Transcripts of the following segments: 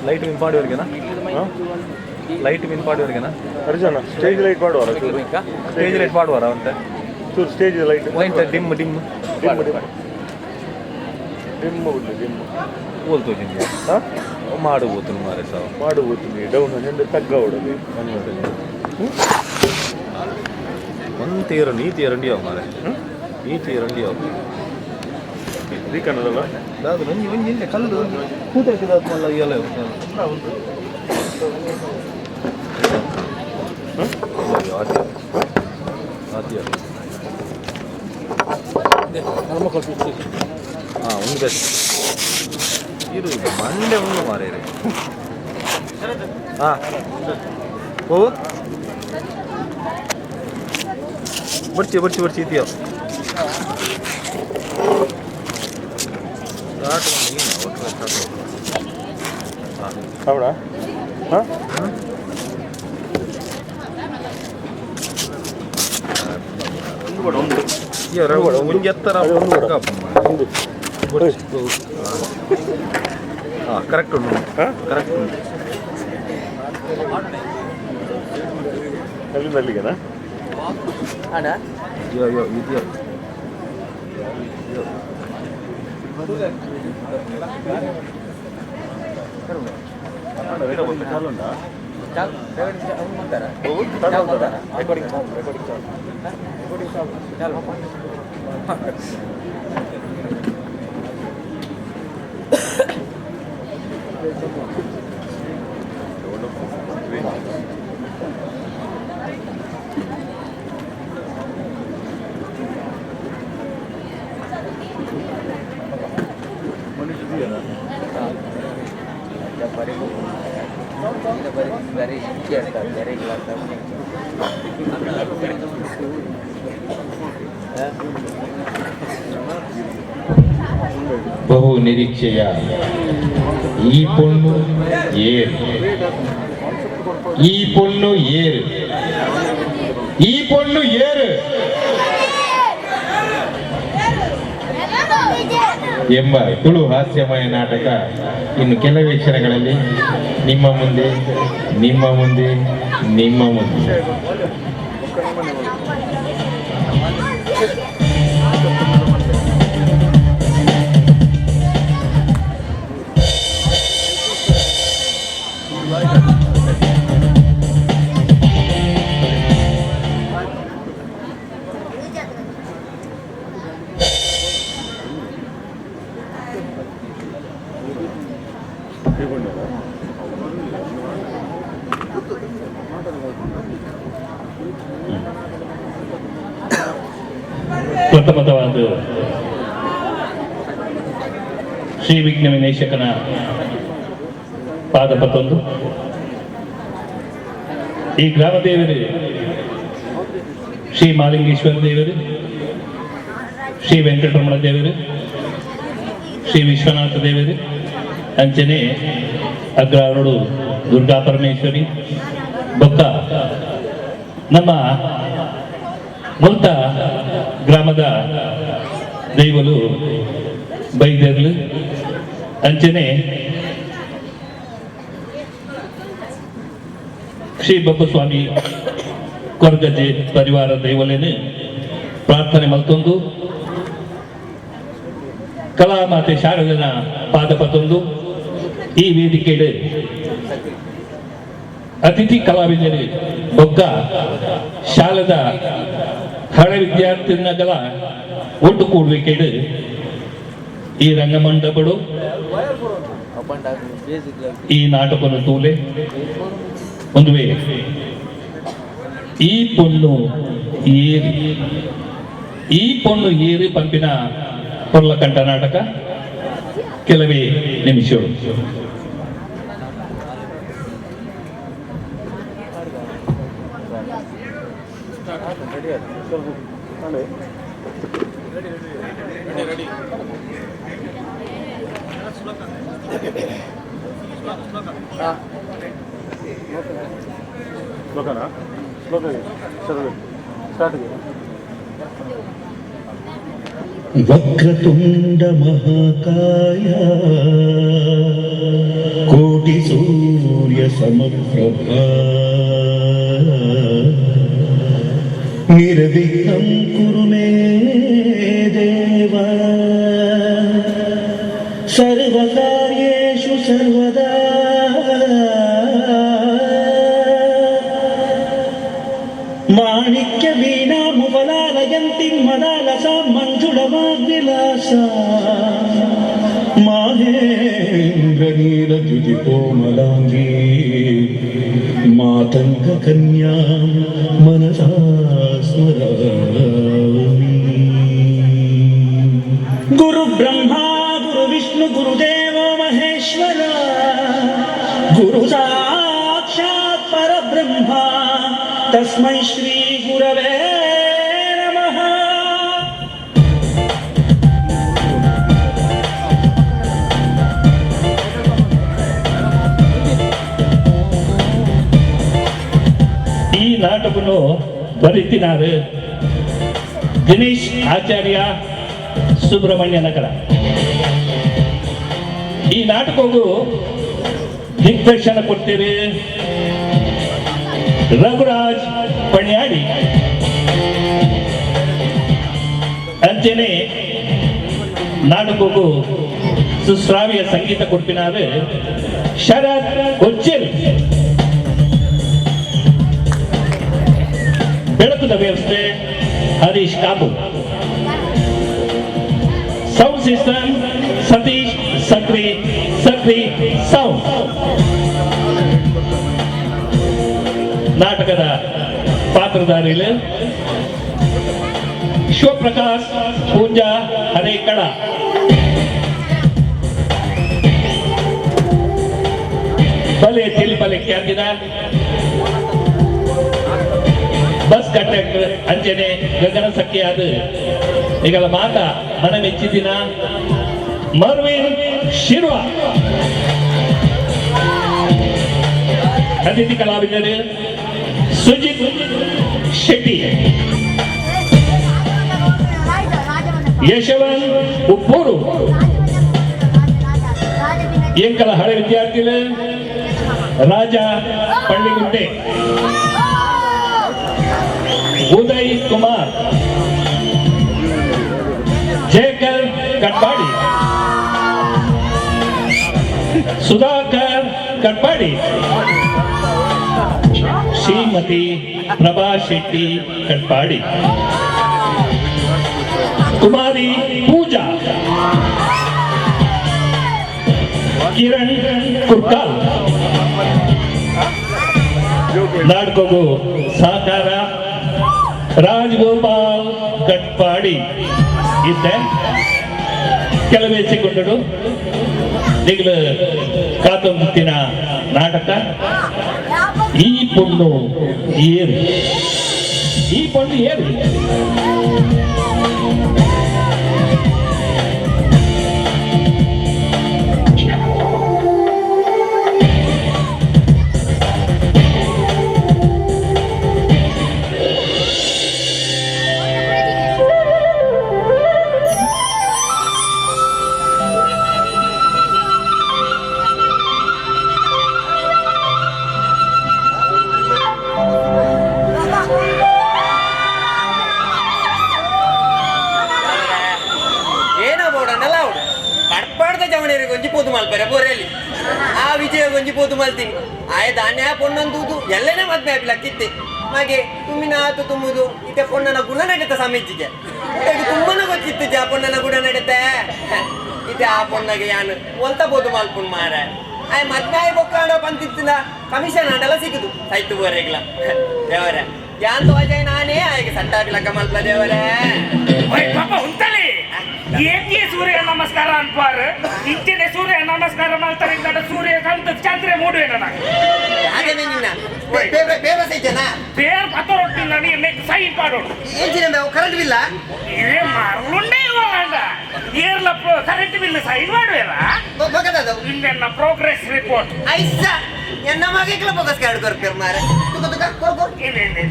Light ಮಿಂಪಾಡಿವರೆಗೆನಾ? Light ಮಿಂಪಾಡಿವರೆಗೆನಾ? Arjuna stage light ಮಾಡುವಾರ? ಸ್ಟೇಜ್ ಲೈಟ್ ಮಾಡುವಾರ ಅಂತ ಚೂರು ಸ್ಟೇಜ್ ಲೈಟ್ ಡಿಮ್ ಡಿಮ್ ಓಲ್ತೋಜಿಂದ ಮಾಡಬಹುದು ಮಾರೆ ಸಾವು ಮಾಡಬಹುದು ಡೌನ್ ನಿಂದು ತಗ್ಗ ಹೊಡೋದು ಒಂದು ತೀರಂಡಿ ಈ ತೀರಂಡಿ ಅವ ಮಾರೆ ಈ ತೀರಂಡಿ ಅವ ಈ ಕನ್ನಡಲ್ಲ ಅದು ನಂಜಿ ಒಂಜಿ ಇಲ್ಲ ಕಲ್ಲು ಕೂತಾಯ್ತದ ಮಲ್ಲ ಎಲ್ಲ ಹಾಂ ಒಂದು ಬೆಸ್ಟ್ ಇರು ಮಂಡೆ ಒಂದು ಮಾರೇರಿ ಹಾಂ ಓ ಬರ್ಚಿ ಬರ್ಚಿ ಬರ್ಚಿ ಇದೆಯೋ ಹೌದಾ ಹಾಂ ಒಂದು ಎತ್ತರ ಹಾಂ ಕರೆಕ್ಟ್ ಉಂಟು ಕರೆಕ್ಟ್ ಉಂಟು ಅಲ್ಲಿಂದ ಅಲ್ಲಿಗೆನಾ ಅಯ್ಯೋ ಇದೆಯೋ ಬಹು ನಿರೀಕ್ಷೆಯ ಈ ಪೊಣ್ಣು ಏರು ಈ ಪೊಣ್ಣು ಏರು ಈ ಪೊಣ್ಣು ಏರು ಎಂಬ ತುಳು ಹಾಸ್ಯಮಯ ನಾಟಕ ಇನ್ನು ಕೆಲವೇ ಕ್ಷಣಗಳಲ್ಲಿ ನಿಮ್ಮ ಮುಂದೆ ನಿಮ್ಮ ಮುಂದೆ ನಿಮ್ಮ ಮುಂದೆ. ಪ್ರಥಮವಾದ ಶ್ರೀ ವಿಘ್ನ ವಿನಾಶಕನ ಪಾದಪತ್ತೊಂದು ಈ ಗ್ರಾಮ ದೇವರು ಶ್ರೀ ಮಾಲಿಂಗೇಶ್ವರ ದೇವರು, ಶ್ರೀ ವೆಂಕಟರಮಣ ದೇವರು, ಶ್ರೀ ವಿಶ್ವನಾಥ ದೇವರು ಅಂಚನೆ ಅಗ್ರಾರಡು ದುರ್ಗಾ ಪರಮೇಶ್ವರಿ ಬೊಕ್ಕ ನಮ್ಮ ಮೊಂತ ಗ್ರಾಮದ ದೈವಲು ಬೈದರ್ಲು ಅಂಚನೆ ಶ್ರೀ ಬಪ್ಪಸ್ವಾಮಿ ಕೊರ್ಗಜ್ಜೆ ಪರಿವಾರ ದೈವಲೇನು ಪ್ರಾರ್ಥನೆ ಮಲ್ತೊಂದು ಕಲಾಮಾತೆ ಶಾರದನ ಪಾದಪತ್ತೊಂದು ಈ ವೇದಿಕೆಯಲ್ಲಿ ಅತಿಥಿ ಕಲಾವಿದರು ಬೊಕ್ಕ ಶಾಲದ ಹಳೆ ವಿದ್ಯಾರ್ಥಿಗಳ ಒಟ್ಟು ಕೂಡುವಿಕೆಡು ಈ ರಂಗಮಂಡಪಡು ಈ ನಾಟಕವನ್ನು ತೂಲೆ ಒಂದು ವೇಳೆ ಈ ಪೊಣ್ಣು ಏರಿ ಪಂಪಿನ ಹೊರಲಕಂಠ ನಾಟಕ ಕೆಲವೇ ನಿಮಿಷಗಳು. ವಕ್ರತುಂಡ ಮಹಾಕಾಯ ಕೋಟಿ ಕೋಟಿ ಸೂರ್ಯ ಸಮಪ್ರಭಾ ನಿರ್ವಿಘ್ನಂ ಕುರು ಮೇ ದೇವ ಸರ್ವಕಾರ್ಯೇಷು ಸರ್ವದಾ ಮಾಣಿಕ್ಯ ವೀಣಾ ಮುಬಲಾಲಯಂತಿ ಮದಾಲಸ ಮಂಜುಳವಾಗ್ವಿಲಾಸ ಮಾಹೇಂದ್ರ ನೀಲ ದ್ಯುತಿ ಕೋಮಲಾಂಗೀ ಮಾತಂಗ ಕನ್ಯಾ ಮನಸಾ ಸ್ಮರಾಮಿ. ಗುರು ಬ್ರಹ್ಮ ಗುರು ವಿಷ್ಣು ಗುರುದೇವೋ ಮಹೇಶ್ವರ ಗುರು ಸಾಕ್ಷಾತ್ ಪರಬ್ರಹ್ಮ ತಸ್ಮೈ ಶ್ರೀ ಗುರವೇ ನಮಃ. ಈ ನಾಟಕವನ್ನು ಬರೀತಿನಾರು ದಿನೇಶ್ ಆಚಾರ್ಯ ಸುಬ್ರಹ್ಮಣ್ಯ ನಗರ. ಈ ನಾಟಕವು ದಿಗ್ದರ್ಶನ ಕೊಡ್ತೀರಿ ರಘುರಾಜ್ ಪಣ್ಯಾಡಿ. ಅಂಚೆನೆ ನಾಟಕವು ಸುಶ್ರಾವ್ಯ ಸಂಗೀತ ಕೊಡ್ತಿನಾರು ಶರತ್ ಕೊಚ್ಚೇರಿ. ಬೆಳಕುದ ವ್ಯವಸ್ಥೆ ಹರೀಶ್ ಕಾಬು. ಸೌಂಡ್ ಸಿಸ್ಟಮ್ ಸತೀಶ್ ಸಕ್ರಿ ಸೌಂಡ್. ನಾಟಕದ ಪಾತ್ರಧಾರಿಗಳು ಶಿವಪ್ರಕಾಶ್ ಪೂಂಜಾ ಹರೇಕಳ. ಬಲೆ ತಿಲಿಪಲೆ ಖ್ಯಾತಿದ ಬಸ್ ಕಂಡಕ್ಟರ್ ಅಂಜನೆ ಗಗನ ಸಖ್ಯಾದ ಈಗಲ ಮಾತ ಮನ ಮೆಚ್ಚಿದಿನ ಮರ್ವಿನ್ ಶಿರ್ವಾ. ಅತಿಥಿ ಕಲಾವಿದರು ಸುಜಿತ್ ಶೆಟ್ಟಿ, ಯಶವಂತ್ ಉಪ್ಪೂರು. ಎಂಕಲ ಹಳೆ ವಿದ್ಯಾರ್ಥಿಗಳು ರಾಜ ಪಳ್ಳಿಗುಂಟೆ, ಉದಯ್ ಕುಮಾರ್, ಜಯಕರ್ ಕಟ್ಪಾಡಿ, ಸುಧಾಕರ್ ಕಟ್ಪಾಡಿ, ಶ್ರೀಮತಿ ಪ್ರಭಾ ಶೆಟ್ಟಿ ಕಟ್ಪಾಡಿ, ಕುಮಾರಿ ಪೂಜಾ, ಕಿರಣ್ ಕುರ್ಕಾಲ್. ನಾಟಕವು ಸಹಕಾರ ರಾಜಗೋಪಾಲ್ ಕಟ್ಪಾಡಿ. ಇದ್ದೆ ಕೆಲವೇ ಸೆಕೆಂಡು ಈಗಲೂ ಕಾತಂಬುತ್ತಿನ ನಾಟಕ ಈ ಪೊಣ್ಣು ಏರಿ. ಈ ಪೊಣ್ಣು ಏರಿ ಗೊಂಜಿ ಪೋತು ಮಲ್ಪರೆ ಬೋರೆಯಲ್ಲಿ ಆ ವಿಜಯ ಗೊಂಜಿ ಪೋತು ಮಲ್ತೀನಿ ಆಯ ಧಾನ್ಯ ಪೊನ್ನಂತೂತು ಎಲ್ಲನೇ ಮದ್ಮೆ ಆಗ್ಲಕ್ಕಿತ್ತೆ ಹಾಗೆ ತುಮ್ಮಿನ ಆತು ತುಂಬುದು ಇತ್ತೆ ಪೊಣ್ಣನ ಗುಣ ನಡೀತ ಸಮಿತಿಗೆ ತುಂಬನ ಗೊತ್ತಿತ್ತು ಜಾ ಪೊಣ್ಣನ ಗುಣ ನಡೀತೆ ಇತ್ತೆ ಆ ಪೊಣ್ಣಗೆ ಯಾನು ಒಲ್ತ ಪೋತು ಮಲ್ಪುನ್ ಮಾರ ಆಯ ಮದ್ಮೆ ಆಯ್ ಬೊಕ್ಕಾಂಡ ಪಂತಿತ್ತಿನ ಕಮಿಷನ್ ಆಂಡಲ ಸಿಗುದು ಸೈತು ಬೋರೆಗ್ಲ ದೇವರ ಯಾನ್ ತೋಜಾಯ ನಾನೇ ಆಯ್ಕೆ ಸಟ್ಟಾಪಿಲಕ್ಕ ಮಲ್ಪ ದೇವರೇ ಪಾಪ ಉಂಟಲಿ ಏಕೆ ಸೂರ್ಯ ನಮಸ್ಕಾರ ಅನ್ಪಾರ ಇಂಚೆನೆ ಸೂರ್ಯ ನಮಸ್ಕಾರ ಮಾಡ್ತಾರೆ ಸೂರ್ಯ ಕಾಂತ ಚಂದ್ರ ಮೂಡುವೇನ ಹಾಗೇನೆ ನಿನ್ನ ಬೇರೆ ಸೈಜನ ಬೇರೆ ಪತ್ತರೊಟ್ಟಿ ನಾನು ನೆಕ್ ಸೈನ್ ಪಾಡೋಣ ಏನ್ಚಿನ ಬೇವು ಕರೆಂಟ್ ಬಿಲ್ಲ ಏ ಮಾರುಂಡೆ ಇವಾಗಂಡ ಏರ್ಲ ಕರೆಂಟ್ ಬಿಲ್ ಸೈನ್ ಮಾಡುವೇರ ಬಗದದು ಇನ್ನೆನ್ನ ಪ್ರೋಗ್ರೆಸ್ ರಿಪೋರ್ಟ್ ಐಸ ಎನ್ನ ಮಗಕ್ಲ ಫೋಕಸ್ ಕಾರ್ಡ್ ಕೊರ್ಪೇರ್ ಮಾರೆ ತುಕ ಕೊರ್ಕೊ ಏನೇನೆ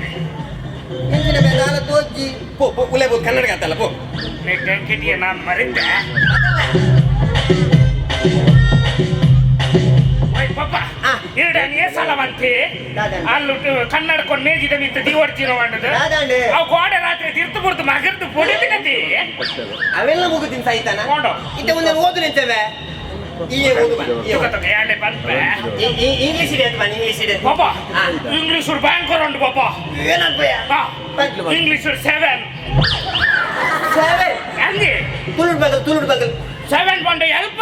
ಎಂಚಿನ ಬೇದಾಲ ತೋಜ್ಜಿ ಪೋ ಉಲೆ ಬೋದು ಕನ್ನಡ ಗಾತಲ್ಲ ಪೋ ಕಿಟಿಯ ನಾನು ಮರಿದ್ದೆ ಪಾಪ ದಾದಾಂಡೆ. ಅಲ್ಲಿ ಕನ್ನಡಕೊಂಡು ಮೇಜಿದ ಮಿತ್ತ ದಿವಡ್ಚಿನ ಮಾಡದು ದಾದಾಂಡೆ. ಅವು ಗೋಡೆ ರಾತ್ರಿ ತಿರ್ತು ಬಿಡ್ತು ಮಗರ್ದು పొడిదినది ಅವೆಲ್ಲ ಮುಗುದಿನ ಸೈತಾನ ನೋಡು ಇತ್ತ ಮುಂದೆ ಓದು ನಿಂತವೆ ಇಲ್ಲೇ ಓದು ಬಾ ಇವತ್ತು ಯಾಳೆ ಬಂದ್ರೆ ಇಂಗ್ಲಿಷ್ ಇದೆ ಅಂತ ಬನ್ನಿ ಇಂಗ್ಲಿಷ್ ಇದೆ ಪಾಪ ಇಂಗ್ಲಿಷ್ ಬ್ಯಾಂಕರ್ ಉಂಟು ಪಾಪ ಏನಂತ ಇಂಗ್ಲಿಷ್ 7 ಹಂಗೆ ತುಳುಡ್ ಬಗಲ್ 7 ಬಂಡೆ ಹೆಲ್ಪ್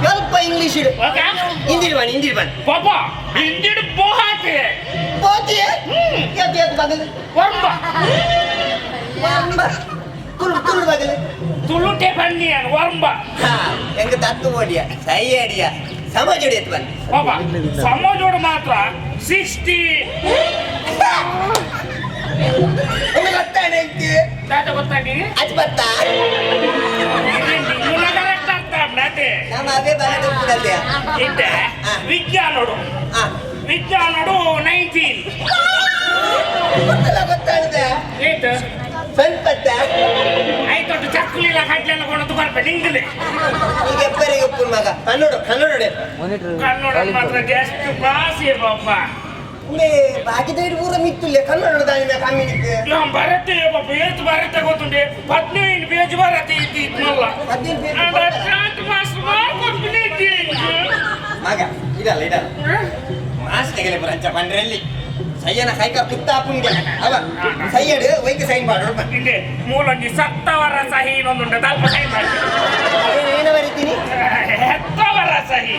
ಸ್ವಲ್ಪ ಇಂಗ್ಲಿಷ್ ಇಡು ಹಿಂದಿರು ಬನ್ನಿ ಹಿಂದಿರು ಬನ್ನಿ ಪಾಪ ಹಿಂದಿಡು ಬೋಹಾತೆ போச்சு ஏத்து ஏத்து பகல் ವರ್ಮ துளு பகல் ತುಳುಟೆ ಬನ್ನಿಯನ್ ವರ್ಮ எங்க தத்து ஓடியா சையடியா சமாஜோடி ஏத்து பன் ಪಾಪ ಸಮಾಜೋಡು ಮಾತ್ರ 60 என்ன ಗೊತ್ತಾನೆ ಅಂತಿ ದಾದ ಗೊತ್ತಾಗಿ ಅಜ್ಜ ಬತ್ತಾ ನಿನ್ನ ಕರೆಕ್ಟ್ ಆಗ್ತಾ ನಾತೆ ನಾನು ಅದೇ ಬರದು ಬಿಡಲ್ಯಾ ಇದ್ದೆ ವಿಜ್ಞಾನೋಡು ವಿಜ್ಞಾನೋಡು 19 ಗೊತ್ತಾಗಿದೆ ಏತ ಸಂಪತ್ತ ಆಯ್ತು ಚಕ್ಕಲಿಲ್ಲ ಕಟ್ಲೆಲ್ಲ ಕೊಂಡು ಬರ್ಬೇಕು ನಿಂಗಲೆ ಈಗ ಎಪ್ಪರಿಗೆ ಒಪ್ಪು ಮಗ ಕನ್ನಡ ಮಾತ್ರ ಎಷ್ಟು ಭಾಷೆ ಪಾಪ ಬಾಕಿ ದೈಡ್ ಪೂರ ಮಿತ್ತುಲ್ಲೆ ಕನ್ನಡ ದಾನಿನ ಕಮ್ಮಿನಿಕ್ಕೆ ಬರತ್ತೆ ಪಾಪ ಏತು ಬರತ್ತೆ ಗೊತ್ತುಂಡೆ 15 ಪೇಜ್ ಬರತ್ತೆ ಇದ್ನಲ್ಲ 15 ಮಾಸ್ಟರ್ ಮಾಡ್ಕೊಡ್ಬಿಡಿ ಮಗ ಇದಲ್ಲ ಮಾಸ್ ತೆಗಲೆ ಬರಂಚ ಬಂಡ್ರಲ್ಲಿ ಸಯ್ಯನ ಕೈಕ ಕುತ್ತಾಪುಂಗೆ ಅವ ಸಯ್ಯಡು ವೈದ್ಯ ಸೈನ್ ಮಾಡೋಣ ಇಲ್ಲಿ ಮೂಲಂಗಿ ಸತ್ತವರ ಸಹಿ ಇನ್ನೊಂದುಂಟು ತಲ್ಪ ಸೈನ್ ಮಾಡಿ ಏನು ಬರೀತೀನಿ ಹೆತ್ತವರ ಸಹಿ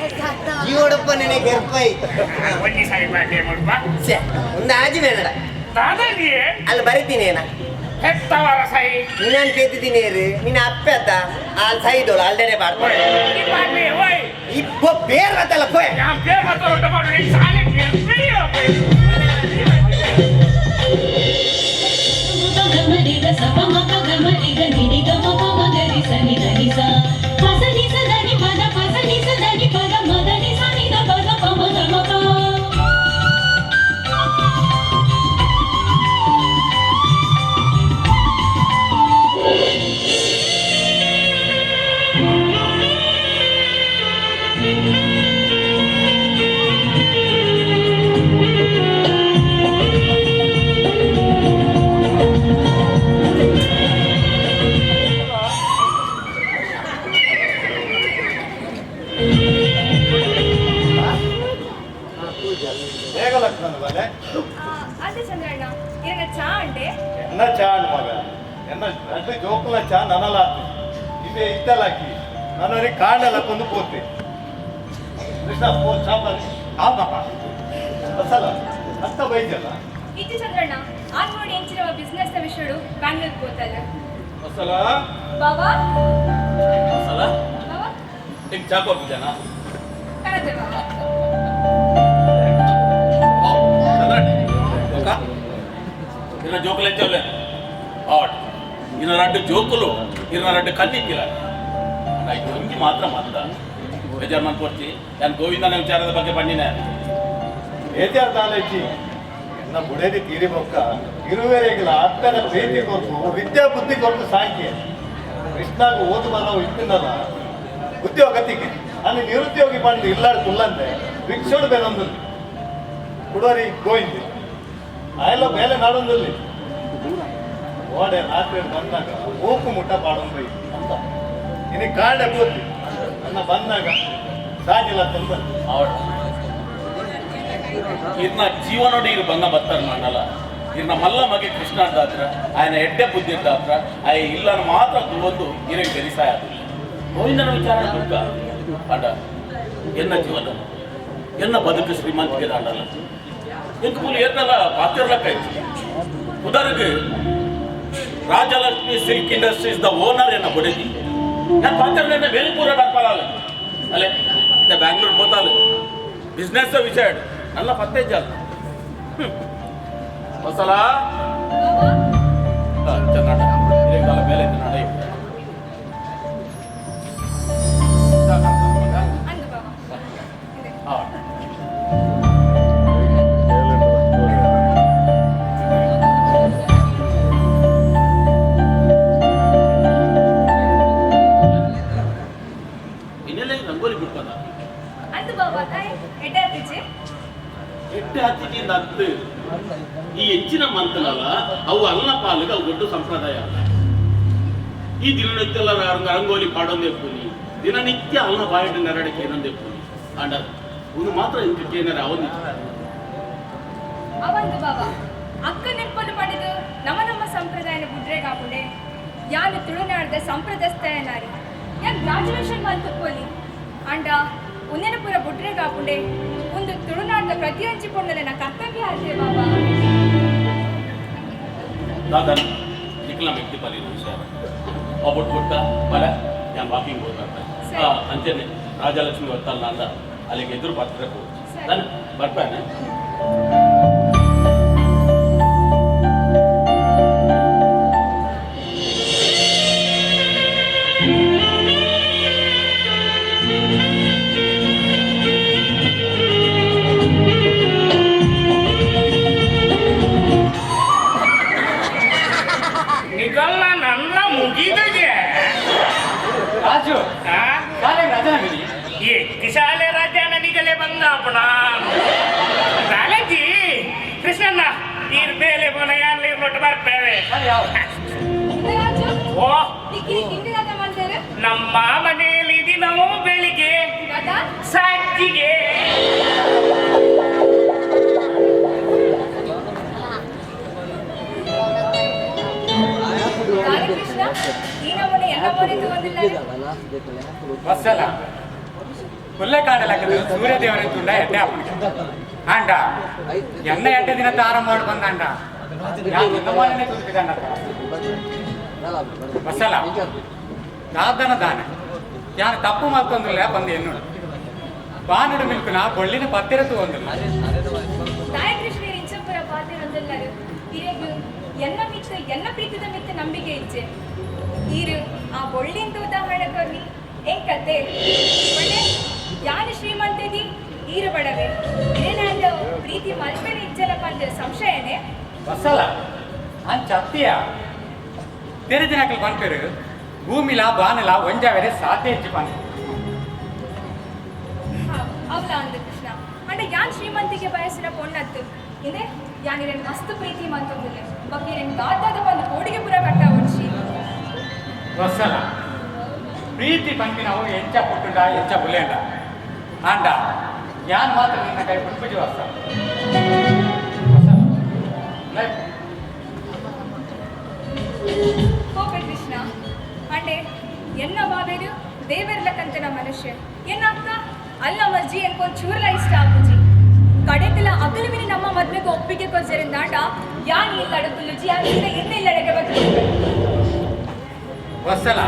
ಜೀವಡಪ್ಪ ನೆನಗೆ ಎರ್ಪೈ ಒಂಜಿ ಸಹಿ ಮಾಡಿ ಮುಡ್ಪ ಒಂದು ಆಜಿ ಬೇಡ ದಾದಾಗಿ ಅಲ್ಲಿ ಬರೀತೀನಿ ಏನ ಹೆತ್ತವರ ಸಹಿ ನೀನು ಕೇತಿದ್ದೀನಿ ನಿನ್ನ ಅಪ್ಪೆ ಅತ್ತ ಅಲ್ಲಿ ಸೈದೋಳು ಅಲ್ದೇನೆ ಬಾಡ್ತಾರೆ ಇಪ್ಪ ಬೇರೆ ಬತ್ತಲ್ಲ ಪೋಯ್ ನಾನು ಬೇರೆ ಮಾತಾಡೋದು ಮಾಡಿ ಶಾಲೆ ಅದೇ ಚಂದ್ರಣ್ಣ ಇರಗ ಚಾ ಅಂಡೆ ಎನ್ನ ಚಾ ಅಣ್ಣ ಮಗ ಎನ್ನ ಅಡ್ಡ ಜೋಕುಲ ಚಾ ನನಲಾತಿ ಇವೆ ಇದ್ದಲಾಕಿ ನನರಿ ಕಾಂಡಲ ಕೊಂದು ಪೋತೆ ಕೃಷ್ಣ ಪೋ ಚಾ ಬನ್ನಿ ಆ ಪಾಪ ಅಸಲ ಅತ್ತ ಬೈಜಲ್ಲ ಇತ್ತು ಚಂದ್ರಣ್ಣ ಆಗ ನೋಡಿ ಎಂಚಿರುವ ಬಿಸ್ನೆಸ್ ವಿಷಯಡು ಬ್ಯಾಂಗ್ಳೂರ್ ಹೋತಲ್ಲ ಅಸಲ ಬಾಬಾ ಅಲ್ಲ ಬಾಬಾ ಈಗ ಚಾ ಕೊಡ್ಬಿದ್ದಾನ ಕರೆದೆ ಬಾಬಾ ఇన్న జోకులు ఎంచోలే ఆట్ ఇన్న రెండు జోకులు ఇన్న రెండు కన్నిక్కిల ಇದು ಒಂಜಿ ಮಾತ್ರ ಮಾತ್ರ ಬೇಜಾರು ಮಾಡ್ಕೊಡ್ತಿ ನಾನು ಗೋವಿಂದನ ವಿಚಾರದ ಬಗ್ಗೆ ಬಂದಿನ ಬೇಜಾರು ತಾಲೂಕಿ ಎನ್ನ ಬುಡೇದಿ ತೀರಿ ಬೊಕ್ಕ ಇರುವೆರೆಗಿಲ್ಲ ಅಕ್ಕನ ಪ್ರೀತಿ ಕೊರ್ತು ವಿದ್ಯಾ ಬುದ್ಧಿ ಕೊರ್ತು ಸಾಕಿ ಕೃಷ್ಣಾಗ ಓದು ಬರವು ಇಟ್ಟಿನಲ್ಲ ಉದ್ಯೋಗತಿಗೆ ಅಲ್ಲಿ ನಿರುದ್ಯೋಗಿ ಬಂದು ಇಲ್ಲಾಡು ಕುಲ್ಲಂದೆ ಭಿಕ್ಷೋಡು ಬೇನೊಂದು ಕುಡೋರಿ ಗೋವಿಂದ ಆಯಲ್ಲ ಮೇಲೆ ನಾಡೊಂದಲ್ಲಿ ಓಡೆ ರಾತ್ರಿ ಬಂದಾಗ ಓಪು ಮುಟ್ಟ ಪಾಡೊಂದು ಅಂತ ಇನಿ ಕಾಂಡ ಕೂತಿ ನನ್ನ ಬಂದಾಗ ಸಾಗಿಲ್ಲ ತಂದ ಆವಡ ಇರ್ನ ಜೀವನೋಡಿ ಇರು ಬಂಗ ಬರ್ತಾರ ಮಾಡಲ್ಲ ಇರ್ನ ಮಲ್ಲ ಮಗೆ ಕೃಷ್ಣ ದಾತ್ರ ఆయన ಎಡ್ಡೆ ಬುದ್ಧಿ ದಾತ್ರ ಆಯ ಇಲ್ಲನ ಮಾತ್ರ ಒಂದು ಇರಗೆ ಬೆರಿಸಾಯ ಗೋವಿಂದನ ವಿಚಾರ ದುಃಖ ಅಡ ಎನ್ನ ಜೀವನ ಎನ್ನ ಬದುಕು ಶ್ರೀಮಂತಿಗೆ ದಾಂಡಲ್ಲ ಎಂಕುಲು ಏರ್ನಲ್ಲ ಪಾತಿರ್ಲಕ್ಕಾಯ್ತು ಉದಾಹರಣೆಗೆ ರಾಜಲಕ್ಷ್ಮಿ ಸಿಲ್ಕ್ ಇಂಡಸ್ಟ್ರೀಸ್ ದ ಓನರ್ ಎನ್ನ ಬುಡದಿ ನಾನು ಪಾತಿರ್ನ ವೇಲ್ಪೂರ ಡಾಕ್ಪಾಲ ಅಲ್ಲೇ ಇತ್ತೆ ಬ್ಯಾಂಗ್ಳೂರ್ ಹೋತಾಲು ಬಿಸ್ನೆಸ್ ವಿಷಯ ನನ್ನ ಪತ್ತೆ ಜಾಲ ಹೊಸಲ ಚಂದ್ರಣ್ಣ ಇರೇಗಾಲ ಮೇಲೆ ಇತ್ತು ನಡೆ ಅಂದು ಬಾಬಾ ಹಾಂ ಅಂದು ಬಾಬಾ ತಾಯಿ ಎಡ್ಡೆ ಆತಿಜೆ ಎಟ್ಟೆ ಹಚ್ಚಿದಿಂದ ಹತ್ತು ಈ ಹೆಚ್ಚಿನ ಮಂತಲಲ್ಲ ಅವು ಅಲ್ಲ ಪಾಲಿಗೆ ಅವು ದೊಡ್ಡ ಸಂಪ್ರದಾಯ ಅಲ್ಲ. ಈ ದಿನನಿತ್ಯ ಎಲ್ಲ ರಂಗೋಲಿ ಪಾಡೊಂದೇ ಪೂನಿ ದಿನನಿತ್ಯ ಅವನ ಬಾಯಿಟ್ಟು ನೆರಡಕ್ಕೆ ಏನೊಂದೇ ಪೂನಿ ಅಂಡ ಒಂದು ಮಾತ್ರ ಇಂಕಕ್ಕೆ ಏನಾರ ಅವನಿತ್ತು ಅವಂದು ಬಾಬಾ ಅಕ್ಕ ನೆನಪನ್ನು ಪಡೆದು ನಮ್ಮ ಸಂಪ್ರದಾಯನ ಬುಡ್ರೆಗಾಪುಡೆ ಯಾನು ತುಳುನಾಡದ ಸಂಪ್ರದಾಯನಾರಿ ಯಾನ್ ಗ್ರಾಜುಯೇಷನ್ ಮಲ್ತುಕೋಲಿ ಅಂಡ ಉನ್ನೆನ ಪೂರ ಬುಡ್ರೆಗಾಪುಡೆ ಒಂದು ತುಳುನಾಡದ ಪ್ರತಿಯೊಂದು ಪೊಂಡಲ ನಾ ಕರ್ತವ್ಯ ಆದ್ರೆ ಬಾಬಾ ದಾದನ್ ನಿಖಲ ವ್ಯಕ್ತಿ ಪಾಲಿನ ವಿಷಯ ಒಬ್ಬಟ್ಟು ಬಿಟ್ಟ ಬಲ ನಾನು ವಾಕಿಂಗ್ ಹೋಗ್ಬಾರ್ದ ಅಂತೇನೆ ರಾಜಲಕ್ಷ್ಮಿ ಹೊತ್ತಲ್ಲ ಅಂದ ಅಲ್ಲಿಗೆ ಎದುರು ಬರ್ತಾರೆ ನಾನು ಬರ್ತಾನೆ. ನಿಗಲ್ಲ ನನ್ನ ಮುಗಿದಗೆ ರಾಜು ಶಾಲೆಗೆ ರಜಾ ಬಿಡಿ. ಶಾಲೆ ರಾಜ್ಯ ನನಗಲೇ ಬಂದಾಪಣ ಶಾಲೆಜಿ ಕೃಷ್ಣಣ್ಣ ನೀರು ಬೇಲೆ ಬೋನ ಯಾನ್ಲಿ ಕೊಟ್ಟು ಬರ್ತೇವೆ. ಓ ನಮ್ಮ ಮನೆಯಲ್ಲಿ ದಿನವೂ ಬೆಳಿಗ್ಗೆ ಸಂಜಿಗೆ ಬಸ್ಸಲ್ಲ ಕೊಲ್ಲೆಕಾಂಡಲಕ್ಕದು ಸೂರ್ಯದೇವರಂತುಂಡ ಎಡ್ಡೆ ಅಪ್ಪನಿಗೆ ಅಂಡ ಎನ್ನ ಎಡ್ಡೆ ದಿನ ಆರಂಭ ಮಾಡಿ ಬಂದಂಡ ಬಸ್ಸಲ್ಲ ದಾದನ ದಾನ ಯಾನು ತಪ್ಪು ಮತ್ತೊಂದಿಲ್ಲ ಬಂದು ಎನ್ನು ಬಾನುಡು ಮಿಲ್ಕುನ ಬೊಳ್ಳಿನ ಪತ್ತಿರತ್ತು ಒಂದಿಲ್ಲ ಇಂಚಪುರ ಪಾತಿರೊಂದೆಲ್ಲರು ಇರೆಗು ಎನ್ನ ಪ್ರೀತಿದ ಮಿತ್ತ ನಂಬಿಕೆ ಇಚ್ಛೆ ಈರು ಆ ಬೊಳ್ಳಿಂದ ಉದಾಹರಣೆ ಕೊರ್ನಿ ಏನ್ ಕತೆ ಒಳ್ಳೆ ಯಾನು ಶ್ರೀಮಂತದಿ ಈರು ಬಡವೆ ಏನಾದ ಪ್ರೀತಿ ಮಲ್ಪೆನ ಇಜ್ಜಲ ಪಂದ ಸಂಶಯನೇ ಬಸ್ಸಲ್ಲ ಅನ್ ಚತ್ತಿಯ ತೆರೆದಿನಕಲ್ ಬಂಪೇರು ಭೂಮಿಲ ಬಾನಲ ಒಂಜಾವೆರೆ ಸಾಧ್ಯ ಹೆಚ್ಚು ಬಂದ ಅವಲ ಅಂದ ಕೃಷ್ಣ ಅಂಡ ಯಾನ್ ಶ್ರೀಮಂತಿಗೆ ಬಯಸಿನ ಪೊಣ್ಣತ್ತು ಇಂದೆ ಯಾನಿರೇನು ಮಸ್ತ್ ಪ್ರೀತಿ ಮಂತೊಂದಿಲ್ಲ ಬಗ್ಗೆ ರೇನು ದಾದಾದ ಬಂದು ಕೋಡಿಗೆ ಪುರ ಕಟ್ಟ ಉಡ್ಸಿ ಬಸ್ಸಲ್ಲ ಪ್ರೀತಿ ಪಂಪಿನವು ಎಂಚ ಪುಟ್ಟುಂಡ ಎಂಚ ಬುಲೆಂಡ ಅಂಡ ಯಾನ್ ಮಾತ್ರ ನಿನ್ನ ಕೈ ಪುಟ್ಪುಜಿ ವಸ್ತ ಹೋಗ್ಬೇಡ ಕೃಷ್ಣ ಅಂಡೆ ಎನ್ನ ಬಾಬೇರು ದೇವರ್ಲಕ್ಕಂತನ ಮನುಷ್ಯ ಎನ್ನಕ್ಕ ಅಲ್ಲ ಮರ್ಜಿ ಎನ್ಕೊಂಡ್ ಚೂರ್ಲ ಇಷ್ಟ ಆಗುಜಿ ಕಡೆತಿಲ್ಲ ಅಗಲುವಿನ ನಮ್ಮ ಮದ್ವೆಗೆ ಒಪ್ಪಿಗೆ ಕೊಜ್ಜರಿಂದಾಟ ಯಾನ್ ಈ ಕಡತುಲುಜಿ ಯಾನ್ ಇನ್ನೆಲ್ಲಡೆಗೆ ಬದಲು ಬಸ್ಸಲ್ಲ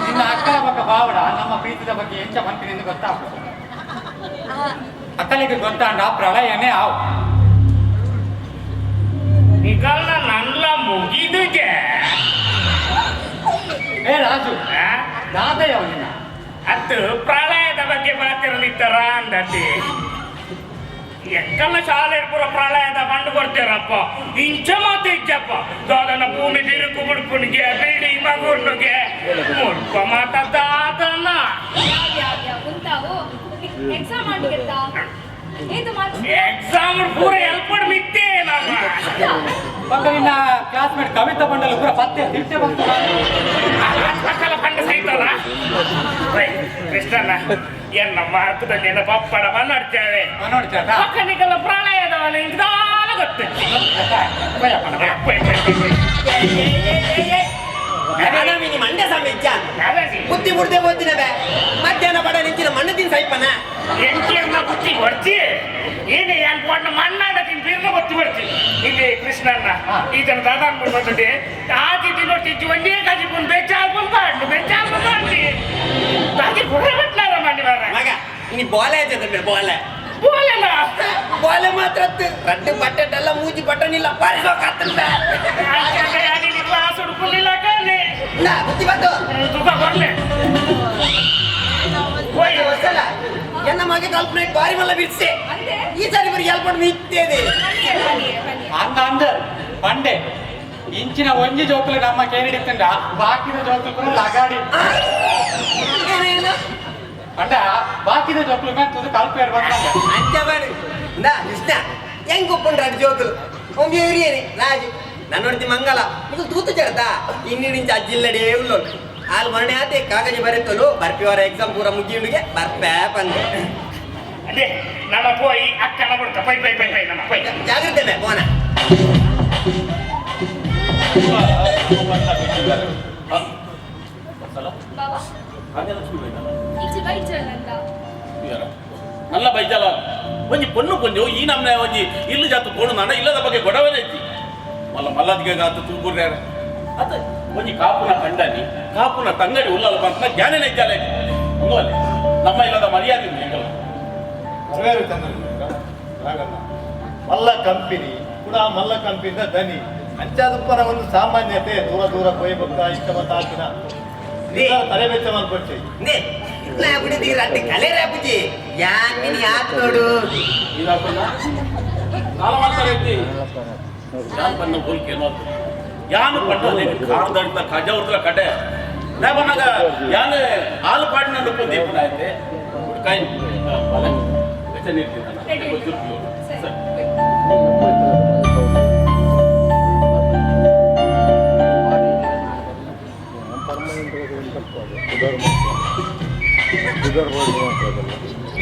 ನಿನ್ನ ಅಕ್ಕನ ಪಕ್ಕ ಬಾವಡ ನಮ್ಮ ಪ್ರೀತಿದ ಬಗ್ಗೆ ಎಂಚ ಬಂತೀನಿ ಎಂದು ಗೊತ್ತಾಗ್ತದೆ ಅಕ್ಕಲಿಗೆ ಗೊತ್ತಾಂಡ ಪ್ರಳಯನೇ ಆವು ನಿಗಲ್ಲ ನನ್ನ ಮುಗಿದಗೆ ಏ ರಾಜು ದಾದಯ್ಯವ ನಿನ್ನ ಅದು ಪ್ರಳಯದ ಬಗ್ಗೆ ಮಾತಿರಲಿತ್ತಾರ ಅಂದತಿ ಎಕ್ಕಲ್ಲ ಶಾಲೆ ಪುರ ಪ್ರಳಯದ ಬಂಡು ಕೊಡ್ತೀರಪ್ಪ ಇಂಚ ಮಾತು ಇಚ್ಚಪ್ಪ ದಾದನ ಭೂಮಿ ಬಿರುಕು ಮುಡ್ಪುಣಿಗೆ ಬಿಡಿ ಮಗುಣ್ಣಿಗೆ ಮುಡ್ಪ ಮಾತಾದನ ಉಂಟಾವು ಎಕ್ಸಾಮ್ ಮಾಡಿಗೆತ್ತಾ ಏದು ಮಾಡಿ ಎಕ್ಸಾಮ್ ಪೂರ ಎಲ್ಪಡ್ ಮಿತ್ತೇ ನಮ್ಮ ಪಕ್ಕ ನಿನ್ನ ಕ್ಲಾಸ್ಮೇಟ್ ಕವಿತಾ ಬಂಡಲ್ ಪೂರ ಪತ್ತೆ ತಿರ್ಚೆ ಬಂತು ಮಕ್ಕಳ ಬಂಡ ಸಹಿತಲ್ಲ ಕೃಷ್ಣಣ್ಣ ಎನ್ನ ಮಾರ್ಕದ ನೆನ ಪಪ್ಪಡ ನೋಡ್ತೇವೆ ನೋಡ್ತಾರ ಮಕ್ಕಳಿಗೆಲ್ಲ ಪ್ರಳಯದವಲ್ಲ ಇಂದಾಲ ಗೊತ್ತಿತ್ತು ಮಂಡ್ಯ ಸಮೀಕ್ಷ ಬುದ್ಧಿ ಮುಡ್ದೆ ಓದ್ತಿನವೆ ಮಧ್ಯಾಹ್ನ ಬಡ ನಿಂತಿನ ಮಣ್ಣು ತಿನ್ ಸೈಪನ ಎಂಟಿಯನ್ನ ಬುತ್ತಿ ಬರ್ತಿ ಏನೇ ಅನ್ಕೊಂಡು ಮಣ್ಣಾಡತೀನಿ ಬಿರ್ನ ಬತ್ತಿ ಬರ್ತಿ ಇಲ್ಲಿ ಕೃಷ್ಣಣ್ಣ ಈತನ ದಾದಾನ್ ಬಿಡ್ಬಂದಿ ಆದಿತಿ ನೋಡ್ತಿದ್ವಿ ಒಂದೇ ಕಾಜಿ ಬಂದು ಬೆಚ್ಚಾಲ್ ಬಂದು ಬೆಚ್ಚಾಲ್ ತಾಜಿ ಗುರೆ ಬಿಟ್ಲಾರ ಮಾಡಿ ಬಾರ ಮಗ ಇನಿ ಬೋಲೆ ಆಯ್ತದ ಬೋಲೆ ಬೋಲೆಲ್ಲ ಬೋಲೆ ಮಾತ್ರ ರಡ್ಡು ಬಟ್ಟೆಲ್ಲ ಮೂಜಿ ಬಟ್ಟನಿಲ್ಲ ಪಾರಿಸೋಕಾತಂತ ಕ್ಲಾಸ್ ಹುಡುಕಲಿಲ್ಲ ಕಾಲಿ ನಾ ಬುದ್ಧಿ ಬಂತು ತುಕ ಬರ್ಲೆ ಹೋಯ್ ಹೊಸಲ ಎನ್ನ ಮಗೆ ಕಲ್ಪನೆ ಬಾರಿ ಮಲ್ಲ ಬಿಡ್ಸೆ ಅಂದೆ ಈ ಸಾರಿ ಬರೀ ಎಲ್ಪಡ್ ನಿಂತಿದೆ ಅಂದ ಅಂದ ಬಂಡೆ ಇಂಚಿನ ಒಂಜಿ ಜೋಕುಲು ನಮ್ಮ ಕೇರಿಡಿತ್ತಂಡ ಬಾಕಿದ ಜೋಕುಲು ಕೂಡ ಲಗಾಡಿ ಏನೇನು ಅಂಡ ಬಾಕಿದ ಜೋಕ್ಲು ಮೇಲೆ ಕಲ್ಪೇರು ಬಂದಂಗ ಅಂಚ ಬಾರಿ ಕೃಷ್ಣ ಹೆಂಗ್ ಒಪ್ಪಂಡ್ರ ಜೋಕುಲು ಒಮ್ಮೆ ಹಿರಿಯೇನೆ ರಾಜು ನನ್ನ ನೋಡ್ತಿ ಮಂಗಲ ಇದು ತೂತು ಜರ್ದ ಇನ್ನಿಂಚ ಅಜ್ಜಿಲ್ಲಡೇ ಉಳ್ಳೋಳು ಹಾಲು ಮರಣೆ ಆತೆ ಕಾಗಜ ಬರೆತಲು ಬರ್ಪಿವರ ಎಕ್ಸಾಮ್ ಪೂರ ಮುಗಿಯುಂಡಿಗೆ ಬರ್ಪೇ ಬಂದೆ ಅದೇ ನಮ್ಮ ಪೋಯಿ ಅಕ್ಕನ ಬಿಡ್ತ ಪೈ ಪೈ ಪೈ ಪೈ ನಮ್ಮ ಪೈ ಜಾಗ್ರತೆ ಮೇ ಪೋನ ಬಾಬಾ ಈಚೆ ಬೈಜಲ್ಲಂತ ನಲ್ಲ ಬೈಜಲ ಒಂಜಿ ಪೊಣ್ಣು ಕೊಂಜು ಈ ನಮ್ನೆ ಒಂಜಿ ಇಲ್ಲು ಜಾತು ಪೋಣು ನಾಡ ಇಲ್ಲದ ಬಗ್ಗೆ ಗೊಡವೇ ಐತಿ ಮಲ್ಲ ಮಲ್ಲದಿಗೆ ಗಾತು ತೂಗುರ್ಯಾರ ಅದ ಒಂಜಿ ಕಾಪುನ ಕಂಡನಿ ಕಾಪುನ ತಂಗಡಿ ಉಲ್ಲಲ್ಲ ಬಂತ ಜ್ಞಾನನೇ ಇದ್ದಾಲೆ ಒಂದು ಅಲ್ಲಿ ನಮ್ಮ ಇಲ್ಲದ ಮರ್ಯಾದೆ ಹೆಂಗಲ್ಲ ಅವೇರು ತಂದ್ರೆ ಹಾಗಲ್ಲ ಮಲ್ಲ ಕಂಪನಿ ಕೂಡ ಮಲ್ಲ ಕಂಪನಿಯಿಂದ ದನಿ ಅಂಚಾದಪ್ಪನ ಒಂದು ಸಾಮಾನ್ಯತೆ ದೂರ ದೂರ ಕೊಯ್ಯಬೇಕ ಇಷ್ಟಮತ್ತ ಹಾಕಿನ ತಲೆ ಬೆಚ್ಚ ಮಾಡ್ಕೊಡ್ತೀವಿ ನೇ ಇಟ್ಲ ಬಿಡಿದೀರ ಅಟ್ಟಿ ಕಲೆ ರಾಪುಜಿ ಯಾಮಿನಿ ಆತ್ ನೋಡು ಇದಾಕೊಂಡ ನಾಲ ಮಾತಾಡೈತಿ ಯಾನ್ ಬಂದ ಹೋಲಿಕೆ ಅನ್ನೋದು ಯಾನು ಪಟ್ಟೋದೆ ಕಾಡ್ದಂತ ಕಜವ್ರ ಕಡೆ ನಾ ಬಂದಾಗ ಯಾನು ಹಾಲು ಪಾಡಿನ ನುಪ್ಪು ಐತೆ ಕಾಯಿ ಬಲ ಬೆಚ್ಚ ನೀರ್ತಿದ್ದಾನ ಗೊತ್ತಿರ್ತೀವಿ ಸರ್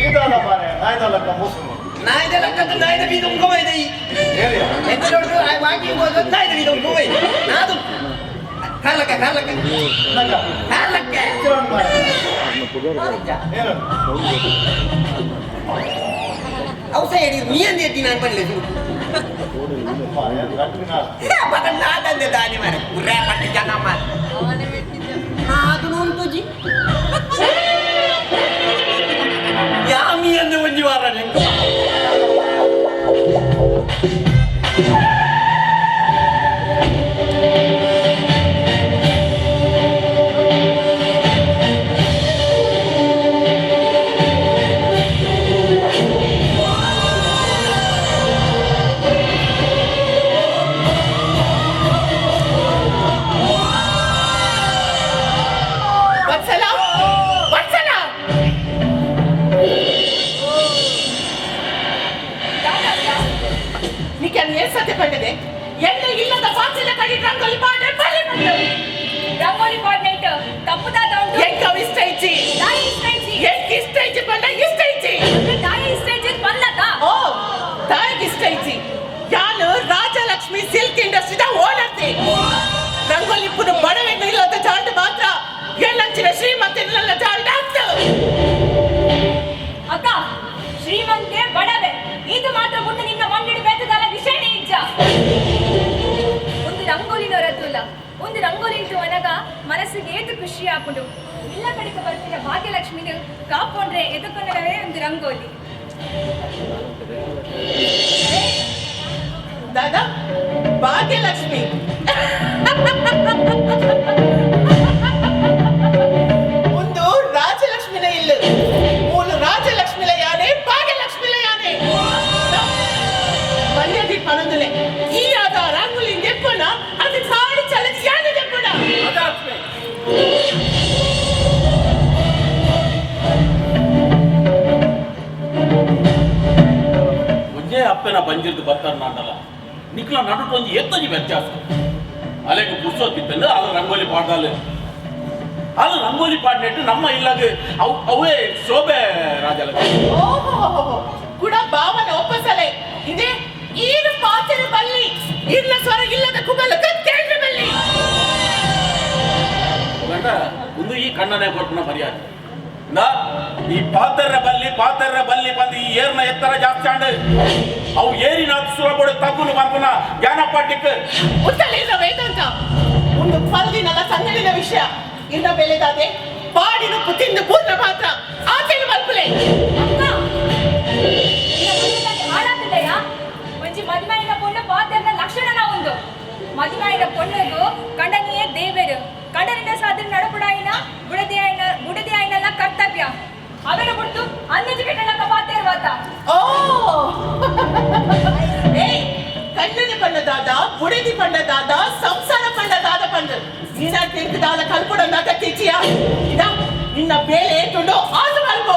ಈದಾಲ ಮಾರೆ ನಾಯ್ದಲ್ಲ ಕಮ್ಮೂಸು ನಾಯ್ದ ಲಕ್ಕದ ನಾಯ್ದ ಬೀದ ಉಂಕವೈದೆ ಹೇಳಿಯ ಎಂತ ನೋಡು ಆ ಬಾಕಿ ಹೋದ ನಾಯ್ದ ಬೀದ ಉಂಕವೈದೆ ನಾದು ಕಾರ್ಲಕ್ಕ ಕಾರ್ಲಕ್ಕ ಕಾರ್ಲಕ್ಕ ಏನು ಔಸ ಹೇಳಿ ನೀ ಅಂದ ಎತ್ತಿ ನಾನು ಬರಲಿ ಮಗನ್ ನಾದಂದೆ ದಾನಿ ಮಾರೆ ಉರ್ರೆ ಪಟ್ಟಿ ಜನ ಮಾರೆ ಅದು ನೋನ್ ತುಜಿ ಯಾಮಿ ಅಂದೆ ಒಂಜಿ ವಾರ ನಿಂಗೆ ರಂಗೋಲಿ ಪಾಡ್ನೈಟ್ ತಪ್ಪುದಾದ ಉಂಟು ಎಂಕ ಇಷ್ಟ ಐತಿ ದಾಯಿ ಇಷ್ಟ ಐತಿ ಎಂಕ ಇಷ್ಟ ಐತಿ ಬಂದ ಇಷ್ಟ ಐತಿ ದಾಯಿ ಇಷ್ಟ ಐತಿ ಬರ್ಲದ ಓ ತಾಯಿಗೆ ಇಷ್ಟ ಐತಿ ಯಾನು ರಾಜಲಕ್ಷ್ಮಿ ಸಿಲ್ಕ್ ಇಂಡಸ್ಟ್ರಿದ ಓನರ್ತಿ ರಂಗೋಲಿ ಪುನ ಬಡವೆನ್ನು ಇಲ್ಲದ ಜಾಲ್ಡ್ ಮಾತ್ರ ಎಲ್ಲಂಚಿನ ಶ್ರೀಮಂತನೆಲ್ಲ ಜಾಲ್ಡ್ ಆಗ್ತು ಅಕ್ಕ ಶ್ರೀಮಂತೆ ಬಡವೆ ಇದು ಮಾತ್ರ ಮುಂದೆ ನಿನ್ನ ಮಂಡಿಡು ಬೇತದಲ್ಲ ವಿಷಯನೇ ಇಜ್ಜ ಒಂದು ರಂಗೋಲಿನ ರತುಲ್ಲ ಒಂದು ರಂಗೋಲಿ ಇಂಟು ಅನಗ ಮನಸ್ಸಿಗೆ ಏತು ಖುಷಿ ಹಾಕೊಂಡು ಇಲ್ಲ ಕಡೆಗೆ ಬರ್ತಿನ ಭಾಗ್ಯಲಕ್ಷ್ಮಿನ ಕಾಕೊಂಡ್ರೆ ಎದುಕೊಂಡವೇ ಒಂದು ರಂಗೋಲಿ ದಾದಾ ಭಾಗ್ಯಲಕ್ಷ್ಮಿ ಒಂದು ರಾಜಲಕ್ಷ್ಮಿನ ಇಲ್ಲ ಮೂಲು ರಾಜಲಕ್ಷ್ಮಿಲ ಯಾನೆ ಭಾಗ್ಯಲಕ್ಷ್ಮಿಲ ಯಾನೆ ಮರ್ಯಾದೆ ಪಣಂದುಲೆ ಈ ಆದ ರಂಗೋಲಿ ದೆಪ್ಪನ ಅದು ಸಾಡಿ ಚಲತಿ ಯಾನೆ ದೆಪ್ಪನ ಒಂದೇ ಅಪ್ಪನ ಬಂಜಿರ್ದು ಬರ್ತಾರ ನಾಡಲ್ಲ ನಿಕ್ಲ ನಡುಟು ಒಂಜಿ ಎತ್ತೊಂಜಿ ವ್ಯತ್ಯಾಸ ಅಲೆಗೆ ಪುರ್ಸೋತಿತ್ತಂದ್ರೆ ಅದು ರಂಗೋಲಿ ಪಾಡ್ದಾಲು ಅದು ರಂಗೋಲಿ ಪಾಡ್ನೆಟ್ಟು ನಮ್ಮ ಇಲ್ಲಾಗ ಅವೇ ಶೋಭೆ ರಾಜಲಕ್ಷ್ಮಿ ಓಹೋ ಕೂಡ ಭಾವನ ಒಪ್ಪಸಲೆ ಇದೇ ಈರು ಪಾತ್ರೆ ಬಲ್ಲಿ ಇಲ್ಲ ಸ್ವರ ಇಲ್ಲದ ಕುಗಲ ಕತ್ತೇಳ್ರೆ ಬಲ್ಲಿ ಗಂಡ ಒಂದು ಈ ಕಣ್ಣನೆ ಕೊಟ್ಟನ ಮರ್ಯಾದೆ ಈ ಪಾತ್ರ ಬಲ್ಲಿ ಬಂದು ಈ ಏರ್ನ ಎತ್ತರ ಜಾಸ್ತಿ ಆಂಡ ಅವು ಏರಿನ ಸುರಬೋಡು ತಪ್ಪುನು ಬಂಪುನ ಜ್ಞಾನ ಪಾಠಕ್ಕೆ ಉತ್ತಲಿಲ್ಲ ವೇದಾಂತ ಒಂದು ಪಲ್ದಿನಲ್ಲ ಸಂಗಡಿನ ವಿಷಯ ಇನ್ನ ಬೆಳೆದಾದೆ ಪಾಡಿನ ತಿಂದು ಪೂರ್ಣ ಮಾತ್ರ ಆಚೆಗೆ ಬಲ್ಪುಲೆ ಅಕ್ಕ ಹಾಳಾಗ್ತದೆಯ ಒಂಜಿ ಮದುವೆಯಿನ ಪೊಣ್ಣು ಪಾತ್ರದ ಲಕ್ಷಣ ಒಂದು ಮದುವೆಯಿನ ಪೊಣ್ಣು ಕಂಡನಿಯೇ ದೇವರು ಕಂಡನಿಂದ ಸಾಧ್ಯ ನಡಪುಡಾಯಿನ ಬುಡದಿ ಆಯ್ನಲ್ಲ ಕರ್ತವ್ಯ ಅವರ ಬಿಟ್ಟು ಅನ್ಎಜುಕೇಟೆಡ್ ಪಾತ್ರ ಇರುವಾತ ಓ ಏಯ್ ಕಣ್ಣನೆ ಪಂಡದಾದ ಬುಡದಿ ಪಂಡದಾದ ಸಂಸಾರ ಪಂಡದಾದ ಪಂಡ ನೀನ ತಿಂಕದಾದ ಕಲ್ಪುಡ ನಗ ತಿಚಿಯ ಇದ ನಿನ್ನ ಬೇಲೆ ತುಂಡು ಆಸು ಮಲ್ಪ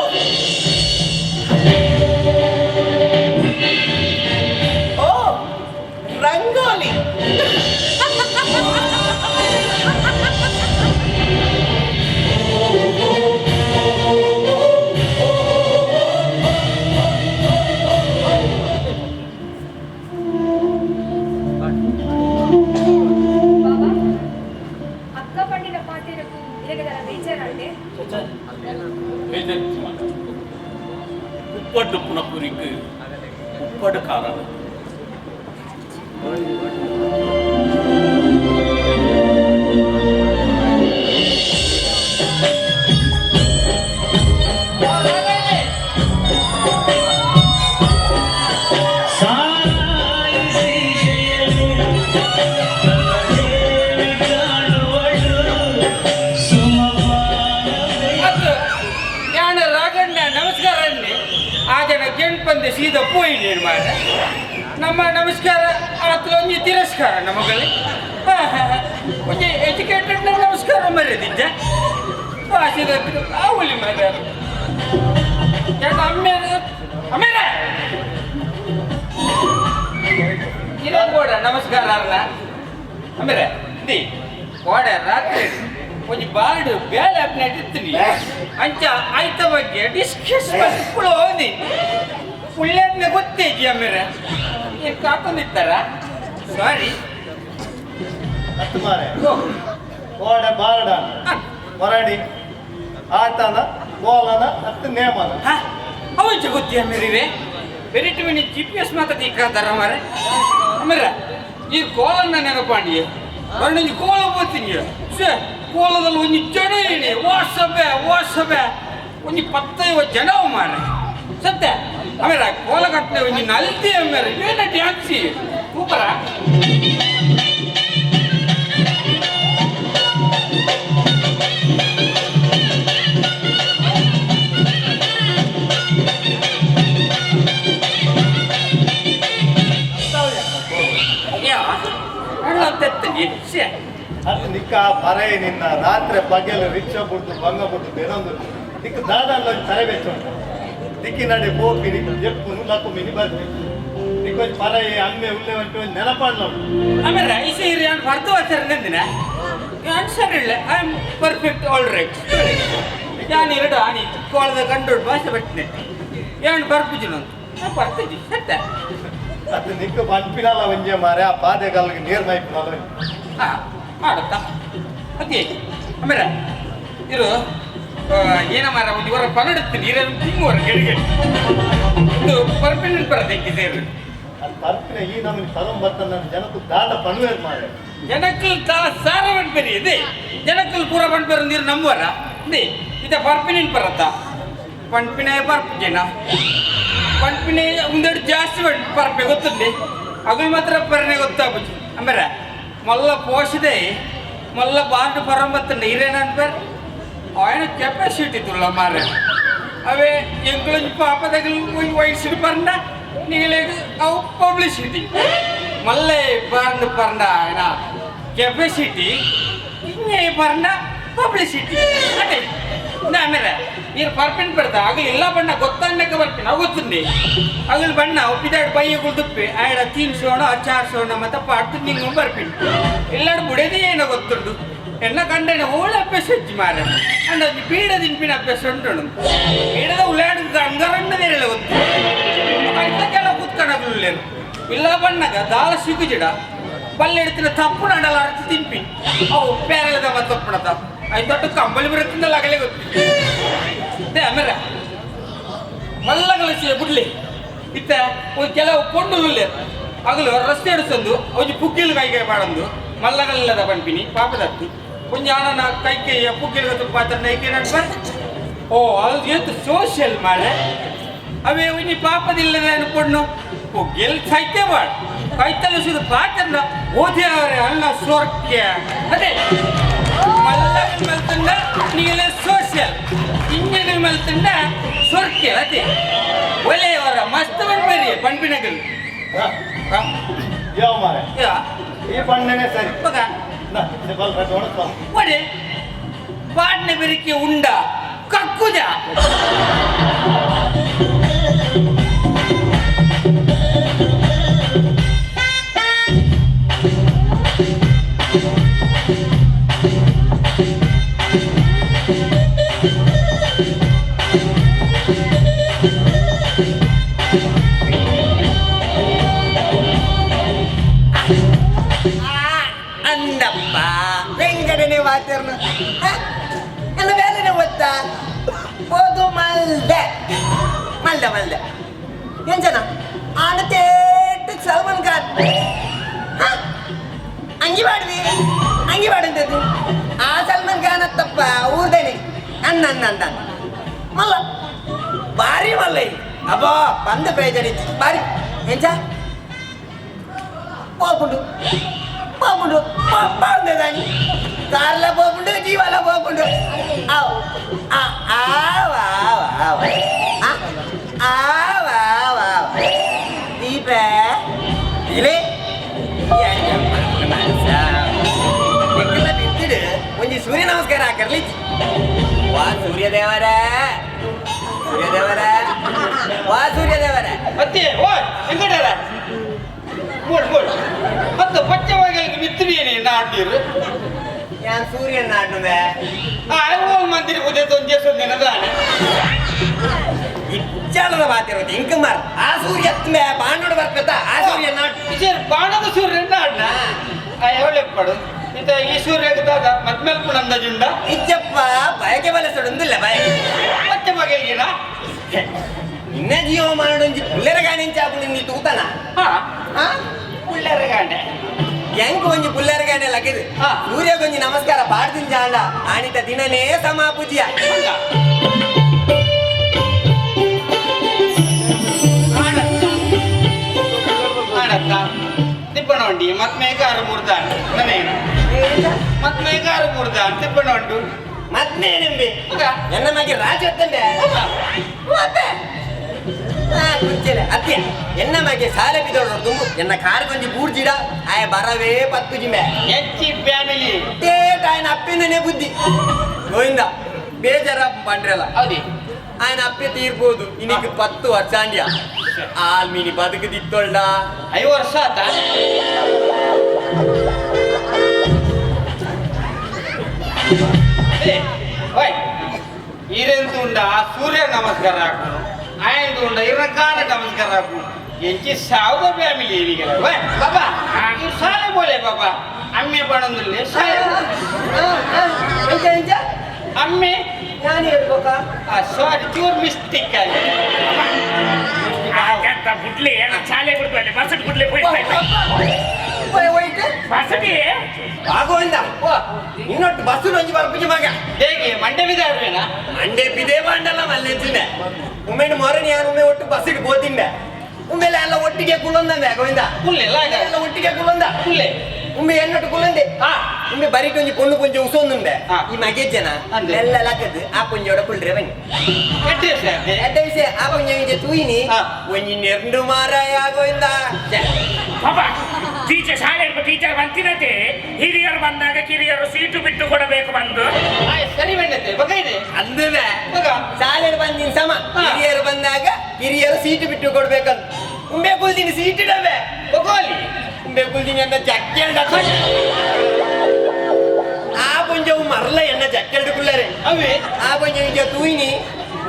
உப்பட்டு புனப்புரிக்கு உப்படு காரணம். ಬಂದು ಸೀದಾ ಪೋಯಿನಿ ಮಾಡ ನಮ್ಮ ನಮಸ್ಕಾರ ಆತಲ ಒಂಜಿ ತಿರಸ್ಕಾರ ನಮಗಲ್ಲಿ ಒಂಜಿ ಎಜುಕೇಟೆಡ್ ನಮಸ್ಕಾರ ಮರ್ಯಾದಿದ್ದ ಸೀದಾ ಅವಳಿ ಮಾಡ ಅಮ್ಮೇರ ಇದ ಕೂಡ ನಮಸ್ಕಾರ ಅಲ್ಲ ಅಮ್ಮೇರ ದಿ ಕೋಡ ರಾತ್ರಿ ಒಂಜಿ ಬಾರ್ಡು ಬೇಲೆ ನಡೀತೀನಿ ಅಂಚ ಆಯ್ತ ಬಗ್ಗೆ ಡಿಸ್ಕಸ್ ಮಾಡ್ಕೊಳ್ಳೋ ಹೋದಿ ಪುಳ್ಳೆನ್ನ ಗೊತ್ತೇಜಿ ಅಮ್ಮೇರ ಏನು ಕಾಕೊಂಡಿತ್ತಾರ ಸಾರಿ ಹತ್ತು ಮಾರೆ ಕೋಡೆ ಬಾರಡ ಹೊರಡಿ ಆತನ ಗೋಲನ ಹತ್ತು ನೇಮನ ಅವಚ್ಚ ಗೊತ್ತಿ ಅಮ್ಮೇರಿವೆ ವೆರಿಟಿ ಮಿನಿ GPS ಮಾತ್ರ ತಿಕ್ಕಾತಾರ ಮಾರೆ ಅಮ್ಮೇರ ಈ ಕೋಲನ್ನ ನೆನಪಾಂಡಿ ಒಂದೊಂದು ಕೋಲ ಹೋಗ್ತೀನಿ ಕೋಲದಲ್ಲಿ ಒಂದು ಜನ ಹೇಳಿ ವಾಟ್ಸಪ್ಪೆ ಒಂದು 15 ಜನ ಮಾರೆ ಸತ್ಯ ಆಮೇಲೆ ಕೋಲ ಕಟ್ಟಲೆ ಒಂದು ನಲ್ತಿ ಆಮೇಲೆ ಏನ ಡ್ಯಾನ್ಸಿ ಸೂಪರ ಅದು ನಿಕ್ಕ ಬರೇ ನಿನ್ನ ರಾತ್ರಿ ಬಗೆಲು ರಿಕ್ಷಾ ಬಿಡ್ತು ಭಂಗ ಬಿಡ್ತು ಬೇರೊಂದು ನಿಕ್ಕ ದಾದಲ್ಲ ತಲೆ ಬೆಚ್ಚ ದಿಕ್ಕಿ ನಡೆ ಬೋಪಿನಿ ಎಪ್ಪುನು ಲಕ್ಕು ಮಿನಿ ಬರ್ತಿ ನಿಕ್ಕೊಂದು ಪರ ಅಮ್ಮೆ ಉಳ್ಳೆ ಉಂಟು ನೆನಪಾಡ್ಲ ಆಮೇಲೆ ಈ ಸೀರೆ ಬರ್ತು ಆಚಾರ ನಂದಿನ ಸರಿ ಇಲ್ಲ I am perfect all right ನಾನು ಎರಡು ಆನಿ ಕೋಳದ ಕಂಡು ಭಾಷೆ ಬರ್ತನೆ ಏನು ಬರ್ಪಿಜಿನ ಬರ್ತಿದ್ದಿ ಸತ್ಯ ಅದು ನಿಕ್ಕ ಬಂಪಿನಲ್ಲ ಒಂಜೆ ಮಾರೆ ಆ ಪಾದೆಗಾಲಿಗೆ ನೀರು ಮೈಪಿನಲ್ಲ ಮಾಡುತ್ತಾ ಅದೇ ಆಮೇಲೆ ಇರು ಏನ ಮಾರ ಒಂದು ಇವರ ಪನ್ನಡುತ್ತೀನಿ ಇರೋದು ತಿಂಗುವರ ಗೆಡಿಗೆ ಇದು ಪರ್ಪಿನ ಬರದಕ್ಕೆ ಸೇರಿ ಅದು ಪರ್ಪಿನ ಈ ನಮ್ಮಲ್ಲಿ ಪದಂ ಬರ್ತಾನೆ ನನ್ನ ಜನಕ್ಕೂ ದಾದ ಪಣವೇರು ಮಾರೆ ಜನಕ್ಕಲ್ ಸಾರ ಬಂಡ್ಬೇರಿ ಇದೆ ಜನಕ್ಕಲ್ ಪೂರ ಬಂಡ್ಬೇರು ನೀರು ನಂಬುವರ ಇದೆ ಇದ ಪರ್ಪಿನ ಬರತ್ತಾ ಪಂಪಿನ ಪರ್ಪು ಜನ ಪಂಪಿನ ಒಂದೆರಡು ಜಾಸ್ತಿ ಪರ್ಪೆ ಗೊತ್ತುಂಡೆ ಅಗಳು ಮಾತ್ರ ಪರ್ನೆ ಗೊತ್ತಾಗ್ಬೋದು ಆಮೇಲೆ ಮಲ್ಲ ಪೋಷಿದೆ ಮಲ್ಲ ಬಾರ್ಡು ಪರಂಬತ್ತಂಡೆ ಇರೇನನ್ಪರ್ ఆయన కెపాసిటీ తుల్ల మారే అవే ఎంకులని పాపదగలు వయసుడు పరండ నీలేదు అవు పబ్లిసిటీ మళ్ళీ పరండు పరండ ఆయన కెపాసిటీ ఇంకే పరండ పబ్లిసిటీ అంటే ಆಮೇಲೆ ನೀರು ಪರ್ಪಿನ ಬಿಡ್ತಾ ಆಗಲಿ ಎಲ್ಲ ಬಣ್ಣ ಗೊತ್ತಾಂಡಕ್ಕೆ ಬರ್ತೀನಿ ಆಗುತ್ತಂಡಿ ಆಗಲಿ ಬಣ್ಣ ಉಪ್ಪಿದಾಡು ಬೈಯಗಳು ದುಪ್ಪಿ ಆಡ 300 400 ಮತ್ತೆ ಪಾಡ್ತು ನಿಂಗೆ ಬರ್ತೀನಿ ಎಲ್ಲಾಡು ಬುಡೇದೇ ಏನೋ ಗೊತ್ತುಂಡು ಎನ್ನ ಕಂಡನ ಓಳ ಅಭ್ಯಾಸ ಹೆಚ್ಚು ಮಾರ ಅಂಡ ಪೀಡ ತಿನ್ಪಿನ ಅಭ್ಯಾಸ ಉಂಟು ಪೀಡದ ಉಳ್ಳಾಡು ಅಂಗರಣ್ಣದೇರೆಲ್ಲ ಗೊತ್ತು ಅಂತೆಲ್ಲ ಕೂತ್ಕೊಂಡಾಗಲೇನು ಇಲ್ಲ ಬಣ್ಣಗ ದಾಳ ಸಿಗುಜಿಡ ಬಲ್ಲೆಡ್ತಿನ ತಪ್ಪು ನಡಲ ಅರ್ಥ ತಿನ್ಪಿ ಅವು ಪ್ಯಾರಲದ ತಪ್ಪುಣದ ಐದು ದೊಡ್ಡ ಕಂಬಳಿ ಬರುತ್ತಿಂದಲ್ಲ ಆಗಲೇ ಗೊತ್ತು ಆಮೇಲೆ ಮಲ್ಲಗಳ ಬಿಡ್ಲಿ ಇತ್ತ ಒಂದು ಕೆಲವು ಕೊಂಡುಲ್ಲೇ ಆಗಲು ರಸ್ತೆ ಹಿಡಿಸೊಂದು ಒಂದು ಪುಗ್ಗಿಲು ಕೈಗೆ ಮಾಡೊಂದು ಮಲ್ಲಗಲ್ಲದ ಪಂಪಿನಿ ಪಾಪದತ್ತು ಕುಂಜಾನ ಕೈಕೆ ಪುಗ್ಗಿಲು ಪಾತ್ರ ನೈಕೆ ನಡ್ಬಾರ ಓ ಅದು ಎಂತ ಸೋಷಿಯಲ್ ಮಾಡೆ ಅವೇ ಒಂಜಿ ಪಾಪದಿಲ್ಲದ ಅನ್ಕೊಂಡು ಪುಗ್ಗಿಲ್ ಸೈತೆ ಮಾಡ ಕೈತಲಿಸಿದ ಪಾತ್ರ ಓದಿ ಅವರೇ ಅಲ್ಲ ಸ್ವರ್ಗ್ಯ ಅದೇ ಮಲ್ಲಗಲ್ ಮಲ್ತಂಡ ನೀಲೆ ಸೋಷಿಯಲ್ ಇಂಜಿನಿಯರ್ ಮಲ್ತಂಡ ಸ್ವರ್ಗ್ಯ ಅದೇ ಒಲೆಯವರ ಮಸ್ತ್ ಬಂದ್ಬೇರಿ ಪಂಪಿನಗಲ್ ಯಾವ ಮಾರೆ ಈ ಬಣ್ಣನೇ ಸರಿ ಒಡೆ ಪಾಡ್ನ ಬೆರಿಕೆ ಉಂಡ ಕಕ್ಕುದ ಅಂದಪ್ಪ ವೆಂಕಟನೆ ವಾಚರ್ನ ನನ್ನ ಬೇರೆನೆ ಗೊತ್ತಾ ಓದು ಮಲ್ದೆ ಮಲ್ದ ಎಂಚನ ಆನ ತೇಟ್ ಸಲ್ಮಾನ್ ಖಾನ್ ಅಂಗಿ ಬಾಡಂತದ್ದು ಆ ಸಲ್ಮಾನ್ ಖಾನ್ ತಪ್ಪ ಊರ್ದೇನೆ ಅನ್ನ ಮಲ್ಲ ಭಾರಿ ಮಲ್ಲ ಇದು ಅಬ್ಬಾ ಬಂದ ಬೇಜಾರಿತ್ತು ಭಾರಿ ಎಂಚ పోపుండు బాగుండేదాన్ని కార్లో పోపుండు జీవాలో పోపుండు దీపే ఇలే ఎక్కడ తింటుడు కొంచెం సూర్య నమస్కారం అక్కర్లే వా సూర్యదేవరా ಮತ್ತೆ ಓಯ್ ಎಂಗಡರ ಬೋಡ್ ಮತ್ತೆ ಪಚ್ಚವಾಗಿ ಮಿತ್ರಿಯೇನೆ ನಾಡ್ತೀರು ഞാൻ സൂര്യൻ നാട്ടുന്നേ ಆ ಓಲ್ ಮಂದಿರ ಉದಯ ಸೊಂದಿನದಾನೆ ಇಚ್ಚಾಳದ ಮಾತಿರೋದು ಇಂಕಮಾರ್ ಆ ಸೂರ್ಯ ಬಾಣೋಡು ಬರ್ಕತ್ತ ಆ ಸೂರ್ಯ ನಾಟ್ ಬಾಣದ ಸೂರ್ಯ ನಾಡ್ನ ಎವಳೆಪ್ಪಡು ಇಂತ ಈ ಸೂರ್ಯ ಮದ್ಮೇಲ್ಪು ನಂದಜುಂಡ ಇಜ್ಜಪ್ಪ ಬಯಕೆ ಬಲಸೊಡೊಂದಿಲ್ಲ ಬಯಕೆ ಮತ್ತೆ ಬಗೆಗಿನ ನಿನ್ನ ಜೀವ ಮಾಡೋಂಜಿ ಪುಲ್ಲರ ಗಾಣಿ ಚಾಪುಳಿ ನೀ ತೂತನ ಪುಲ್ಲರ ಗಾಂಡೆ ಹೆಂಗ್ ಒಂಜಿ ಪುಲ್ಲರ ಗಾಣೆ ಲಗಿದು ಸೂರ್ಯ ಗೊಂಜಿ ನಮಸ್ಕಾರ ಪಾಡ್ದಿನ ಜಾಂಡ ಆಣಿತ ದಿನನೇ ಸಮಾ ಪೂಜಿಯ ತಿಪ್ಪಣೊಂಡಿ ಮತ್ ಮೇಗಾರು ಮುರ್ದಾನ್ ನನೇನು ಮತ್ ಮೇಗಾರು ಮುರ್ದಾನ್ ತಿಪ್ಪಣೊಂಡು ಮತ್ತೇನೆಂಬಿ ಎನ್ನ ಮಗೆ ರಾಜ ಹೊತ್ತಂಡೆ ಅತ್ತೆ ಎನ್ನ ಮಗೆ ಸಾಲ ಬಿದ್ದೋಡು ತುಂಬು ಎನ್ನ ಕಾರ್ ಕೊಂಚಿ ಬೂಡ್ಜಿಡ ಆಯ ಬರವೇ ಪತ್ತು ಜಿಮೆ ಹೆಚ್ಚಿ ಫ್ಯಾಮಿಲಿ ತೇಟ್ ఆయన ಅಪ್ಪಿನೇ ಬುದ್ಧಿ ಗೋವಿಂದ ಬೇಜಾರ ಪಂಡ್ರಲ್ಲ ಹೌದಿ ఆయన ಅಪ್ಪೆ ತೀರ್ಬೋದು ಇನ್ನಿಗೆ 10 ವರ್ಷ ಅಂಡ್ಯ ಆಲ್ಮೀನಿ ಬದುಕದಿತ್ತೊಳ್ಳ 5 ವರ್ಷ ಆತ ఈరెంతుండ సూర్య నమస్కారం రాకు ఆయన ఇరకాల నమస్కారం రాకు ఎంచి సావుద ఫ్యామిలీ ఏవి కదా బాబా ఇవి సాలే పోలే బాబా అమ్మే పడందులే సాలే అమ్మే ನಾನು ಹೇಳ್ಬೇಕ ಸಾರಿ ಚೂರ್ ಮಿಸ್ಟೇಕ್ ಆಗಿ ಎಂತ ಬುಡ್ಲಿ ಎಲ್ಲ ಶಾಲೆ ಬಿಡ್ತಾರೆ ಬಸ್ಸಟ್ ಬುಡ್ಲಿ ಬಸ್ಸಟಿ ಆಗೋಯಿಂದ ಇನ್ನೊಟ್ಟು ಬಸ್ಸು ಒಂಜಿ ಬರ್ಪುಜಿ ಮಗ ಹೇಗೆ ಮಂಡೆ ಬಿದೆ ಆಡ್ವೇನಾ ಮಂಡೆ ಬಿದೆ ಬಾಂಡಲ್ಲ ಮಲ್ಲೆಂಚಿಂಡೆ ಉಮ್ಮೆಣ್ಣು ಮೊರನಿ ಯಾರು ಉಮ್ಮೆ ಒಟ್ಟು ಬಸ್ಸಿಗೆ ಬೋತಿಂಡೆ ಉಮ್ಮೆಲ್ಲ ಎಲ್ಲ ಒಟ್ಟಿಗೆ ಕುಳೊಂದಂದೆ ಗೋವಿಂದ ಕುಲ್ಲೆಲ್ಲ ಎಲ್ಲ ಒಟ್ಟಿಗೆ ಕುಳೊಂದ ಕುಲ್ಲೆ ಉಮ್ಮೆ ಎನ್ನೊಟ್ಟು ಕುಳಂದೆ ಉಮ್ಮೆ ಬರಿಟ್ ಒಂಜಿ ಪೊಣ್ಣು ಪುಂಜಿ ಉಸೊಂದುಂಡೆ ಈ ಮಗೆ ಜನ ಎಲ್ಲ ಲಕ್ಕದು ಆ ಪುಂಜೋಡ ಕುಳ್ರೆ ಬನ್ನಿ ಎಡ್ಡೆ ವಿಷಯ ಆ ಪುಂಜ ತೂಯಿನಿ ಒಂಜಿ ನೆರ್ಡು ಮಾರಾಯ ಗೋವಿಂದ ಬಾಬಾ ಟೀಚರ್ ಶಾಲೆ ಟೀಚರ್ ಬಂತಿನತೆ ಹಿರಿಯರು ಬಂದಾಗ ಕಿರಿಯರು ಸೀಟು ಬಿಟ್ಟು ಕೊಡಬೇಕು ಬಂದು ಸರಿ ಬೆಂಡತೆ ಬಗ ಇದೆ ಅಂದುವೆ ಶಾಲೆ ಬಂದಿನ ಸಮ ಹಿರಿಯರು ಬಂದಾಗ ಹಿರಿಯರು ಸೀಟು ಬಿಟ್ಟು ಕೊಡ್ಬೇಕಂತ ಉಂಬೆ ಕುಲ್ದಿನಿ ಸೀಟ್ ಇಡವೆ ಬಗೋಲಿ ಉಂಬೆ ಕುಲ್ದಿನಿ ಅಂತ ಜಕ್ಕೆಲ್ಡ ಆ ಪುಂಜವು ಮರಲ ಎನ್ನ ಜಕ್ಕೆಲ್ಡು ಕುಳ್ಳರೆ ಅವೇ ಆ ಪುಂಜ ತೂಯಿನಿ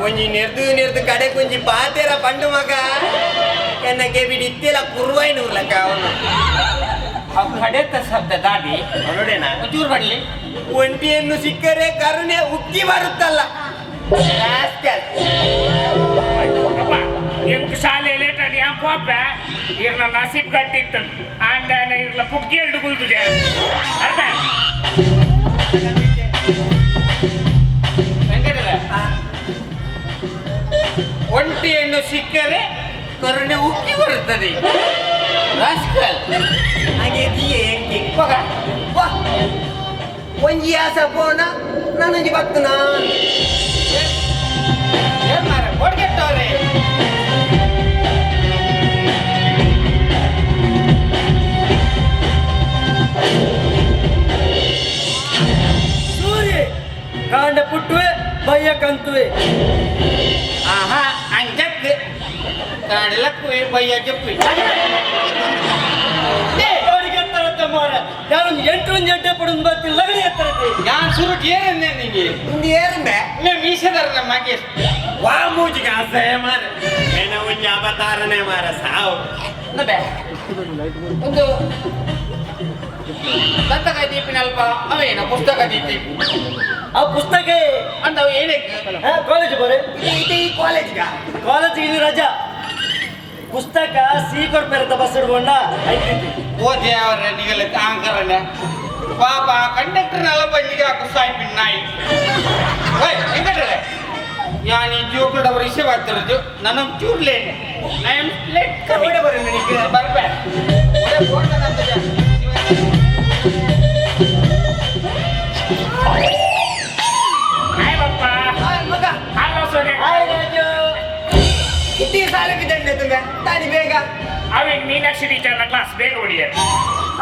ಒಂಜಿ ನೆರ್ದು ಕಡೆ ಕುಂಜಿ ಪಾತೆರ ಪಂಡು ಮಗ ಎನ್ನಕ್ಕೆ ಬಿಡಿತ್ತೆಲ್ಲ ಕುರುವಾಯಿ ನೂರ್ಲಕ್ಕ ಅವನು ಕಡೆತ ಶಬ್ದ ದಾಡಿ ನೋಡೇನಾ ಚೂರು ಬಡ್ಲಿ ಒಂಟಿಯನ್ನು ಸಿಕ್ಕರೆ ಕರುಣೆ ಉಕ್ಕಿ ಬರುತ್ತಲ್ಲ ಎಂಟು ಶಾಲೆ ಲೇಟ್ ಆಗಿ ಆ ಪಾಪ ಇರ್ನ ನಸೀಬ್ ಕಟ್ಟಿತ್ತು ಅಂಡ ಇರ್ಲ ಪುಟ್ಕಿ ಎರಡು ಕುಲ್ತದೆ ಅರ್ಥ ಒಂಟಿಯನ್ನು ಸಿಕ್ಕರೆ ಕರುಣೆ ಉಕ್ಕಿ ಬರುತ್ತದೆ ಹಾಗೆ ಒಂಜಿ ಆಸ ಪೋಣ ನಾನೊಂಜಿ ಬತ್ತನ ಹೊಡ್ಗೆಟ್ಟವ್ರೆ ಸೂರ್ಯ ಕಾಂಡ ಪುಟ್ಟುವೆ ಬಯ್ಯ ಕಂತುವೆ ಆಹಾ ಅಂಜಕ್ಕೆ ಕಾಡಲಕ್ಕುವೆ ಬಯ್ಯ ಜಪ್ಪಿ ನಾನು ಎಂಟೊಂದು ಜಡ್ಡೆ ಪಡೊಂದು ಬರ್ತೀನಿ ಲಗಡಿ ಎತ್ತರತೆ ഞാൻ ಸುರುಟ್ ಏನಂದೆ ನಿಂಗೆ ಇಂದು ಏರಂಬೆ ಮೇ ಮೀಸದರ ನಮಗೆ ವಾ ಮೂಜಿಗೆ ಅಸಹ್ಯ ಮಾರ ಏನ ಒಂಜಿ ಅವತಾರನೆ ಮಾರ ಸಾವು ನಬೆ ಒಂದು ದತ್ತಕ ದೀಪಿನ ಅಲ್ಪ ಅವೇನ ಪುಸ್ತಕ ದೀಪಿ ಆ ಪುಸ್ತಕ ಅಂದವು ಏನೇ ಕಾಲೇಜ್ ಬರೇ ಈ ಕಾಲೇಜ್ಗ ಕಾಲೇಜ್ ಇಲ್ಲಿ ರಜಾ ಪುಸ್ತಕ ಸೀಕೊಡ್ ಪೆರತ ಬಸ್ ಹಿಡ್ಕೊಂಡ ಓದಿ ಅವ್ರೆ ನೀವೆಲ್ಲ ಆಂಕರಣ್ಣ ಪಾಪ ಕಂಡಕ್ಟರ್ ನಲ್ಲ ಬಂದಿಗೆ ಕುಸಾಯಿ ನಾಯಿ ಹೆಂಗಟ್ರೆ ಯಾನಿ ಜೋಕುಡ ಅವ್ರ ವಿಷಯ ಮಾಡ್ತಿರೋದು ನನ್ನ ಚೂರ್ ಲೇಟ್ ಐ ಆಮ್ ಲೇಟ್ ಕಮಿಡೆ ಬರ ನನಗೆ ಬರ್ಬೇಡ ಹಾಯ್ ಬಪ್ಪ ಮಗ ಹಲೋ ಸೋನೆ ಹಾಯ್ ರಾಜು ಇತ್ತೀ ಸಾಲಕ್ಕೆ ದಂಡೆ ತುಂಬ ತಾನಿ ಬೇಗ ಅವಾಗ ಮೀನಾಕ್ಷಿ ಟೀಚರ್ನ ಕ್ಲಾಸ್ ಬೇಗ ಹೊಡಿಯ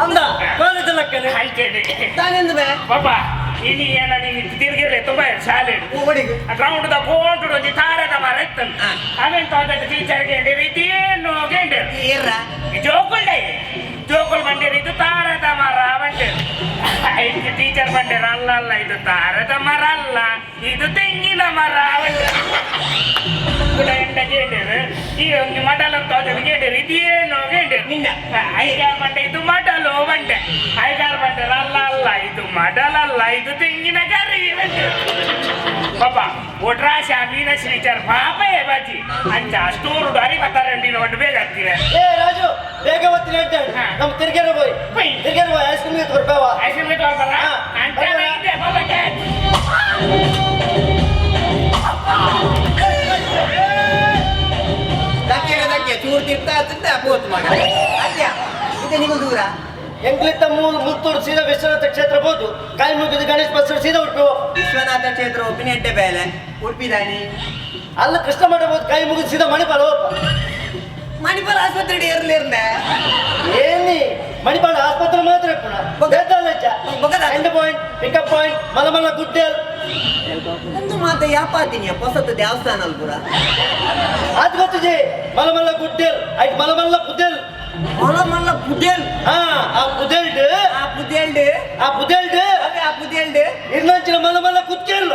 ಅಂದ ಕಾಲೇಜ್ ಲಕ್ಕನೆ ಆಯ್ತೇನೆ ತಾನೆಂದು ಬೇ ಪಾಪ ಇಲ್ಲಿ ಏನ ನೀನು ತಿರ್ಗಿರ್ಲಿ ತುಂಬಾ ಶಾಲೆ ಓಡಿಗೆ ಗ್ರೌಂಡ್ ದ ಬೋರ್ಡ್ ಒಂದು ತಾರದ ಮರ ಇತ್ತಂತ ಅವೇನ್ ತೋಟದ ಟೀಚರ್ಗೆ ಇದೇನು ಗೆಂಡೆ ಏರ್ರ ಜೋಕುಲ್ಡೆ ಜೋಕುಲ್ ಬಂದಿರ ಇದು ತಾರದ ಮರ ಬಂಡೆ ಇದು ಟೀಚರ್ ಬಂದಿರ ಅಲ್ಲ ಇದು ತಾರದ ಮರ ಅಲ್ಲ ಇದು ತೆಂಗಿನ ಮರ ಬಂಡೆ ಎಂಟ ಗೇಂಡೇರು ಈ ಒಂದು ಮಡಲ್ ಅಂತ ಗೇಂಡೇರು ಇದೇನು ಗೇಂಡೇರು ನಿನ್ನ ಐಗಾರ್ ಬಂಡೆ ಇದು ಮಡಲು ಬಂಡೆ ಐಗಾರ್ ಬಂಡೆ ಅಲ್ಲ ಇದು ಮಡಲಲ್ಲ ಇದು ತೆಂಗಿನ ಕರಿ ಬಂಡೆ ಪಾಪ ಒಟ್ರಾಶ ಮೀನಾಕ್ಷಿ ಟೀಚರ್ ಪಾಪೇ ಬಾಜಿ ಅಂಚ ಸ್ಟೋರ್ ದಾರಿ ಬರ್ತಾರೆ ಒಂದು ಬೇಗ ಆಗ್ತೀವಿ ಏ ರಾಜು ಬೇಗ ಒತ್ತಿನ ಹೇಳ್ತೇನೆ ನಮ್ಮ ತಿರ್ಗೇರ ಹೋಯ್ ತಿರ್ಗೇರ ಹೋಯ್ ಐಸ್ ಕ್ರೀಮ್ ಬರ್ಬೇವ ಐಸ್ ಕ್ರೀಮ್ ತೋರ್ಬಲ್ಲ ಅಂಚ ಇದೆ ಬಾಬಕ್ಕೆ ದಕ್ಕೆ ಚೂರು ತಿರ್ತಾ ತಿಂತ ಪೋತ್ ಮಗ ಅದ್ಯಾ ಇದೆ ನೀವು ದೂರ ಎಂಕ್ಲಿತ್ತ ಮುತ್ತೂರು ಸೀದಾ ವಿಶ್ವನಾಥ ಕ್ಷೇತ್ರ ಬೋದು ಕಾಯಿ ಮುಗಿದ ಗಣೇಶ್ ಬಸ್ಸರು ಸೀದಾ ಉಡುಪಿ ವಿಶ್ವನಾಥ ಕ್ಷೇತ್ರ ಉಪ್ಪಿನ ಎಡ್ಡೆ ಬೇಲೆ ಉಡುಪಿ ದಾನಿ ಅಲ್ಲ ಕೃಷ್ಣ ಮಠ ಬೋದು ಕಾಯಿ ಮುಗಿದ ಸೀದಾ ಮಣಿಪಾಲ ಮಣಿಪಾಲ ಆಸ್ಪತ್ರೆ ಇರ್ಲಿರ್ಲೆ ಏನಿ ಮಣಿಪಾಲ ಆಸ್ಪತ್ರೆ ಮಾತ್ರ ಎಂಡ್ ಪಾಯಿಂಟ್ ಪಿಕಪ್ ಪಾಯಿಂಟ್ ಮಲಮಲ ಗುಡ್ಡೆಲ್ ಒಂದು ಮಾತು ಯಾಪಾತೀನಿ ಹೊಸತು ದೇವಸ್ಥಾನ ಅಲ್ ಪೂರ ಅದು ಗೊತ್ತಿದೆ ಮಲಮಲ್ಲ ಗುಡ್ಡೆಲ್ ಆಯ್ತು ಮಲಮಲ್ಲ ಪುದೆಲ್ ಮಲಮಲ್ಲ ಪುದೆಲ್ ಆ ಪುದೆಲ್ಡ್ ಇನ್ನೊಂಚಿನ ಮಲಮಲ್ಲ ಕುಚ್ಚೆಲ್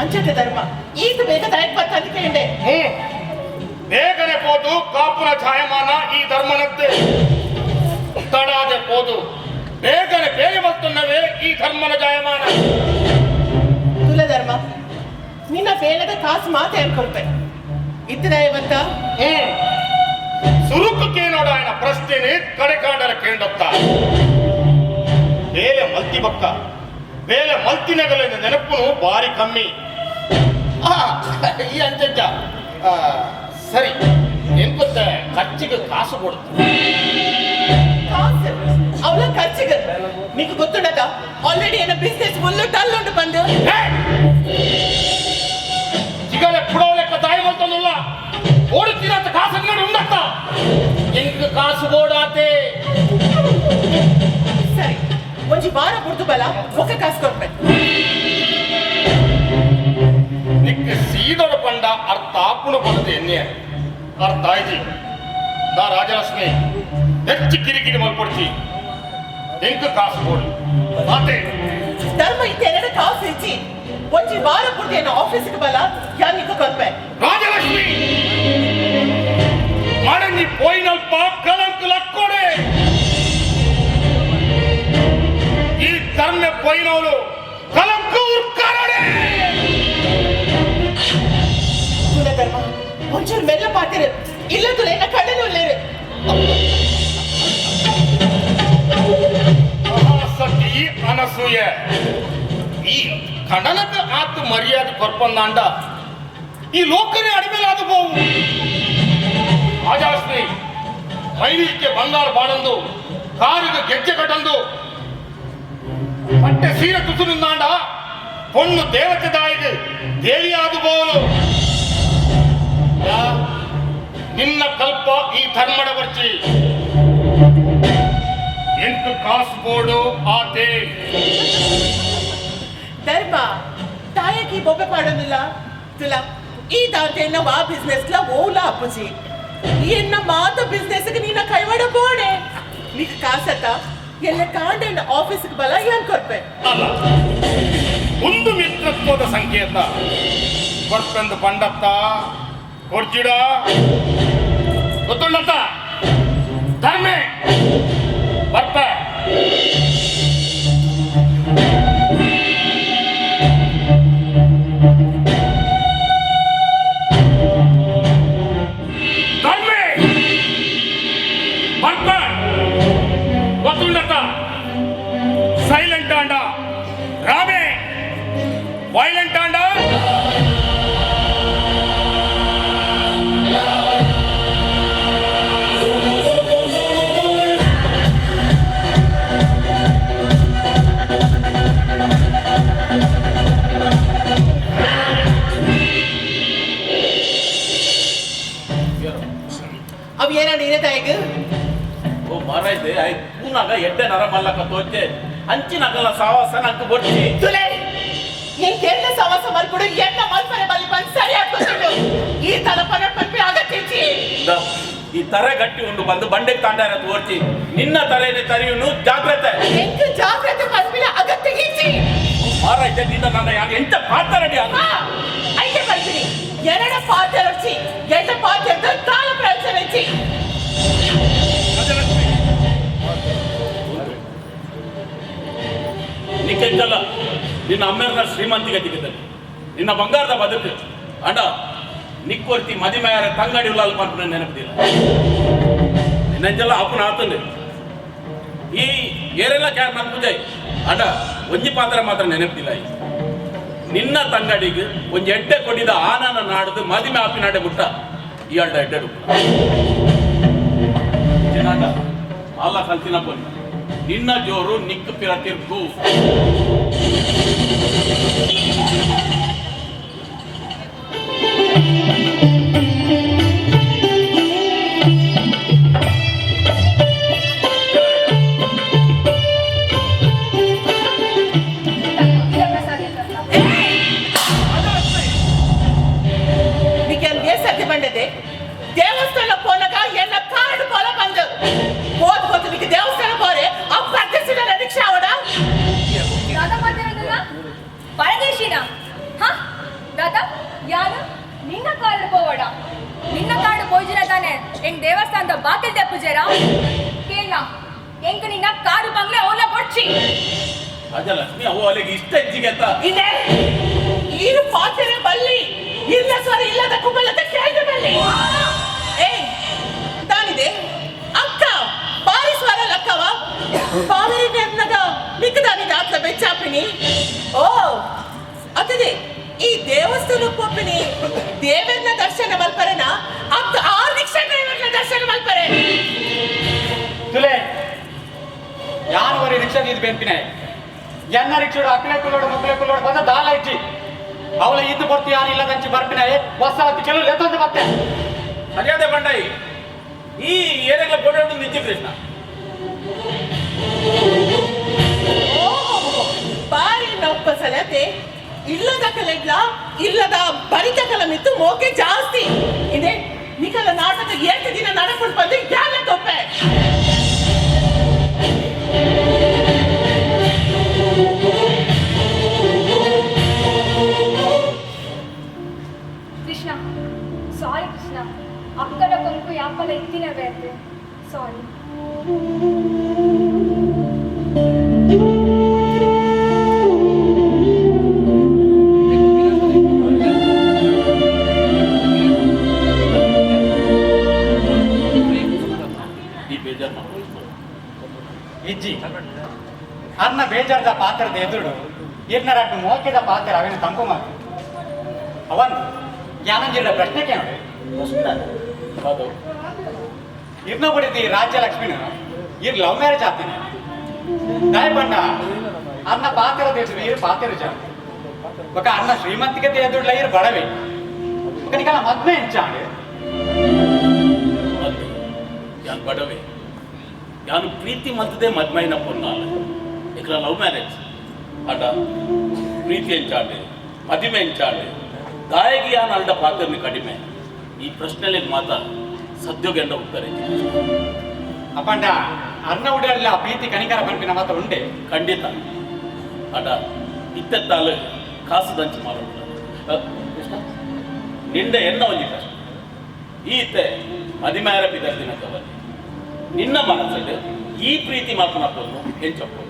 ಅಂಚತೆ ಧರ್ಮ ಈತ ಬೇಗ ತಾಯಕ್ ಬರ್ತಂತ ಕೇಂಡೆ ಬೇಗನೆ ಪೋದು ಕಾಪುನ ಛಾಯಮಾನ ಈ ಧರ್ಮನದ್ದೇ ತಡಾದೆ ಪೋದು ಬೇಗನೆ ಬೇಗ ಬರ್ತನ್ನವೇ ಈ ಧರ್ಮನ ಜಾಯಮಾನ ತುಲ ಧರ್ಮ ನಿನ್ನ ಬೇಗದ ಕಾಸು ಮಾತೆ ಅನ್ಕೊಳ್ತೆ ಇತ್ತದಾಯ ಬಂತ ಸುರುಕಕ್ಕೆ ನೋಡ ఆయన ಪ್ರಶ್ನೆನೆ ಕಡೆ ಕಾಂಡರ ಕೇಂಡತ್ತ ಬೇಲೆ ಮಲ್ತಿ ಬಕ್ಕ ಬೇಲೆ ಮಲ್ತಿನಗಲಿನ ನೆನಪುನು ಬಾರಿ ಕಮ್ಮಿ ಈ ಅಂಚಂಚ ಸರಿ ಎಂತ ಖರ್ಚಿಗೆ ಕಾಸು ಕೊಡ್ತು ಕಾಸು ಅವಳ ಖರ್ಚಿಗೆ నీకు ಗೊತ್ತುಂಡದ ಆಲ್ರೆಡಿ ಏನ ಬಿಸ್ನೆಸ್ ಫುಲ್ಲು ಡಲ್ ಉಂಟು ಬಂದು ಚಿಗಲೆ ಪುಡವಲೆಕ್ಕ ತಾಯಿ ಬಂತಲ್ಲ ಓಡುತ್ತೀರಂತ ಕಾಸು ಅಂಗಡಿ ಉಂಡತ್ತ ಎಂಕ ಕಾಸು ಓಡಾತೆ ಸರಿ ಒಂಜಿ ವಾರ ಬಿಡ್ತು ಬಲ ಒಕ್ಕ ಕಾಸು ಕೊಡ್ಬೇಕು ನಿಕ್ಕೆ ಸೀದೊಡ ಪಂಡ ಅರ್ಥ ಆಪುಣ ಬಂದದೆ ಎನ್ನೆ ಅರ್ಥ ಆಯ್ತಿ ನಾ ರಾಜಲಕ್ಷ್ಮಿ ಹೆಚ್ಚು ಕಿರಿಕಿರಿ ಮಲ್ಕೊಡ್ತಿ ಎಂಕ ಕಾಸು ಕೊಡು ಮಾತೆ ಧರ್ಮ ಇತ್ತೆರಡು ಕಾಸು ಇಚ್ಚಿ ಒಂಜಿ ವಾರ ಬಿಡ್ತು ಏನ ಆಫೀಸ್ಗೆ ಬಲ ಯಾರು ನಿಕ್ಕ ಕೊಡ್ಬೇಕು ರಾಜಲಕ್ಷ್ಮಿ ಮಡಂಗಿ ಪೋಯಿನಲ್ಪ ಕಲಂಕುಲಕ್ಕೊಡೆ ಈ ಧರ್ಮ ಪೋಯಿನವಳು ಕಲಂಕು ಉರ್ಕಾರಡೆ ಕುಲಧರ್ಮ ಒಂಚೂರು ಮೆಲ್ಲ ಪಾತಿರು ಇಲ್ಲದು ಎನ್ನ ಕಣ್ಣನು ಉಳ್ಳೇರು ಮಹಾಸತಿ ಅನಸೂಯ ಈ ಖಂಡನದ ಆತು ಮರ್ಯಾದೆ ಕೊರ್ಪಂದಾಂಡ ಈ ಲೋಕನೇ ಅಡಿಮೇಲಾದ ಬೋವು ಆಜಾಸ್ತಿ ಮೈಲಿಕ್ಕೆ ಬಂಗಾರ ಬಾಡಂದು ಕಾರಿಗೆ ಗೆಜ್ಜೆ ಕಟ್ಟಂದು ಪಟ್ಟೆ ಸೀರೆ ತುಸುನಿಂದಾಂಡ பொண்ணு தேவத்தை தாய்க்கு தேவியாது போಲು ನಿನ್ನ ಕಲ್ಪ ಈ ಧರ್ಮಡ ಬರ್ಚಿ ಎಂಟು ಕಾಸು ಬೋಡು ಆತೆ ಧರ್ಮ ತಾಯಕಿ ಬೊಬ್ಬೆ ಪಾಡೋದಿಲ್ಲ ತುಲ ಈ ದಾತೆಯನ್ನ ವಾ ಬಿಸ್ನೆಸ್ ಲ ಓಲ ಅಪ್ಪುಜಿ ಎನ್ನ ಮಾತ ಬಿಸ್ನೆಸ್ ನೀನ ಕೈವಾಡ ಬೋಡೆ ನಿಕ್ ಕಾಸತ್ತ ಎಲ್ಲ ಕಾಂಡ ಆಫೀಸ್ಗೆ ಬಲ ಏನ್ ಕೊಡ್ಬೆ ಅಲ್ಲ ಒಂದು ಮಿತ್ರತ್ವದ ಸಂಕೇತ ಕೊರ್ಪೆಂದು ಪಂಡತ್ತ ಕೊರ್ಜಿಡ ಗೊತ್ತುಳ್ಳತ್ತ ಧರ್ಮೆ ಬರ್ಪ ಧರ್ಮೆ ಬರ್ಪ ಗೊತ್ತುಳ್ಳತ್ತ ಸೈಲೆಂಟ್ ಆಂಡ ರಾಮೆ ವೈಲೆಂಟ್ ಆಂಡ ಅವ್ ಏನ ನೀನೆ ತಾಯಿಗೆ ಓ ಮಾರಾಯ್ದೆ ಆಯ್ ಕೂನಾಗ ಎಡ್ಡೆ ನರ ಮಲ್ಲಕ ತೋಚೆ ಅಂಚಿನಗಲ ಸಾವಾಸ ನಂಗೆ ಬಡ್ಸಿ ತುಲೆ ಏನ್ ಕೇಳಿದ ಸವಾಸ ಮಲ್ಕೊಡು ಎನ್ನ ಮಲ್ಪರೆ ಬಲಿ ಬಂದು ಸರಿಯಾಗಿ ಗೊತ್ತಿಲ್ಲ ಈ ತರ ಪನಪನ್ಪಿ ಆಗತ್ತಿಂಚಿ ಈ ತರ ಗಟ್ಟಿ ಉಂಡು ಬಂದು ಬಂಡೆ ತಾಂಡಾರ ತೋರ್ಚಿ ನಿನ್ನ ತರೇನೆ ತರಿಯುನು ಜಾಗ್ರತೆ ಎಂಟು ಜಾಗ್ರತೆ ಮಲ್ಪಿನ ಅಗತ್ಯ ಗೀಚಿ ಮಾರಾಯ್ದೆ ನಿನ್ನ ನನ್ನ ಯಾಕೆ ಎಂತ ಪಾತ್ರಡಿ ಅಲ್ಲ ಐತೆ ಬರ್ತೀನಿ ಎರಡ ಪಾತ್ರ ರಚಿ ಎಂಟ ಪಾತ್ರ ತಾಳ ಪ್ರಯೋಜನ ಹೆಚ್ಚಿ ನಿಕ್ಕೆಂತಲ್ಲ ನಿನ್ನ ಅಮ್ಮೆರ್ನ ಶ್ರೀಮಂತಿಗೆ ದಿಗಿದ್ದಲ್ಲಿ ನಿನ್ನ ಬಂಗಾರದ ಬದುಕು ಅಣ್ಣ ನಿಕ್ಕೊರ್ತಿ ಮದಿಮೆಯಾರ ತಂಗಡಿ ಉಳ್ಳಾಲ್ ಮಾಡ್ಕೊಂಡು ನೆನಪಿದಿಲ್ಲ ನಿನ್ನಂತೆಲ್ಲ ಅಪ್ಪನ ಆತಂದೆ ಈ ಏರೆಲ್ಲ ಕ್ಯಾರ್ ನನ್ಪುಜಾಯ್ ಅಣ್ಣ ಒಂಜಿ ಪಾತ್ರ ಮಾತ್ರ ನೆನಪಿದಿಲ್ಲ ನಿನ್ನ ತಂಗಡಿಗೆ ಒಂಜಿ ಎಡ್ಡೆ ಕೊಡಿದ ಆನನ ನಾಡದು ಮದಿಮೆ ಆಪಿನಾಡೆ ಮುಟ್ಟ ಈ ಅಡ್ಡ ಎಡ್ಡೆಡು ಜನಾಂಡ ಅಲ್ಲ ಕಲ್ತಿನ ಬನ್ನಿ ನಿನ್ನ ಜೋರು ನಿಕ್ಕು ಪಿರ ತಿರ್ಗು ಬಂಡದೆ ದೇವಸ್ಥಾನ ಪೋನಗ ಎಲ್ಲ ಕಾರ್ಡ್ ಪೋಲ ಬಂದು ಹೋದ್ ಹೋದ್ ನಿಕ್ಕೆ ದೇವಸ್ಥಾನ ಪೋರೆ ಆ ಪ್ರತಿಸಿದ ರಿಕ್ಷಾ ಅವಡ ದಾದಾ ಮಾತಾಡೋದಲ್ಲ ಪರದೇಶಿನ ಹ ದಾದಾ ಯಾರು ನಿನ್ನ ಕಾರ್ಡ್ ಪೋವಡ ನಿನ್ನ ಕಾರ್ಡ್ ಪೋಜಿನ ತಾನೆ ಎಂಗ್ ದೇವಸ್ಥಾನದ ಬಾಕಿಲ್ ತೆಪ್ಪುಜೇರ ಕೇಳ ಎಂಗ್ ನಿನ್ನ ಕಾರ್ಡ್ ಬಂಗ್ಲೆ ಓಲ ಕೊಡ್ಚಿ ರಾಜಲಕ್ಷ್ಮಿ ಅವು ಅಲ್ಲಿಗೆ ಇಷ್ಟ ಹೆಚ್ಚಿಗೆ ಅಂತ ಇದೆ ಈ ಪಾತ್ರೆ ಬಲ್ಲಿ ಇಲ್ಲ ಸರಿ ಇಲ್ಲದ ಕುಬಲದ ಕೇಳ್ದೆ ಬಲ್ಲಿ ಏಯ್ ತಾನಿದೆ ಅಕ್ಕ ಬಾರಿ ಸ್ವರ ಲಕ್ಕವ ಬಾವರಿ ನೆನ್ನಗ ನಿಕ್ಕದಾನಿದ ಆತ್ಲ ಬೆಚ್ಚಾಪಿನಿ ಓ ಅತದೆ ಈ ದೇವಸ್ಥಾನ ಪೊಪ್ಪಿನಿ ದೇವರನ ದರ್ಶನ ಮಲ್ಪರೆನ ಅಕ್ಕ ಆ ರಿಕ್ಷಾ ಡ್ರೈವರ್ನ ದರ್ಶನ ಮಲ್ಪರೆ ತುಲೆ ಯಾನವರಿ ರಿಕ್ಷಾ ನೀದು ಬೆಂಪಿನ ಎನ್ನ ರಿಕ್ಷೋಡು ಅಕ್ಕಲೆ ಕುಲ್ಲೋಡು ಮುಕ್ಕಲೆ ಕುಲ್ಲೋಡು ಬಂದ ದಾಲ ಇಚ್ಚಿ ಅವಳ ಇದ್ದು ಬರ್ತಿ ಯಾರು ಇಲ್ಲದಂಚಿ ಬರ್ಪಿನ ಹೊಸ ಹತ್ತಿ ಕೆಲವು ಎತ್ತೊಂದು ಮತ್ತೆ ಮರ್ಯಾದೆ ಬಂಡಾಯಿ ಈ ಏರಿಯಾಗಳ ಗೋಡಾಡು ನಿಜ ಕೃಷ್ಣ ಬಾರಿ ನೊಪ್ಪ ಸಲತೆ ಇಲ್ಲದ ಕಲೆಗ್ಲ ಇಲ್ಲದ ಬರಿತ ಕಲ ಮಿತ್ತು ಮೋಕೆ ಜಾಸ್ತಿ ಇದೆ ನಿಕಲ ನಾಟಕ 8 ದಿನ ನಡ್ಕೊಂಡು ಬಂದು ಯಾರ ತೊಪ್ಪೆ ಕೃಷ್ಣ ಸಾರಿ ಕೃಷ್ಣ ಅಕ್ಕನ ಕೊಂಕು ಯಾಪಲ ಪಾತ್ರದ ಎದುರು ಇರ್ನರಟ್ಟು ಮೋಕೆದ ಪಾತ್ರ ಅವನ ತಂಪು ಮಾತು ಅವನು ಜ್ಞಾನಂಜಿರ ಪ್ರಶ್ನೆ ಕೇಳಿ ಹೌದು ಇರ್ನ ಬಡಿದಿ ರಾಜ್ಯಲಕ್ಷ್ಮಿನ ಇರ್ ಲವ್ ಮ್ಯಾರೇಜ್ ಆಗ್ತೀನಿ ದಾಯ ಪಂಡ ಅನ್ನ ಪಾತ್ರದ ಎದುರು ಇರು ಪಾತ್ರ ಜಾಗ ఒక అన్న శ్రీమంతికి ఎదురులో ఇరు బడవే ఒకనికి అలా మద్మే ఎంచాడు ಯಾನ್ ಬಡವೆ ಯಾನು ಪ್ರೀತಿ ಮಲ್ತದೆ ಮದ್ಮೈನ ಪೊನ್ನಾಲ ಇಕ್ಲ ಲವ್ ಮ್ಯಾರೇಜ್ ಅಡ ಪ್ರೀತಿ ಎಂಚಾಂಡೆ ಮದಿಮೆ ಎಂಚಾಂಡೆ ದಾಯಗಿ ಯಾನ್ ಅಲ್ಡ ಪಾತ್ರನಿ ಕಡಿಮೆ ಈ ಪ್ರಶ್ನೆಲಿ ಮಾತಾ ಸದ್ಯೋಗೆಂಡ ಉತ್ತರ ಅಪ್ಪಂಡ ಅನ್ನ ಉಡಲ್ಲ ಪ್ರೀತಿ ಕನಿಕರ ಪಂಪಿನ ಮಾತ ಉಂಡೆ ಖಂಡಿತ ಅಡ ಇತ್ತೆತ್ತಾಲು ಕಾಸು ದಂಚು ಮಾಡೋದು ನಿಂದ ಎನ್ನ ಒಂಜಿ ಪ್ರಶ್ನೆ ಈತೆ ಮದಿಮೇರ ಬಿದ್ದಿನ ಕವಲಿ ನಿನ್ನ ಮನಸ್ಸಲ್ಲಿ ಈ ಪ್ರೀತಿ ಮಾತನ ಪೊನ್ನು ಹೆಂಚಪ್ಪು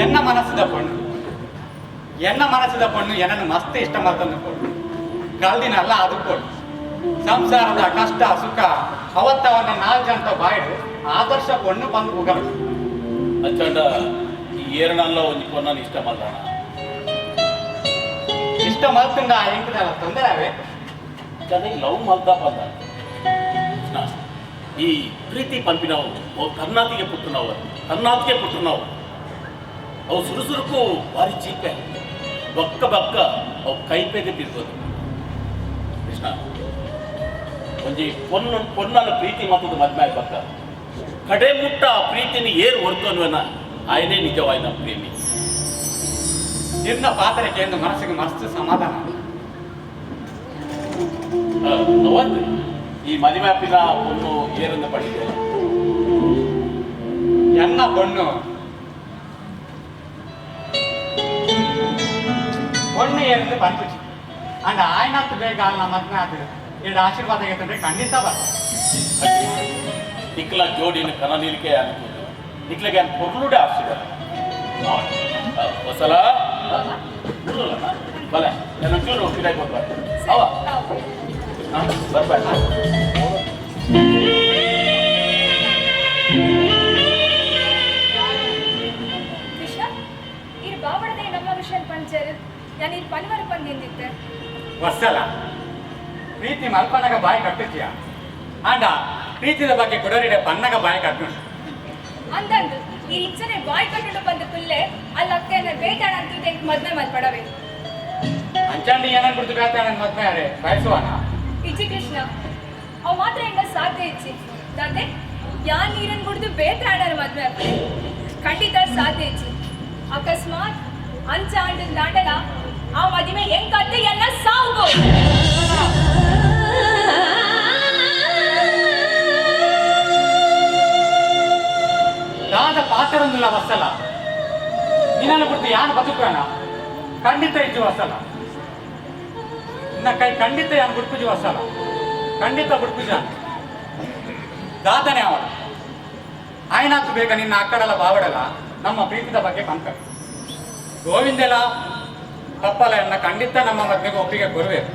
ಎನ್ನ ಮನಸ್ಸಿದ ಪೊಣ್ಣು ಎನ್ನನ್ನು ಮಸ್ತ್ ಇಷ್ಟ ಮಾಡ್ತಂದು ಕೊಡು ಕಲ್ದಿನ ಅಲ್ಲ ಅದು ಕೊಡು ಸಂಸಾರದ ಕಷ್ಟ ಸುಖ ಅವತ್ತವನ್ನ 4 ಜನ ಬಾಯ್ಡು ಆದರ್ಶ ಪೊಣ್ಣು ಬಂದು ಹೋಗಲ್ಲ ಅಚ್ಚಂಡ ಈ ಏರಣಲ್ಲ ಒಂಜಿ ಪೊನ್ನನ್ನು ಇಷ್ಟ ಮಾಡ್ತಾನ ಇಷ್ಟ ಮಲ್ತಂಡ ಹೆಂಗದಲ್ಲ ತೊಂದರೆ ಅವೇ ಚೆನ್ನಾಗಿ ಲವ್ ಮಲ್ದ ಬಂದ ಈ ಪ್ರೀತಿ ಪಂಪಿನವು ಅವು ಕರ್ನಾಟಿಗೆ ಪುಟ್ಟನವು ಅವು ಸುರುಸುರುಕು ಭಾರಿ ಚೀಪೆ ಬಕ್ಕ ಅವು ಕೈಪೇಗೆ ತಿರ್ಗೋದು ಕೃಷ್ಣ ಒಂಜಿ ಪೊನ್ನನ ಪ್ರೀತಿ ಮತ್ತದ ಮದ್ಮೆ ಬಕ್ಕ ಕಡೆ ಮುಟ್ಟ ಆ ಪ್ರೀತಿನಿ ಏರು ಹೊರ್ತು ಅನ್ನುವನ ಆಯನೇ ನಿಜವಾದ ಪ್ರೇಮಿ ನಿನ್ನ ಪಾತ್ರಕ್ಕೆ ಎಂದು ಮನಸ್ಸಿಗೆ ಮಸ್ತ್ ಸಮಾಧಾನ ಅವತ್ತು ಈ ಮದುವೆ ಹಬ್ಬಿನ ಪೊನ್ನು ಏರನ್ನು ಪಡೆದಿದೆ ಎನ್ನ ಪೊಣ್ಣು ಏರಂದು ಪಂಪಿಸಿ ಅಂಡ್ ಆಯ್ನತ್ತು ಬೇಗ ಅಲ್ಲ ಮದ್ಮೆ ಆದ 2 ಆಶೀರ್ವಾದ ಆಗೈತಂದ್ರೆ ಖಂಡಿತ ಬರ ನಿಕ್ಲ ಜೋಡಿನ ಕನ ನಿಲಿಕೆ ಅನ್ಬೋದು ನಿಕ್ಲಿಗೆ ಅನ್ ಪೊರ್ಲುಡೆ ಆಶೀರ್ವಾದ ಹೊಸಲ ಬಲ ನನ್ನ ಚೂರು ಕಿರಾಯಿ ಕೊಡ್ಬಾರ್ದು ಅವ ಬರ್ಬೇಡ ಕೃಷ್ಣ ಇರು ಬಾವಡದೆ ನಮ್ಮ ವಿಷಯ ಪಂಚರ್ ನಾನು ಇದು ಪನ್ವರ ಬಂದಿದ್ದೆ ಹೊಸಲ ಪ್ರೀತಿ ಮಲ್ಪನಗ ಬಾಯಿ ಕಟ್ಟುತ್ತೀಯ ಅಂಡ ಪ್ರೀತಿದ ಬಗ್ಗೆ ಕೊಡೋರಿಡೆ ಪನ್ನಗ ಬಾಯಿ ಕಟ್ಟು ಅಂದಂದು ಈ ಇಂಚನೆ ಬಾಯ್ ಕಟ್ಟು ಬಂದ ಕುಲ್ಲೆ ಅಲ್ಲಿ ಅಕ್ಕನ ಬೇಟಾಣ ಅಂತ ಮದ್ವೆ ಮಲ್ಪಡವೆ ಅಂಚಂಡಿ ಏನನ್ ಬಿಡ್ತು ಬೇತಾಣ ಮದ್ಮೆ ಅರೆ ಬಯಸುವನ ಇಚ್ಚಿ ಕೃಷ್ಣ ಅವು ಮಾತ್ರ ಹೆಂಗ ಸಾಧ್ಯ ಇಚ್ಚಿ ದಾದೆ ಯಾನ್ ನೀರನ್ ಕುಡ್ದು ಬೇತಾಡರ ಮದ್ವೆ ಅಪ್ಪೆ ಖಂಡಿತ ಸಾಧ್ಯ ಇಚ್ಚಿ ಅಕಸ್ಮಾತ್ ಅಂಚ ಆಂಡ ದಾಂಡಲ ಆ ಮದುವೆ ಹೆಂಗ್ ಕತ್ತೆ ಎಲ್ಲ ಸಾವು ದಾದ ಪಾತ್ರೊಂದಿಲ್ಲ ವಸಲ ನಿನ್ನನ್ನು ಬಿಟ್ಟು ಯಾನು ಬದುಕೋಣ ಖಂಡಿತ ಇದ್ದು ವಸಲ ನಿನ್ನ ಕೈ ಖಂಡಿತ ಯಾನು ಬಿಡ್ಪುಜಿ ವಸಲ ಖಂಡಿತ ಬಿಡ್ಪುಜ ದಾದನೆ ಅವಳು ಆಯ್ನಾತು ಬೇಗ ನಿನ್ನ ಅಕ್ಕಡಲ ಬಾವಡಲ ನಮ್ಮ ಪ್ರೀತಿದ ಬಗ್ಗೆ ಪಂಕ ಗೋವಿಂದೆಲ ತಪ್ಪಲ ಎನ್ನ ಖಂಡಿತ ನಮ್ಮ ಮದ್ವೆಗೆ ಒಪ್ಪಿಗೆ ಕೊರಬೇಕು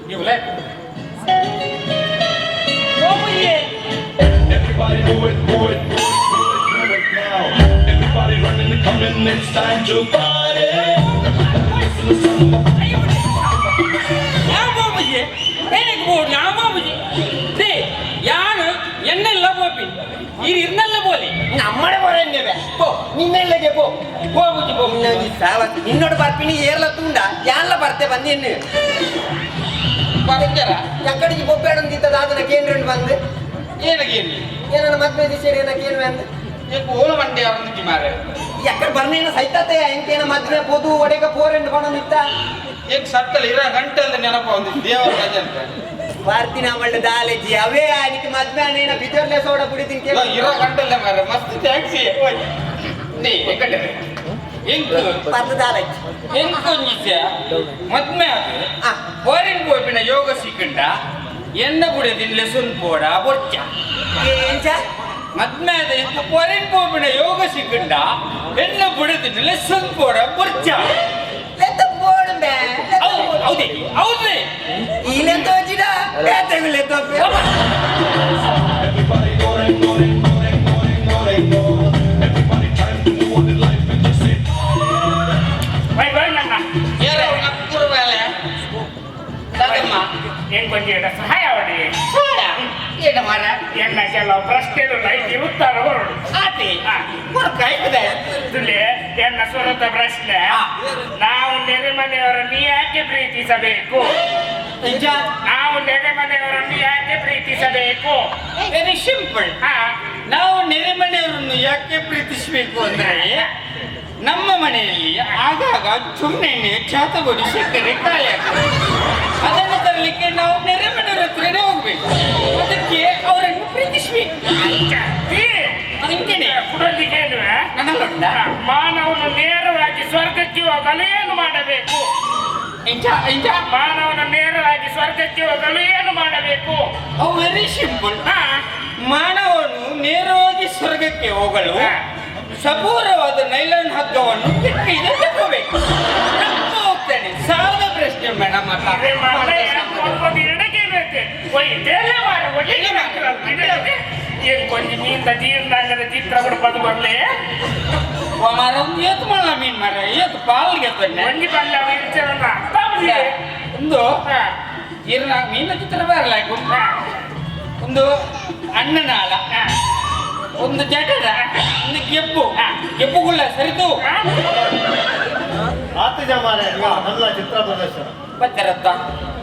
ನೀವು like Everybody do it now. Everybody running and coming, it's time to party. ಏನಕ್ಕೆ ಬೋಡ್ಲಿ ಆಮಾಬುಜಿ ದೇ ಯಾನು ಎನ್ನೆಲ್ಲ ಬೋಪಿ ಈ ಇರ್ನೆಲ್ಲ ಬೋಲಿ നമ്മടെ പോരെന്നെ പോ നിന്നല്ല게 പോ ಪೋ ಬುಜಿ ಪೋ നിന്നോട് പറപ്പിനി ഏറല തൂണ്ട ಯಾನ್ಲ ಬರ್ತೆ ಬಂದಿenne ಪರಂಜರ ಎಕ್ಕಡಿಗೆ ಬೊಬ್ಬೆಡಂದಿದ್ದ ದಾದನ ಕೇಂದ್ರನ್ ಬಂದು ಏನಗೇನಿ ಏನನ್ನ ಮದ್ವೆ ದಿಶೇರಿ ಏನ ಕೇಳುವೆ ಅಂತ ಏಕೆ ಓಲ ಮಂಡೆ ಅವನಿಗೆ ಮಾರೆ ಎಕ್ಕಡ ಬರ್ನೇನ ಸೈತತೆ ಎಂಕೇನ ಮದ್ವೆ ಪೋದು ಒಡೆಗ ಪೋರೆಂಡು ಬಣನಿತ್ತ ಏಕೆ ಸರ್ಕಲ್ ಇರ ಗಂಟೆ ಅಂತ ನೆನಪ ಒಂದು ದೇವರ ರಾಜ ಅಂತ ವಾರ್ತಿನ ಮಳ್ಳ ದಾಲೆಜಿ ಅವೇ ಆನಿಕೆ ಮದ್ವೆ ಅನೇನ ಬಿಜರ್ಲೆ ಸೋಡ ಕುಡಿತೀನಿ ಕೇಳ ಇರ ಗಂಟೆ ಮಾರೆ ಮಸ್ತ್ ಟ್ಯಾಕ್ಸಿ ನೀ ಎಕ್ಕಡೆ ಎಂಕು ಪರ್ದ ದಾಲೆಜಿ ಎಂಕೊಂಜಿಸ ಮದ್ಮೆ ಅದು ಫಾರಿನ್ ಗೋಪಿನ ಯೋಗ ಸಿಕ್ಕಂಡ ಎನ್ನ ಬುಡದಿನ ಲೆಸನ್ ಪೋಡ ಬೊಚ್ಚ ಏಂಚ ಮದ್ಮೆ ಅದ ಎಂಕು ಫಾರಿನ್ ಗೋಪಿನ ಯೋಗ ಸಿಕ್ಕಂಡ ಎನ್ನ ಬುಡದಿನ ಲೆಸನ್ ಪೋಡ ಬೊಚ್ಚ ಲೆತ್ತ ಬೋಡುಂಬೆ ಹೌದೇ ಹೌದೇ ಇಲೆಂತ ವಜಿಡ ಬೇತೆ ಲೆತ್ತ Everybody go. Everybody trying to ಎಂಕೊಂದು ಎಡ ಸಹಾಯ ಅವಡಿ ಏನು ಮರ ಎನ್ನ ಕೆಲವು ಪ್ರಶ್ನೆಗಳು ಲೈಕ್ ಉತ್ತರ ಹೊರಡು ಆತಿ ಕಾಯ್ತದೆ ತುಲೆ ಎನ್ನ ಸುರದ ಪ್ರಶ್ನೆ ನಾವು ನೆರೆಮನೆಯವರನ್ನು ಯಾಕೆ ಪ್ರೀತಿಸಬೇಕು? ನಿಜ ನಾವು ನೆರೆಮನೆಯವರನ್ನು ಯಾಕೆ ಪ್ರೀತಿಸಬೇಕು? Very simple. ನಾವು ನೆರೆಮನೆಯವರನ್ನು ಯಾಕೆ ಪ್ರೀತಿಸಬೇಕು ಅಂದ್ರೆ ನಮ್ಮ ಮನೆಯಲ್ಲಿ ಆಗಾಗ ಸುಮ್ಮನೆ ಚಾತಗೊಡಿ ಸಕ್ಕರೆ ಖಾಲಿ ಆಗ್ತದೆ. ಅದನ್ನು ತರಲಿಕ್ಕೆ ನಾವು ನೆರೆಮನೆಯವರ ಹತ್ರನೇ ಹೋಗ್ಬೇಕು. ಅದಕ್ಕೆ ಅವರನ್ನು ಪ್ರೀತಿಸ್ಬೇಕು. ಅದಕ್ಕೇನೆ ನನ್ನಲ್ಲುಂಟ ಮಾನವನು ನೇರವಾಗಿ ಸ್ವರ್ಗಕ್ಕೆ ಹೋಗಲು ಏನು ಮಾಡಬೇಕು? ಮಾನವನ ನೇರವಾಗಿ ಸ್ವರ್ಗಕ್ಕೆ ಹೋಗಲು ಏನು ಮಾಡಬೇಕು? ಅವು ವೆರಿ ಸಿಂಪಲ್. ಮಾನವನು ನೇರವಾಗಿ ಸ್ವರ್ಗಕ್ಕೆ ಹೋಗಲು ಸಪೂರವಾದ ನೈಲಾನ್ ಹಗ್ಗವನ್ನು ಕೆಟ್ಟಿಗೆ ತಗೋಬೇಕು. ಹೋಗ್ತಾನೆ. ಸಾಲ ಪ್ರಶ್ನೆ ಮೇಡಮ್. ಕೊಂಚ ಮೀನ್ದ ಜೀರ್ಣಾಂಗದ ಚಿತ್ರಗಳು ಬಂದು ಬರ್ಲೆ ಮರ ಏತ್ ಮಲ್ಲ ಮೀನ್ ಮರ ಏತ್ ಪಾಲ್ಗೆ ತಂದೆ ಒಂಜಿ ಬಲ್ಲ ಒಂದು ಇರ್ನ ಮೀನ ಚಿತ್ರ ಬರಲಾಯ್ಕು. ಒಂದು ಅಣ್ಣನಾಳ, ಒಂದು ಜಟರ, ಒಂದು ಕೆಪ್ಪುಗುಳ್ಳ ಸರಿತು ಆತ ಮಾರ ನನ್ನ ಚಿತ್ರ ಪ್ರದರ್ಶನ ಬಚ್ಚರತ್ತ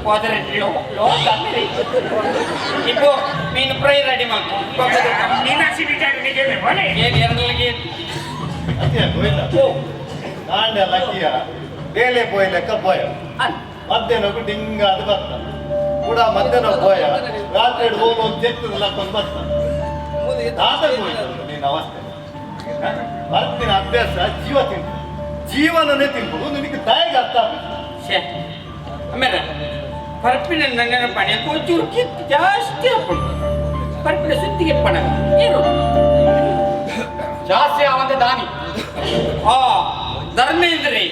ಹೋದರೆ ಇಪ್ಪು ಮೀನು ಫ್ರೈ ರೆಡಿ ಮಾಡ್ಕೊ. ಮೀನಾಕ್ಷಿ ವಿಚಾರ ಏನು ಎರಡಲ್ಲಿಗೆ ನಾಂಡೆ ಲಕ್ಕಿಯ ಬೇಲೆ ಪೋಯ್ ಲೆಕ್ಕ ಪೋಯ ಮಧ್ಯಾಹ್ನಕ್ಕೂ ಡಿಂಗ ಅದು ಬರ್ತಾನೆ ಕೂಡ ಮಧ್ಯಾಹ್ನ ಪೋಯ ರಾತ್ರಿ ಹೋಗಿ ಒಂದು ಚೆತ್ತದ ಲಕ್ಕೊಂದು ಬರ್ತಾನೆ. ನೀನು ಅವಸ್ಥೆ ಬರ್ತಿನ ಅಭ್ಯಾಸ ಜೀವನನೇ ತಿನ್ಬೋದು ನಿನಗೆ ತಾಯಿಗೆ ಅರ್ಥ ಆಮೇಲೆ ಪರಪಿನ ನನ್ನ ಪಣೆ ಒಂಚೂರು ಕಿತ್ತು ಜಾಸ್ತಿ ಹಾಕೊಂಡು ಪರಪಿನ ಸುತ್ತಿಗೆ ಪಣ ಏನು ಜಾಸ್ತಿ ಅವಂತೆ ದಾನಿ ಧರ್ಮೇಂದ್ರಿ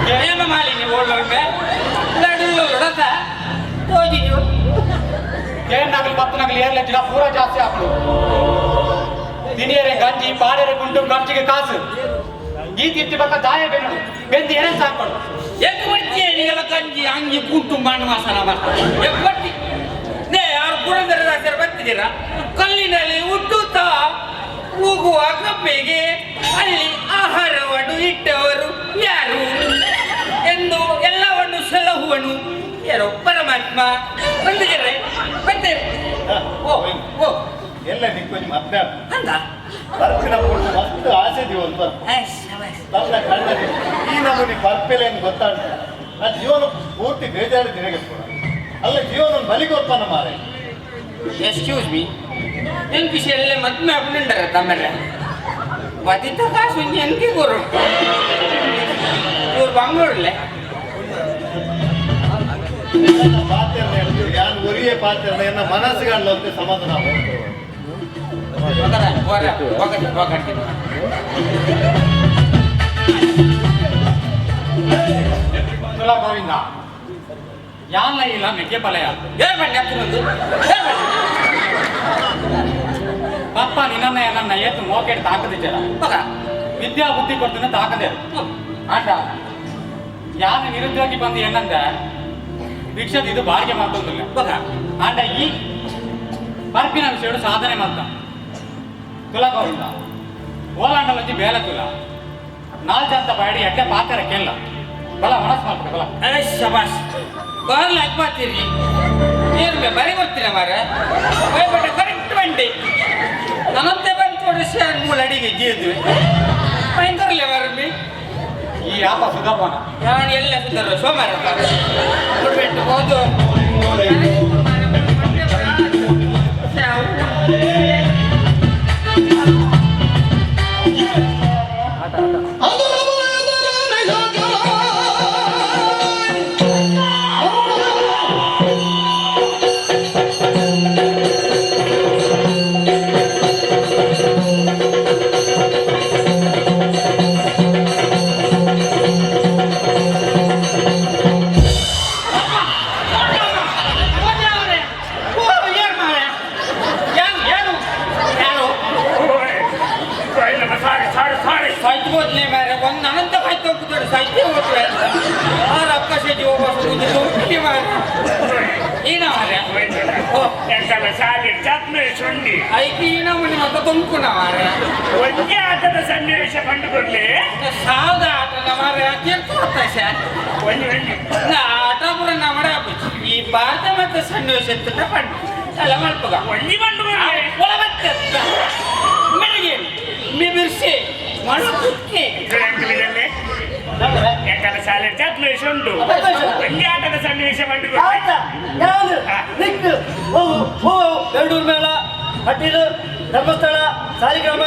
ಹೇಮ ಮಾಲಿನಿ ಓಡೋಳ್ಮೆ ಲೊಡತ ತೋಜಿಜು ಏನಾಗಲಿ ಪತ್ತನಾಗಲಿ ಏರ್ಲೆ ಜಿಡ ಪೂರ ಜಾಸ್ತಿ ಹಾಕೊಂಡು ದಿನಿಯರೆ ಗಂಜಿ ಪಾಡೆರೆ ಗುಂಡು ಖರ್ಚಿಗೆ ಕಾಸು ಈ ತಿರ್ತಿ ಬಕ್ಕ ದಾಯ ಬೇನು ಬೆಂದು ಏನೇನು ಸಾಕೊಂಡು ಎದ್ದು ಬರ್ತೀಯ ನೀವೆಲ್ಲ ಗಂಜಿ ಅಂಗಿ ಕುಂಟು ಮಣ್ಣು ಮಸಾಲ ಮಾಡ್ತಾರೆ ಬರ್ತಿ ನೇ ಅವ್ರು ಪುರಂದರ ಬರ್ತಿದ್ದೀರಾ ಕಲ್ಲಿನಲ್ಲಿ ಹುಟ್ಟುತ್ತಾ ಹೋಗುವ ಕಪ್ಪೆಗೆ ಅಲ್ಲಿ ಆಹಾರವನ್ನು ಇಟ್ಟವರು ಯಾರು ಎಂದು ಎಲ್ಲವನ್ನು ಸಲಹುವನು ಯಾರೋ ಪರಮಾತ್ಮ ಬಂದಿದ್ದಾರೆ ಬರ್ತೇವೆ ಎಲ್ಲ ನಿಕ್ಕೊಂದು ಮತ್ತೆ ಅಂದ ಬರ್ಪಿನ ಕೊಟ್ಟು ಮಸ್ತ್ ಆಸೆ ಒಂದು ನನ್ನ ಕಣ್ಣಲ್ಲಿ ಈ ನಮೂನಿ ಬರ್ಪಿಲ್ಲ ಎಂದು ಗೊತ್ತಾಡ್ತ ಆ ಜೀವನ ಪೂರ್ತಿ ಬೇಜಾರು ತಿರುಗಿಸ್ಕೊಡ ಅಲ್ಲ ಜೀವನ ಬಲಿಗೊಪ್ಪನ ಮಾರೆ. ಎಕ್ಸ್ಕ್ಯೂಸ್ ಮೀ ಎಂಕ್ ವಿಷಯ ಎಲ್ಲ ಮದ್ಮೆ ಅಪ್ಪನುಂಡರ ತಮ್ಮರ ಮದಿತ ಕಾಸು ಎಂಕಿ ಕೊರು ಇವ್ರು ಬಂಗಳೂರಲ್ಲೇ ಪಾತ್ರೆ ಯಾನ್ ಒರಿಯ ಪಾತ್ರೆ ಎನ್ನ ಮನಸ್ಸುಗಳಂತೆ ಸಮಾಧಾನ ತುಲಾ ಗೋವಿಂದ ಯಾನ್ಲ ಇಲ್ಲ ಮೆಕ್ಕೆ ಪಲಯ ಪಪ್ಪ ನಿನ್ನ ನನ್ನ ಏತು ಮೋಕೆಟ್ ತಾಕದಿದ್ದೀರ ವಿದ್ಯಾ ಬುದ್ಧಿ ಕೊಡ್ತೀನಿ ತಾಕದೇರು ಆಟ ಯಾರು ನಿರುದ್ಯೋಗಿ ಬಂದು ಏನಂದ ಭಿಕ್ಷದ ಇದು ಬಾಡಿಗೆ ಮಾಡ್ತಂದಿಲ್ಲ ಆಟ ಈ ಬರ್ಪಿನ ವಿಷಯ ಸಾಧನೆ ಮಾಡ್ತ ತುಲಾ ಗೋವಿಂದ ಓಲಾಂಡಲ್ వచ్చి ಬೇಲ ತುಲ ನಾಲ್ಕು ಬಾಡಿ ಎಡ್ಡೆ ಪಾತ್ರ ಕೆಲ್ಲ ಬಲ ಮನಸ್ಸು ಮಾಡ್ತಾರೆ ಬಲ ಶಬಾಷ್ ಬಾರ್ಲ ಹಾಕ್ಬಾರ್ತೀರಿ ಏನು ಬರಿ ಬರ್ತೀರ ಮಾರ ಭಯಪಟ್ಟ ಕರೆಕ್ಟ್ ಬಂಡಿ ನನ್ನಂತೆ ಬಂದು ವರ್ಷ ಮೂಲ ಅಡಿಗೆ ಜೀದ್ವಿ ಭಯಂಕರಲ್ಲೇ ಮಾರಮ್ಮಿ ಈ ಯಾಪ ಸುಧಾಪನ ನಾನು ಎಲ್ಲ ಸುಧಾರ ಸೋಮಾರ ಕೊಡ್ಬಿಟ್ಟು ಹೋದು ಎಂಕಲ್ಲ ಶಾಲೆ ಚತ್ಮೇಶ್ ಉಂಡಿ ಐಕಿ ನಮ್ಮನೆ ಮತ್ತೆ ತುಂಬ್ಕುನ ಮಾರ ಒಂದೇ ಆಟದ ಸನ್ನಿವೇಶ ಕಂಡುಕೊಂಡೆ ಸಾವ್ದ ಆಟದ ಮಾರ ಕೇಳ್ಕೊಡ್ತಾ ಸರ್ ಒಂದು ಆಟ ಪುರ ನಮ್ಮಡೆ ಈ ಭಾರತ ಮತ್ತೆ ಸನ್ನಿವೇಶ ಪಂಡು ಅಲ್ಲ ಮಲ್ಪಗ ಒಂದಿ ಬಂಡು ಒಳಬತ್ತೆ ಮೆರಗೆ ಮಿ ಬಿರ್ಸಿ ಮಣ್ಣು ಕುಕ್ಕಿ ಅಂಕಲಿಗಲ್ಲೇ ಎಂಕಲ್ಲ ಶಾಲೆ ಚತ್ಮೇಶ್ ಉಂಟು ಒಂದೇ ಆಟದ ಸನ್ನಿವೇಶ ಕಂಡುಕೊಂಡೆ ಗಂಡೂರು ಮೇಳ ಹಟ್ಟಿಲು ಧರ್ಮಸ್ಥಳ ಸಾಲಿಗ್ರಾಮ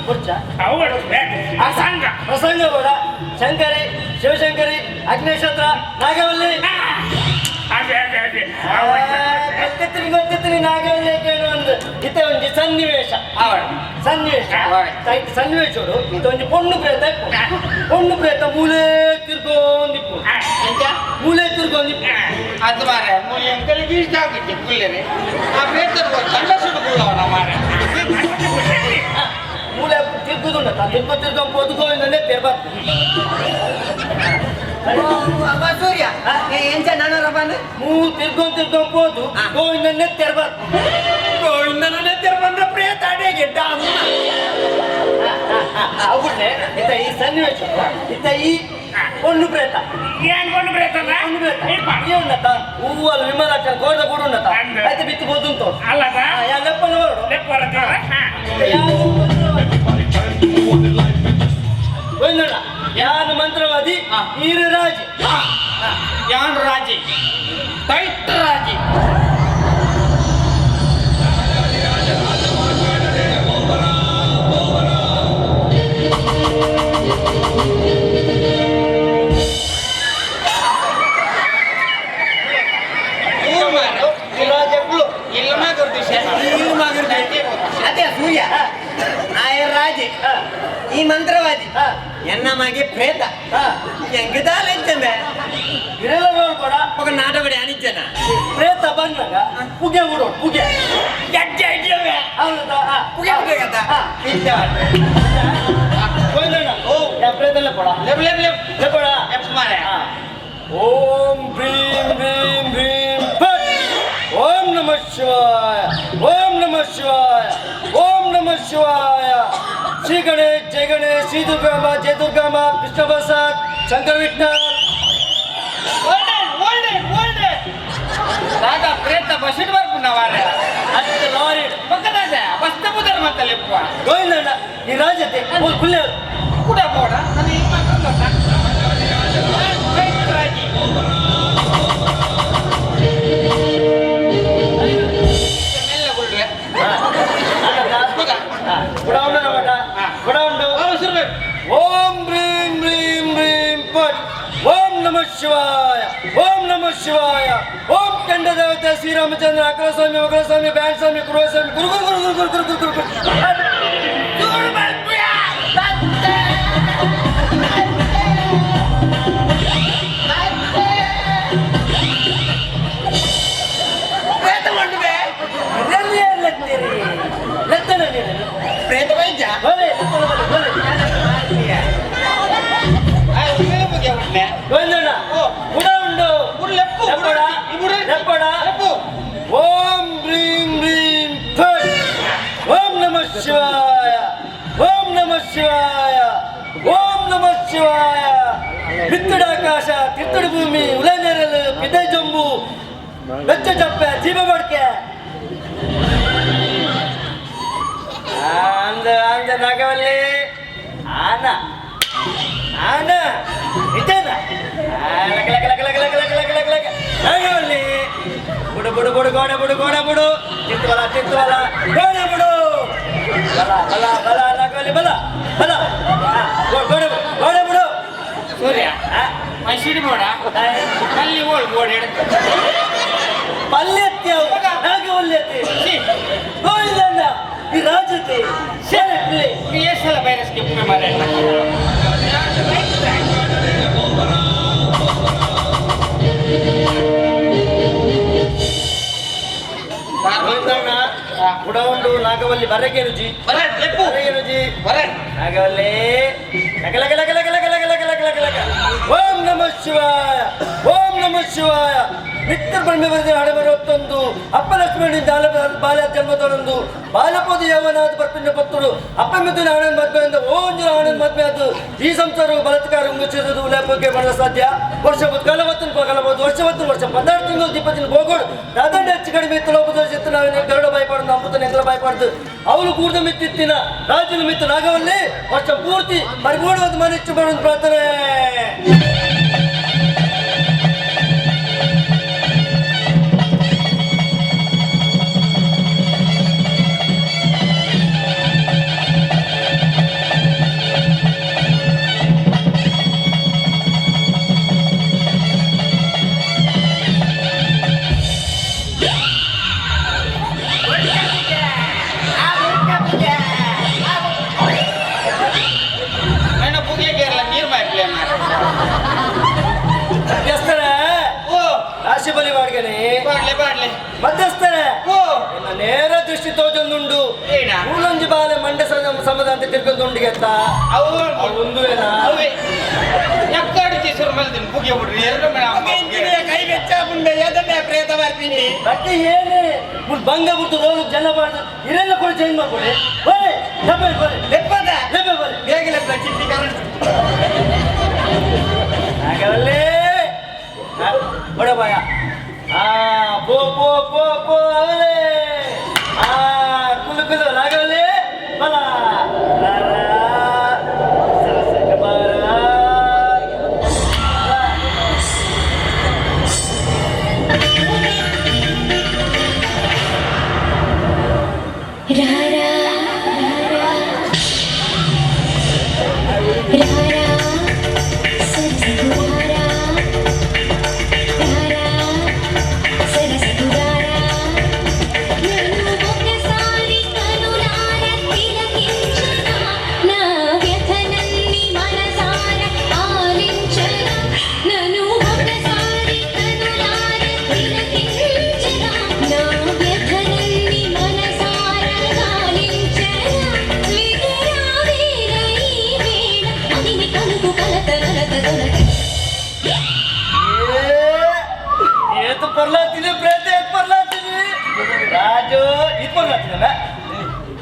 ಕುರ್ಚ ಅವಳು ಅಸಂಗ ಪ್ರಸಂಗ ಕೂಡ ಶಂಕರಿ ಶಿವಶಂಕರಿ ಅಗ್ನೇಶ್ವರ ನಾಗವಲ್ಲಿ ಅದೇ ಅದೇ ಅದೇ ಗೊತ್ತಿತ್ತು ನಾಗವಲ್ಲಿ ಕೇಳುವಂದು ಇತ್ತೆ ಒಂದು ಸನ್ನಿವೇಶ ಸನ್ನಿವೇಶ ಸನ್ನಿವೇಶರು ಇದು ಒಂದು ಪೊಣ್ಣು ಪ್ರೇತ ಪೊಣ್ಣು ಪ್ರೇತ ಮೂಲೆ ತಿರ್ಗೊಂದಿಪ್ಪು ಮೂಲೆ ತಿರ್ಗೊಂದಿಪ್ಪು ಅದು ಮಾರೆ ಎಂಕಲಿಗೆ ಇಷ್ಟ ಆಗಿತ್ತು ಕುಲ್ಲೇನೆ ಆ ಬೇತರು ತಂಡ ಸುಡುಕೊಳ್ಳೋಣ ಮಾರೆ ಮೂಲೆ ತಿರ್ಗುದುಂಡ ತಿರ್ಗೊಂಡು ಬದುಕೋಯಿಂದಲೇ ತೆರಬಾರ್ದು ಸೂರ್ಯ ಎಂಚ ನಾನರ ಬಂದು ತಿರ್ಗೊಂಡು ಹೋದು ಗೋವಿಂದನ್ನೇ ತೆರಬಾರ್ದು ಗೋವಿಂದನೇ ತೆರಬಂದ್ರೆ ಪ್ರೇತ ಅಡಿಗೆ ಅಮ್ಮ ಅವ್ನೆ ಇತ್ತ ಈ ಸನ್ನಿವೇಶ ಇತ್ತ ಈ ಪೊಣ್ಣು ಪ್ರೇತ ಏನ್ ಕೊಂಡು ಬರ್ತಲ್ಲ ಉನ್ನತ ಹೂವಲ್ಲಿ ವಿಮಲಾಕ್ಷರ ಗೋರ್ದ ಕೂಡ ಉನ್ನತ ಆಯ್ತು ಬಿತ್ತು ಬೋದುಂಟು ಅಲ್ಲದ ಲೆಪ್ಪನ ಹೊರಡು ಲೆಪ್ಪರ ಒಂದಣ್ಣ ಯಾನು ಮಂತ್ರವಾದಿ ಈರರಾಜಿ ಯಾನ್ ರಾಜಿ ತೈಟ್ ರಾಜಿ ಅದೇ ಸೂರ್ಯ ರಾಜಿ ಈ ಮಂತ್ರವಾದಿ ಎನ್ನ ಮಗೆ ಪ್ರೇತ ಎಂಗದಾಲೆಂತಂದೆ ಇರೆಲ್ಲ ಕೂಡ ఒక నాటబడి అనిచ్చన ಪ್ರೇತ ಬಂದಾಗ ಪುಗೆ ಉಡು ಪುಗೆ గజ్జ ఐడియావే ಹೌದಾ పుగే పుగే కదా ಹೋಯ್ದಣ್ಣ ಓ ಯಾ ಪ್ರೇತಲ್ಲ ಕೊಡ ಲೆಪ್ ಲೆಪ್ ಲೆಪ್ ಲೆಪ್ಪಡ ಲೆಪ್ ಮಾರೆ ಓಂ ಭೀಂ ಭೀಂ ಭೀಂ ಫಟ್ ಓಂ ನಮಃ ಶಿವಾಯ ಓಂ ನಮಃ ಶಿವಾಯ ಓಂ ನಮಃ ಶಿವಾಯ ಶ್ರೀ ಗಣೇಶ್ ಜಯ ಗಣೇಶ್ ಶ್ರೀ ದುರ್ಗಾಂಬ ಜಯ ದುರ್ಗಾಂಬ ಕೃಷ್ಣ ಪ್ರಸಾದ್ ಶಂಕರ ವಿಠ್ಠಲ್ ರಾಗ ಪ್ರೇತ ಬಸಿಡ್ ಬರ್ಪುನ್ನವಾರೆ ಅಷ್ಟು ಲಾರಿ ಪಕ್ಕದಾದ ಬಸ್ತ ಬುದರ್ ಮತ್ತೆ ಲೆಪ್ಪ ಗೋವಿಂದಣ್ಣ ಈ ರಾಜತೆ ಕುಲ್ಲೆ ಕೂಡ ಬೋಡ ನಾನು ಏನು ಮಾಡ್ಕೊಂಡ ರಾಜಿ ಮೆಲ್ಲ ಕೊಡ್ರೆ ಕೂಡ ಉಂಡು ನಮಟ ಕೂಡ ಉಂಡು ಓಂ ಭ್ರೀಂ ಭ್ರೀಂ ಭ್ರೀಂ ಪಟ್ ಓಂ ನಮಃ ಶಿವಾಯ ಓಂ ನಮಃ ಶಿವಾಯ ಓಂ ಕಂಡ ದೇವತೆ ಶ್ರೀರಾಮಚಂದ್ರ ಅಗ್ರಸ್ವಾಮಿ ಮಗ್ರಸ್ವಾಮಿ ಬ್ಯಾಂಡ್ ಸ್ವಾಮಿ ಕುರುಸ್ವಾಮಿ ಗುರು ಗುರು ಗುರು ಗುರು ಗುರು ಗುರು ಗುರು ಪ್ರೇತ ವೈದ್ಯ ಗೋವಿಂದಣ್ಣ ಕೂಡ ಉಂಡು ಲೆಪ್ಪಡ ಓಂ ಭ್ರೀಂ ಭ್ರೀಂ ಫಟ್ ಓಂ ನಮಃ ಶಿವಾಯ ಓಂ ನಮಃ ಶಿವಾಯ ಓಂ ನಮಃ ಶಿವಾಯ ಬಿತ್ತಡ ಆಕಾಶ ಕಿತ್ತಡಿ ಭೂಮಿ ಉಲನೆರಲು ಪಿದೆ ಜಂಬು ಬೆಚ್ಚ ಚಪ್ಪೆ ಜೀವ ಬಡ್ಕೆ ಅಂದ ನಾಗವಲ್ಲಿ ಆನ ಆನ ಇದೇನ ನಾಗವಲ್ಲಿ ಬುಡು ಬುಡು ಬುಡು ಗೋಡೆ ಬುಡು ಗೋಡೆ ಬುಡು ಚಿತ್ತವಲ ಚಿತ್ತವಲ ಗೋಡೆ ಬುಡು ಬಲ ಬಲ ಬಲ ನಾಗವಲ್ಲಿ ಬಲ ಬಲ ಗೋಡೆ ಗೋಡೆ ಬುಡು ಸೂರ್ಯ ಮೈಸೂರಿ ಬೋಡ ಅಲ್ಲಿ ಓಡ್ ಬೋಡ್ ಪಲ್ಯತ್ಯ ನಾಗವಲ್ಯತೆ ಗೋವಿಂದಣ್ಣ ಈ ರಾಜತೆ ಶೇರೆ ಎಷ್ಟು ಸಲ ಬೈರಸ್ಗೆ ಪುಮೆ ಮಾರೆ ಗೋವಿಂದಣ್ಣ ಕೂಡ ಉಂಡು ನಾಗವಲ್ಲಿ ಬರಗೆ ರುಚಿ ಬರಗೆ ರುಚಿ ನಾಗವಲ್ಲಿ ಲಕ ಲಕ ಲಕ ಲಕ ಲಕ ಲಕ ಲಕ ಲಕ ಲಕ ಲಕ ಓಂ ನಮಃ ಶಿವಾಯ ಓಂ ನಮಃ ಶಿವಾಯ ಮಿತ್ರ ಬ್ರಹ್ಮ ಬರೆದ ಹಣೆ ಬರುತ್ತೊಂದು ಅಪ್ಪ ಲಕ್ಷ್ಮಣ ಬಾಲ್ಯ ಜನ್ಮದೊಂದು ಬಾಲಪೋದು ಯವನಾದ ಬರ್ಪಿನ ಪತ್ತುಡು ಅಪ್ಪ ಮಿಥುನ ಹಣನ ಮದ್ವೆ ಅಂದ ಓಂಜುನ ಹಣನ ಮದ್ವೆ ಅದು ಈ ಸಂಸಾರವು ಬಲತ್ಕಾರ ಮುಚ್ಚಿರೋದು ಉಲ್ಲೇಖಕ್ಕೆ ಬರಲು ಸಾಧ್ಯ ವರ್ಷ ಕಲವತ್ತನ್ನು ಕಲಬಹುದು ವರ್ಷ 16 ತಿಂಗಳು 20 ದಿನ ಹೋಗೋಳು ರಾಧಾಂಡ ಹೆಚ್ಚು ಕಡಿಮೆ ಇತ್ತು ಲೋಪದೋಷಿತ್ತು ನಾವೇನು ಗರುಡ ಭಯಪಡೋದು ಅಮೃತನ ಎಂಗಳ ಭಯಪಡ್ದು ಅವಳು ಕೂರ್ದ ಮಿತ್ತಿತ್ತಿನ ರಾಜನ ಮಿತ್ತು ನಾಗವಲ್ಲಿ ವರ್ಷ ಪೂರ್ತಿ ಪರಿಪೂರ್ಣವಾದ ಮನಿಚ್ಚು ಮಾಡೋದು ಪ್ರಾರ್ಥನೆ. ರಾಶಿ ಬಲಿ ಮಾಡ್ಗನೆ ಮಧ್ಯಸ್ಥರೇ ನೇರ ದೃಷ್ಟಿ ತೋಜೊಂದುಂಡು ಮೂಲಂಜಿ ಬಾಲೆ ಮಂಡ ಸಮದ ಅಂತ ತಿರ್ಗೊಂದುಂಡಿಗೆ ಅಂತ ಒಂದು ಬಟ್ಟೆ ಏನೇ ಬಂಗ ಬಿಟ್ಟು ರೋಗ ಜನ ಮಾಡ್ದು ಇರೆಲ್ಲ ಕೂಡ ಚೇಂಜ್ ಮಾಡ್ಕೊಳ್ಳಿ ಹಾಗಲ್ಲೇ ಬಡಬಾಯ ಪೋ ಪೋ ಪೋ ಪೋ ಅವಲೇ ಕುಲು ಕುಲು ರಾಗವಲೇ ಬಲ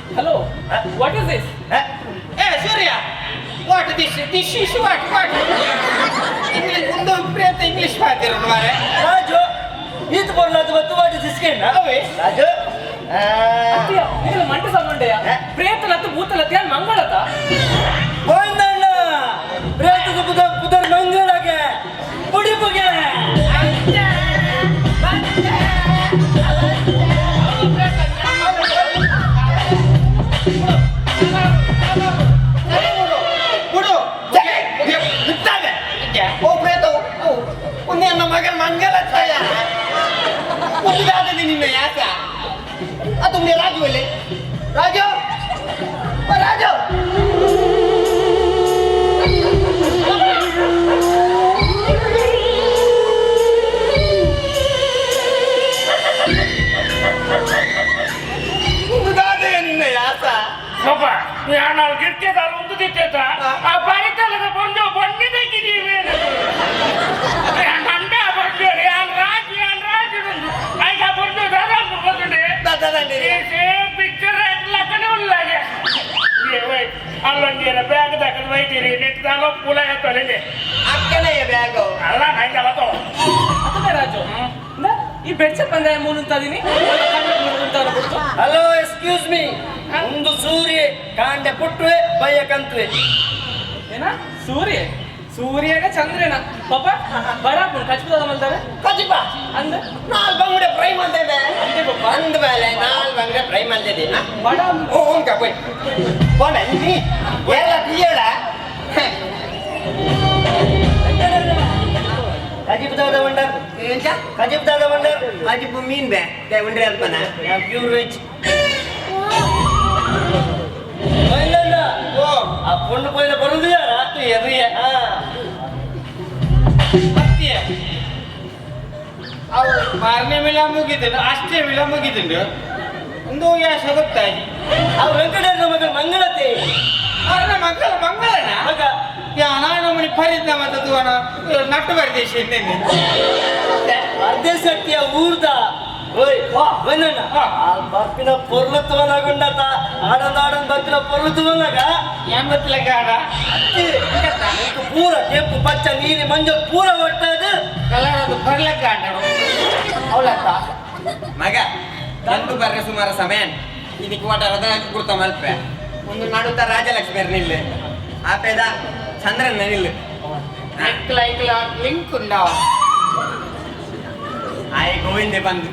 Hello, what is this? Hey, Surya, what is this? This is what? English ಮಾತಾಡೋಣ ಮಾರೆ. ರಾಜು, ಇದು ಬರಲಾದ ಮತ್ತು what is this game? Raju, ಅತ್ತಿಯ, ಇದು ಮಂಟ ಸಂಬಂಧಯ. ಪ್ರೇತಲತ್ತು ಭೂತಲತ್ಯ ಮಂಗಳತ. ಗೋವಿಂದಣ್ಣ, ಪ್ರೇತದ ಪುದರ್ ಮಂಗಳಗೆ. ಪುಡಿಪುಗೆ. ನನ್ನ ಮಗನ ಮಂಗಲ ಛಾಯ ಮುಂದಾದಲ್ಲಿ ನಿನ್ನ ಯಾಕ ಅದು ರಾಜು ಅಲ್ಲಿ ರಾಜು ರಾಜು ಮುಂದಾದೆ ನಿನ್ನ ಯಾಕ ಒಬ್ಬ ನಾನು ಗಿರ್ಕೆದಾರ ಒಂದು ತಿತ್ತೇತ ಆ ಪರಿತಲದ ಬಂದು ಬಂದಿದ್ದಕ್ಕಿದೀವಿ ಅಲ್ಲೊಂದೇನ ಬ್ಯಾಗ್ ದಾಖಲು ಬೈತೀರಿ ನೆಟ್ಟಿದಾಗ ಪೂಲ ಹೇಳ್ತಾನೆ ಅಕ್ಕನೆಯ ಬ್ಯಾಗು ಅಲ್ಲ ನಂಗೆ ಅವತ್ತು ಅದೇ ರಾಜು ಈ ಬೆಡ್ಸೆಟ್ ಬಂದ ಮೂಲಂತಾದೀನಿ ಹಲೋ ಎಕ್ಸ್ಕ್ಯೂಸ್ ಮೀ ಒಂದು ಸೂರ್ಯ ಕಾಂಡೆ ಪುಟ್ವೆ ಬಯ್ಯ ಕಂತ್ವೆ ಏನ ಸೂರ್ಯಗ ಚಂದ್ರನ ಪಾಪ ಬಡಾಪುನ್ ಕಚ್ಪದ ಮಲ್ತಾರೆ ಕಚಿಪ ಅಂದ ನಾಲ್ ಬಂಗಡೆ ಫ್ರೈ ಮಾಡ್ತೇವೆ ಅಂದ ಮೇಲೆ ನಾಲ್ ಬಂಗಡೆ ಫ್ರೈ ಮಾಡ್ತೇವೆ ಬಡ ಓಂ ಕಪೈ ಬೋನ ನೀ ಎಲ್ಲ ತಿಯಡ ಕಜಿಪ್ ದಾದ ವಂಡರ್ ಎಂತ ಕಜಿಪ್ ದಾದ ವಂಡರ್ ಕಜಿಪ್ ಮೀನ್ ಬೇ ದೇ ವಂಡರ್ ಅಲ್ಪನ ಪ್ಯೂರ್ ವೆಜ್ ಆ ಪೊಣ್ಣು ಪೋಯಿನ ಬರುದು ಯಾರ ಎದುರಿಯ ಅವು ಮಾರನೇ ಮೇಲೆ ಮುಗಿದ್ರು ಅಷ್ಟೇ ಮೇಲೆ ಮುಗಿದ್ರು ಒಂದು ಯಾಶ ಗೊತ್ತಾಗಿ ಅವ್ರು ವೆಂಕಟೇಶ್ವರ ಮಗ ಮಂಗಳತೆ ಮಂಗಳನ ಮಗ ನಮ್ಮನಿ ಫರೀದ್ ಮತ್ತದು ಅಣ್ಣ ನಟ್ಟು ಬರ್ದೇಶ ಅರ್ಧೆ ಸತ್ಯ ಊರ್ದ ಓಯ್ ಬನ್ನಣ್ಣ ಬರ್ಪಿನ ಪೊರ್ಲು ತೋಲಾಗೊಂಡತ ಆಡೊಂದು ಬರ್ಪಿನ ಪೊರ್ಲು ತೋಲಾಗ ಎಂಬತ್ತಲೆಗ ಅಣ್ಣ ಪೂರ ಕೆಂಪು ಪಚ್ಚ ನೀಲಿ ಮಂಜು ಪೂರ ಒಟ್ಟದು ಕಲರ್ ಅದು ಬರ್ಲೆಕ್ಕ ಅಣ್ಣ ಅವಳತ್ತ ಮಗ ತಂದು ಬರ್ರೆ ಸುಮಾರು ಸಮಯ ಇದಕ್ಕೆ ಒಟ್ಟ ಹೃದಯ ಕುರ್ತ ಮಲ್ಪೆ ಒಂದು ನಡುತ್ತ ರಾಜಲಕ್ಷ್ಮಿ ನಿಲ್ಲು ಆಪೇದ ಚಂದ್ರನ್ ನಿಲ್ಲು ಲಿಂಕ್ ಉಂಡಾವ ಆಯ್ ಗೋವಿಂದೆ ಬಂದು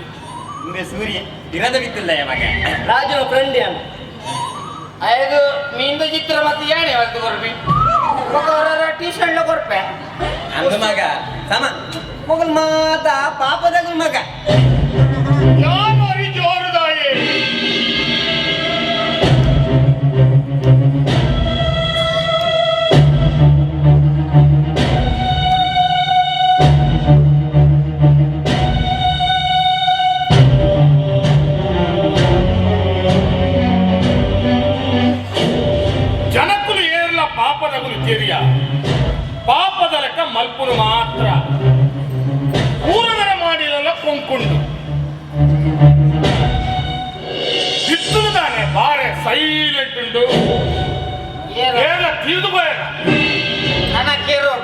ಹಿಂದೆ ಸೂರ್ಯ ಇರದ ಬಿತ್ತಿಲ್ಲ ಮಗ ರಾಜನ ಫ್ರೆಂಡ್ ಏನು ಆಯ್ದು ಮೀಂದ ಚಿತ್ರ ಮತ್ತೆ ಯಾಣೆ ಹೊರತು ಕೊರ್ಬಿ ಟೀ ಶರ್ಟ್ ಕೊರ್ಪೆ ಅಂದು ಮಗ ಸಮ ಮಗಲ್ ಮಾತ ಪಾಪದಾಗ ಮಗ ಜನಕ್ಕೂ ಏರ್ಲ ಪಾಪದಗುಲು ತೆರಿಯ ಪಾಪದ ಲೆಕ್ಕ ಮಲ್ಪುರು ಮಾತ್ರ ಊರಗರ ಮಾಡಿಲ್ಲ ಕೊಂಕೊಂಡು ಬಿತ್ತಲು ತಾನೆ ಬಾರೆ ಸೈಲೆಂಟ್ ಉಂಟು ಏರ್ಲ ತಿಳಿದು ಹೋಯ ಹಣ ಕೇರು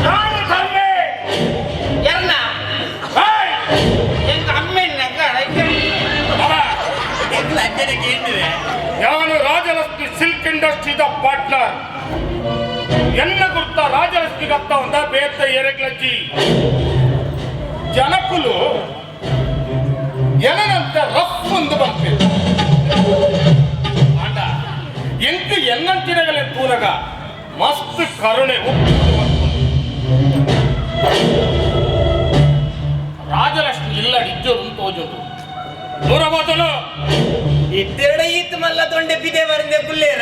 ನಾನು ತರ್ಲೆ ಎರ್ನ ಎಂತ ಅಮ್ಮೆನ್ನ ನಾನು ರಾಜಲಕ್ಷ್ಮಿ ಸಿಲ್ಕ್ ಇಂಡಸ್ಟ್ರಿದ ಪಾರ್ಟ್ನರ್ ಎನ್ನ ಗುರ್ತ ರಾಜಲಕ್ಷ್ಮಿ ಗತ್ತ ಒಂದ ಬೇತ ಎರೆಗ್ಲಜ್ಜಿ ಜನಕುಲು ಎನಂತ ರಫ್ ಒಂದು ಬಂತೆ ಅಂಡ ಎಂಕ ಎನ್ನಂತಿನಗಲೆ ತೂನಗ ಮಸ್ತ್ ಕರುಣೆ ರಾಜಲಕ್ಷ್ಮಿ ಇಲ್ಲ ಇಜ್ಜೋದು ತೋಜೋದು ದೂರ ಹೋದನು ಇತ್ತೆರಡ ಈತ್ ಮಲ್ಲ ತೊಂಡೆ ಬಿದೆ ಬರಂದೆ ಪುಲ್ಲೇರ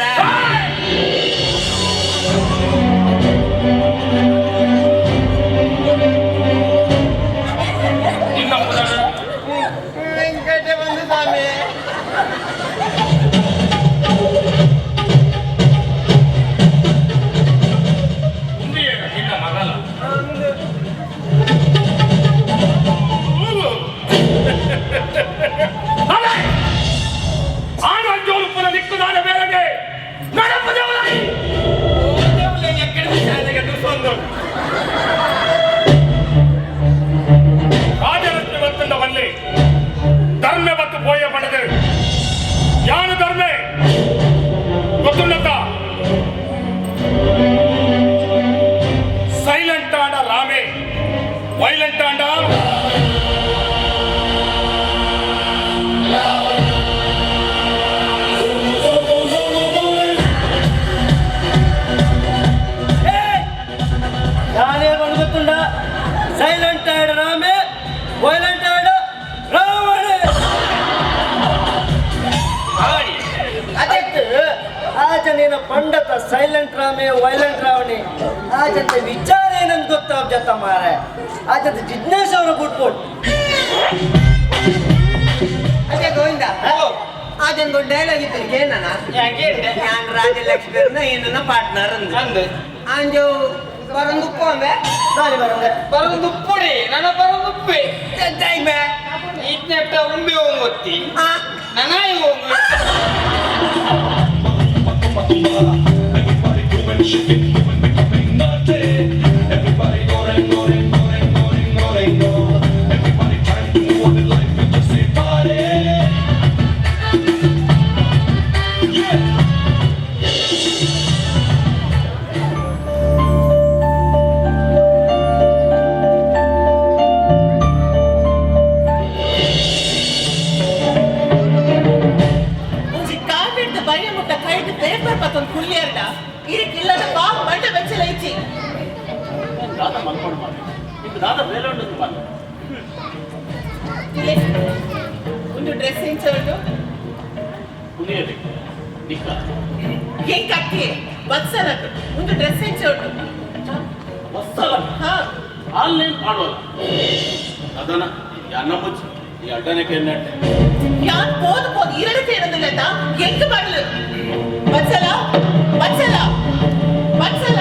ವೆಂಕಟ ಬಂದು ಸ್ವಾಮಿ ನಿನ್ನ ಮಗಲ ಆನಂದೋಲ್ಪನ ದಿಕ್ಕುದಾನ ಬೇರೆಗೆ ನಡಪದೇವಲೈ ರಾಜರತ್ನ ಬತ್ತಂಡ ಬಲ್ಲಿ ಧರ್ಮೆ ಬತ್ತು ಪೋಯ ಪಡೆದು ಯಾನು ಧರ್ಮೆ ಗೊತ್ತುಂಡತ್ತ ಸೈಲೆಂಟ್ ಆಂಡ ರಾಮೆ ವೈಲೆಂಟ್ ಆಂಡ ನಾನೇ ಬಂದು ಗೊತ್ತುಂಡ ಸೈಲೆಂಟ್ ಆಡ ರಾಮೆ ವೈಲೆಂಟ್ ಆಡ ರಾವಣೆ ಅದಕ್ಕೆ ಆಜನೇನ ಪಂಡತ ಸೈಲೆಂಟ್ ರಾಮೆ ವೈಲೆಂಟ್ ರಾವಣೆ ಆಜಂತ ವಿಚಾರ ಏನಂತ ಗೊತ್ತಾವ ಜತ ಮಾರ ಆಜಂತ ಜಿಜ್ಞಾಸ ಅವರು ಬಿಟ್ಕೊಟ್ಟು ಅದೇ ಗೋವಿಂದ ಅದೊಂದು ಡೈಲಾಗ್ ಇತ್ತು ಏನನ ನಾನು ರಾಜಲಕ್ಷ್ಮಿ ಏನನ್ನ ಪಾರ್ಟ್ನರ್ ಅಂದು ಅಂಜು ಬರಂದುಪ್ಪು ಅಂದೆ ದಾರಿ ಬರಂಗ ಬರಂದುಪ್ಪುಡಿ ನನ್ನ ಬರಂದುಪ್ಪಿ ಜೈಮೆ ಇಟ್ನೆಟ್ಟ ಉಂಬಿ ಹೋಗೊತ್ತಿ ನನಾಯಿ ಹೋಗು Everybody doing shit, doing becoming naughty. Everybody go. Everybody trying to move on in life with just a party. Yeah. ಬೈಯ ಮುಟ್ಟ ಕೈಟ್ ಪೇಪರ್ ಪತ್ತೊಂದು ಕುಲ್ಲಿಯರ್ಡ ಇದಕ್ಕಿಲ್ಲದ ಕಾಲ್ ಮಂಡೆ ಬೆಚ್ಚಲ ಇಚ್ಚಿ ದಾದ ಮಲ್ಕೊಂಡು ಮಾಡಿ ಇದು ದಾದ ಬೇರೆ ಉಂಟು ಮಾಡಿ ಒಂದು ಡ್ರೆಸ್ಸಿಂಗ್ ಶರ್ಟ್ ಕುಣಿಯಲಿ ನಿಕ್ಕ ಹೆಂಗ್ ಕಟ್ಟಿ ಬತ್ಸಲಕ್ ಒಂದು ಡ್ರೆಸ್ಸಿಂಗ್ ಶರ್ಟ್ ವಸ್ತಲ ಹಾ ಆನ್ಲೈನ್ ಮಾಡೋಲ್ಲ ಅದನ್ನ ಯಾನ ಮುಚ್ಚಿ ಈ ಅಡ್ಡನಕ್ಕೆ ಎನ್ನಟ್ಟೆ ಯಾನ್ ಪೋದು ಇರಡು ಸೇರದಿಲ್ಲ ಹೆಂಗ್ ಬರಲು ಬತ್ಸಲ ವತ್ಸಲ ವತ್ಸಲ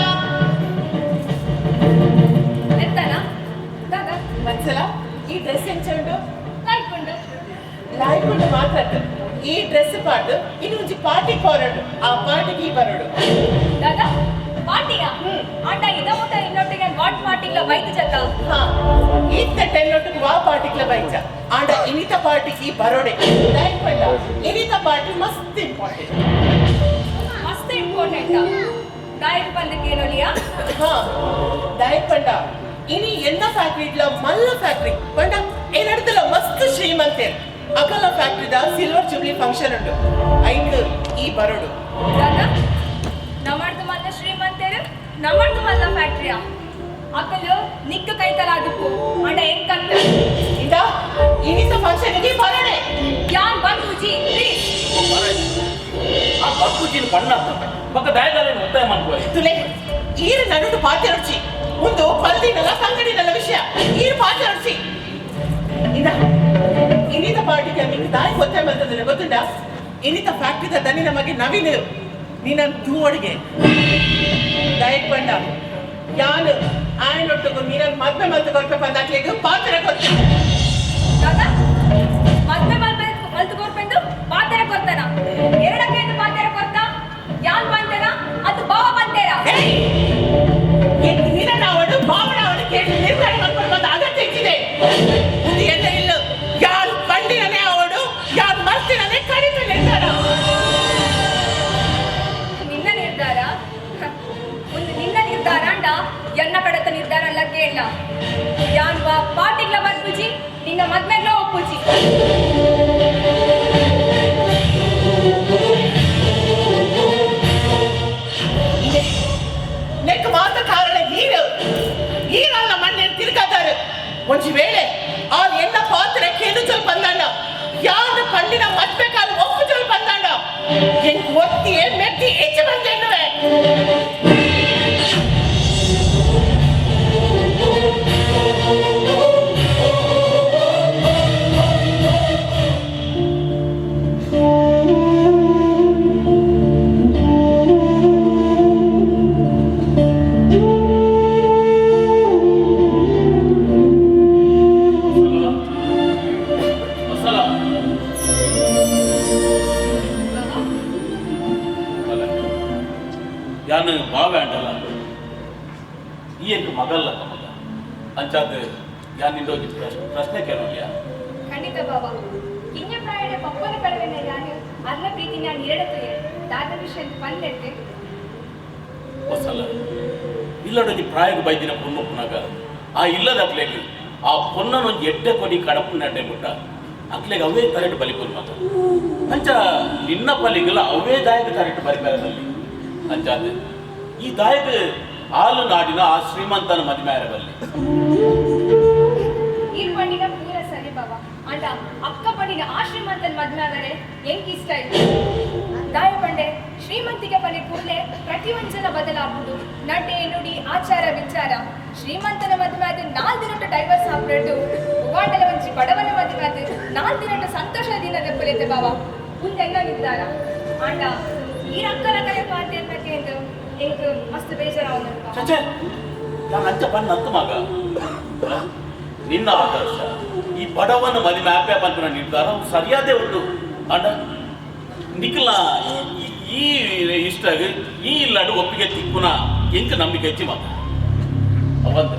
ಎಂತನಾ ದಾದಾ ವತ್ಸಲ ಈ ಡ್ರೆಸ್ ಎಂಚುಂಡು ಕಾಯ್ಕೊಂಡು ಲಾಯ್ಕೊಂಡು ಮಾತಾಡು ಈ ಡ್ರೆಸ್ ಪಾಡು ಇನ್ನು ಒಂಜಿ ಪಾರ್ಟಿ ಕೊರಡು ಆ ಪಾರ್ಟಿಗೆ ಬರಡು ದಾದಾ ಪಾರ್ಟಿಯಾ ಆಂಡ ಇದ ಮುಟ್ಟ ಇನ್ನೊಟ್ಟಿಗೆ ವಾಟ್ ಪಾರ್ಟಿಗ್ಲ ಬೈಕ್ ಜಕ್ಕ ಹಾ ಈತ ಟೆನ್ನೊಟ್ಟಿಗೆ ವಾ ಪಾರ್ಟಿಗ್ಲ ಬೈಚ ಆಂಡ ಇನಿತ ಪಾರ್ಟಿಗೆ ಬರೋಡೆ ದಾಯ್ಕೊಂಡ ಇನಿತ ಪಾರ್ಟಿ ಮಸ್ತ್ ಇಂಪಾರ್ಟೆಂಟ್ ಮಸ್ತ್ ಇಂಪಾರ್ಟೆಂಟ್ ದಾಯಕ್ ಬಂದಕ್ಕೆ ಏನೋಲಿಯಾ ಹಾ ದಾಯ್ಕೊಂಡ ಇನಿ ಎನ್ನ ಫ್ಯಾಕ್ಟ್ರಿ ಇಡ್ಲ ಮಲ್ಲ ಫ್ಯಾಕ್ಟ್ರಿ ಬಂಡ ಏನಡ್ದಲ್ಲ ಮಸ್ತ್ ಶ್ರೀಮಂತೆ ಅಕಲ ಫ್ಯಾಕ್ಟ್ರಿದ ಸಿಲ್ವರ್ ಜೂಬ್ಲಿ ಫಂಕ್ಷನ್ ಉಂಟು ಐಕ್ ಈ ಬರೋಡು ದಾದಾ ನಮ್ಮಡ್ದು ಮಲ್ಲ ಶ್ರೀಮಂತರು ನಮ್ಮಡ್ದು ಮಲ್ಲ ಫ್ಯಾಕ್ಟ್ರಿಯಾ ಅಕಲು ನಿಕ್ಕ ಕೈತಲ ಅದಕ್ಕೂ ಅಂಡ ಎಂಕಂತ ಇಂದ ಇನಿತ ಫಂಕ್ಷನ್ಗೆ ಬರೋಡೆ ಯಾನ್ ಬಂದೂಜಿ ಪ್ಲೀಸ್ ಆ ಬಕ್ಕುಜಿನ ಬಣ್ಣ ಪಕ್ಕ ದಾಯಗಾಲ ಒತ್ತಾಯ ಮಾಡ್ಕೊಳ್ಳಿ ತುಲೆ ಈರು ನಡುಟು ಪಾತ್ಯರುಚಿ ಒಂದು ಪಲ್ದಿನಲ್ಲ ಕಂಗಡಿನಲ್ಲ ವಿಷಯ ಈರು ಪಾತ್ಯರುಚಿ ಇಂದ ಇನಿತ ಪಾರ್ಟಿಗೆ ನಿಂಗೆ ದಾಯಿ ಗೊತ್ತೇ ಬಂತದಿಲ್ಲ ಗೊತ್ತುಂಡ ಇನಿತ ಫ್ಯಾಕ್ಟ್ರಿದ ದನಿ ನಮಗೆ ನವೀನ ನೀನ ತೂವಡಿಗೆ ದಯಕ್ ಬಂಡ ಯಾನು ಆಯನೊಟ್ಟಿಗೂ ನೀನ ಮದ್ವೆ ಮಲ್ತು ಕೊಡ್ಬೇಕು ಬಂದಾಕ್ಲಿಗೆ ಪಾತ್ರ ಗೊತ್ತ ದಾದಾ ಮದ್ವೆ ಮಲ್ತು ಕೊರ್ಪೆಂದು ಪಾತೆರ ಕೊರ್ತಾನ ಎರಡಕ್ಕೆ ಪಾತೆರ ಕೊರ್ತ ಯಾನ್ ಬಂತೇನ ಅದು ಬಾವ ಬಂತೇರ ನೀನ ನಾವಡು ಬಾವಣ ಅವಳು ಕೇಳಿ ನಿರ್ಧಾರ ಮಾಡ್ಕೊಂಡು ಬಂದ ಅಗತ್ಯ ಇದ್ದಿದೆ ಇದು ಎಲ್ಲ ಇಲ್ಲ ಯಾರು ಕಂಡಿನೇ ಅವಡು ಯಾರು ಮರ್ತಿನೇ ಕಡಿಮೆ ನಿರ್ಧಾರ ನಿನ್ನ ನಿರ್ಧಾರ ಒಂದು ನಿನ್ನ ನಿರ್ಧಾರ ಅಂಡ ಎನ್ನ ಕಡೆತ ನಿರ್ಧಾರ ಅಲ್ಲ ಕೇಳ ಯಾನ್ ಬಾ ಪಾರ್ಟಿಗ್ಲ ಬರ್ಪುಜಿ ನಿನ್ನ ಮದ್ಮೆಗ್ಲ ಒಪ್ಪುಜಿ ನೆಕ್ ಮಾತ ಕಾರಣ ಈರಲ್ಲ ಮಣ್ಣೆನ್ ತಿರ್ಗಾದಾರು ಒಂಜಿ ವೇಳೆ ಆ ಎನ್ನ ಪಾತ್ರ ಕೇಳು ಚಲ್ ಬಂದಾಂಡ ಯಾರು ಪಂಡಿನ ಮದ್ವೆ ಕಾಲ ಒಪ್ಪು ಚಲ್ ಬಂದಾಂಡ ಎಂಕ್ ಒತ್ತಿ ಮೆತ್ತಿ ಹೆಚ್ಚು ಬಂದೆನ್ನುವೆ ಯಾನು ಬಾವೆ ಅಂಟಲ್ಲ ಈ ಎಂಟು ಮಗಲ್ಲ ಮಗ ಅಂಚಾದ ಯಾನ್ ನಿಂದ ಪ್ರಶ್ನೆ ಕೇಳೋಲ್ಯಾ ಖಂಡಿತ ಬಾಬಾ ಕಿಂಜ ಪ್ರಾಯಣ ಪಪ್ಪನ ಕಳವೆನ ಯಾನು ಅರ್ನ ಪ್ರೀತಿ ನಾನು ಎರಡಕ್ಕೆ ದಾದ ವಿಷಯ ಬಂದೆತ್ತೆ ಹೊಸಲ್ಲ ಇಲ್ಲಡಗಿ ಪ್ರಾಯಗ ಬೈದಿನ ಪೊನ್ನೊಪ್ಪನಾಗ ಆ ಇಲ್ಲದ ಅಕ್ಲೆಗೆ ಆ ಪೊನ್ನನೊಂದು ಎಡ್ಡೆ ಕೊಡಿ ಕಡಪು ನಡ್ಡೆ ಬಿಟ್ಟ ಅಕ್ಲೆಗೆ ಅವೇ ಕರೆಕ್ಟ್ ಬಲಿಪುಲ್ ಮಗ ಅಂಚ ನಿನ್ನ ಪಲ್ಲಿಗೆಲ್ಲ ಅವೇ ದಾಯಕ ಕರೆಕ್ಟ್ ಬರಿಬೇರಲ್ಲಿ ಅಂಚಾದ ಈ ದಾಯಕ ಹಾಲು ನಾಡಿನ ಆ ಶ್ರೀಮಂತನ ಮದುವೆ ಬಲ್ಲಿ ಈ ಪಂಡಿನ ಪೂರ ಸರಿ ಬಾಬಾ ಅಂಡ ಅಕ್ಕ ಪಂಡಿನ ಆ ಶ್ರೀಮಂತನ ಮದುವೆ ಆದರೆ ಹೆಂಗ್ ಇಷ್ಟ ಇತ್ತು ದಾಯ ಪಂಡೆ ಶ್ರೀಮಂತಿಗೆ ಪಂಡೆ ಕೂಡಲೇ ಪ್ರತಿಯೊಂದನ ಬದಲಾಗುವುದು ನಡೆ ನುಡಿ ಆಚಾರ ವಿಚಾರ ಶ್ರೀಮಂತನ ಮದುವೆ ಆದ 4 ದಿನ ಡೈವರ್ಸ್ ಹಾಕ್ಬಿಟ್ಟು ಉಗಾಂಡಲ ಒಂಚಿ ಬಡವನ ಮದುವೆ ಆದ 4 ದಿನ ಸಂತೋಷದಿಂದ ನೆಪ್ಪಲಿದ್ದೆ ಬಾಬಾ ಮುಂದೆಲ್ಲ ನಿರ್ಧಾರ ಅಂಡ ಈ ಅಕ್ಕನ ಕರೆ ಪಾತೆ ಅನ್ನಕ್ಕೆ ಎಂದು ಎಂಕ್ ಮಸ್ತ್ ಬೇಜಾರಾವನು ಚಚೆ ನಾನು ಅಂಚ ಬಣ್ಣ ಅಂತ ಮಗ ನಿನ್ನ ಆದರ್ಶ ಈ ಬಡವನ ಮದುವೆ ಆಪ್ಯ ಬಂದ ನಿರ್ಧಾರ ಸರಿಯಾದೇ ಉಂಟು ಅಂಡ ನಿಖಲ ಈ ಇಷ್ಟ ಈ ಇಲ್ಲಾಡು ಒಪ್ಪಿಗೆ ತಿಕ್ಕುನ ಎಂಕ ನಂಬಿಕೆ ಹೆಚ್ಚಿ ಮಗ ಅವಂತ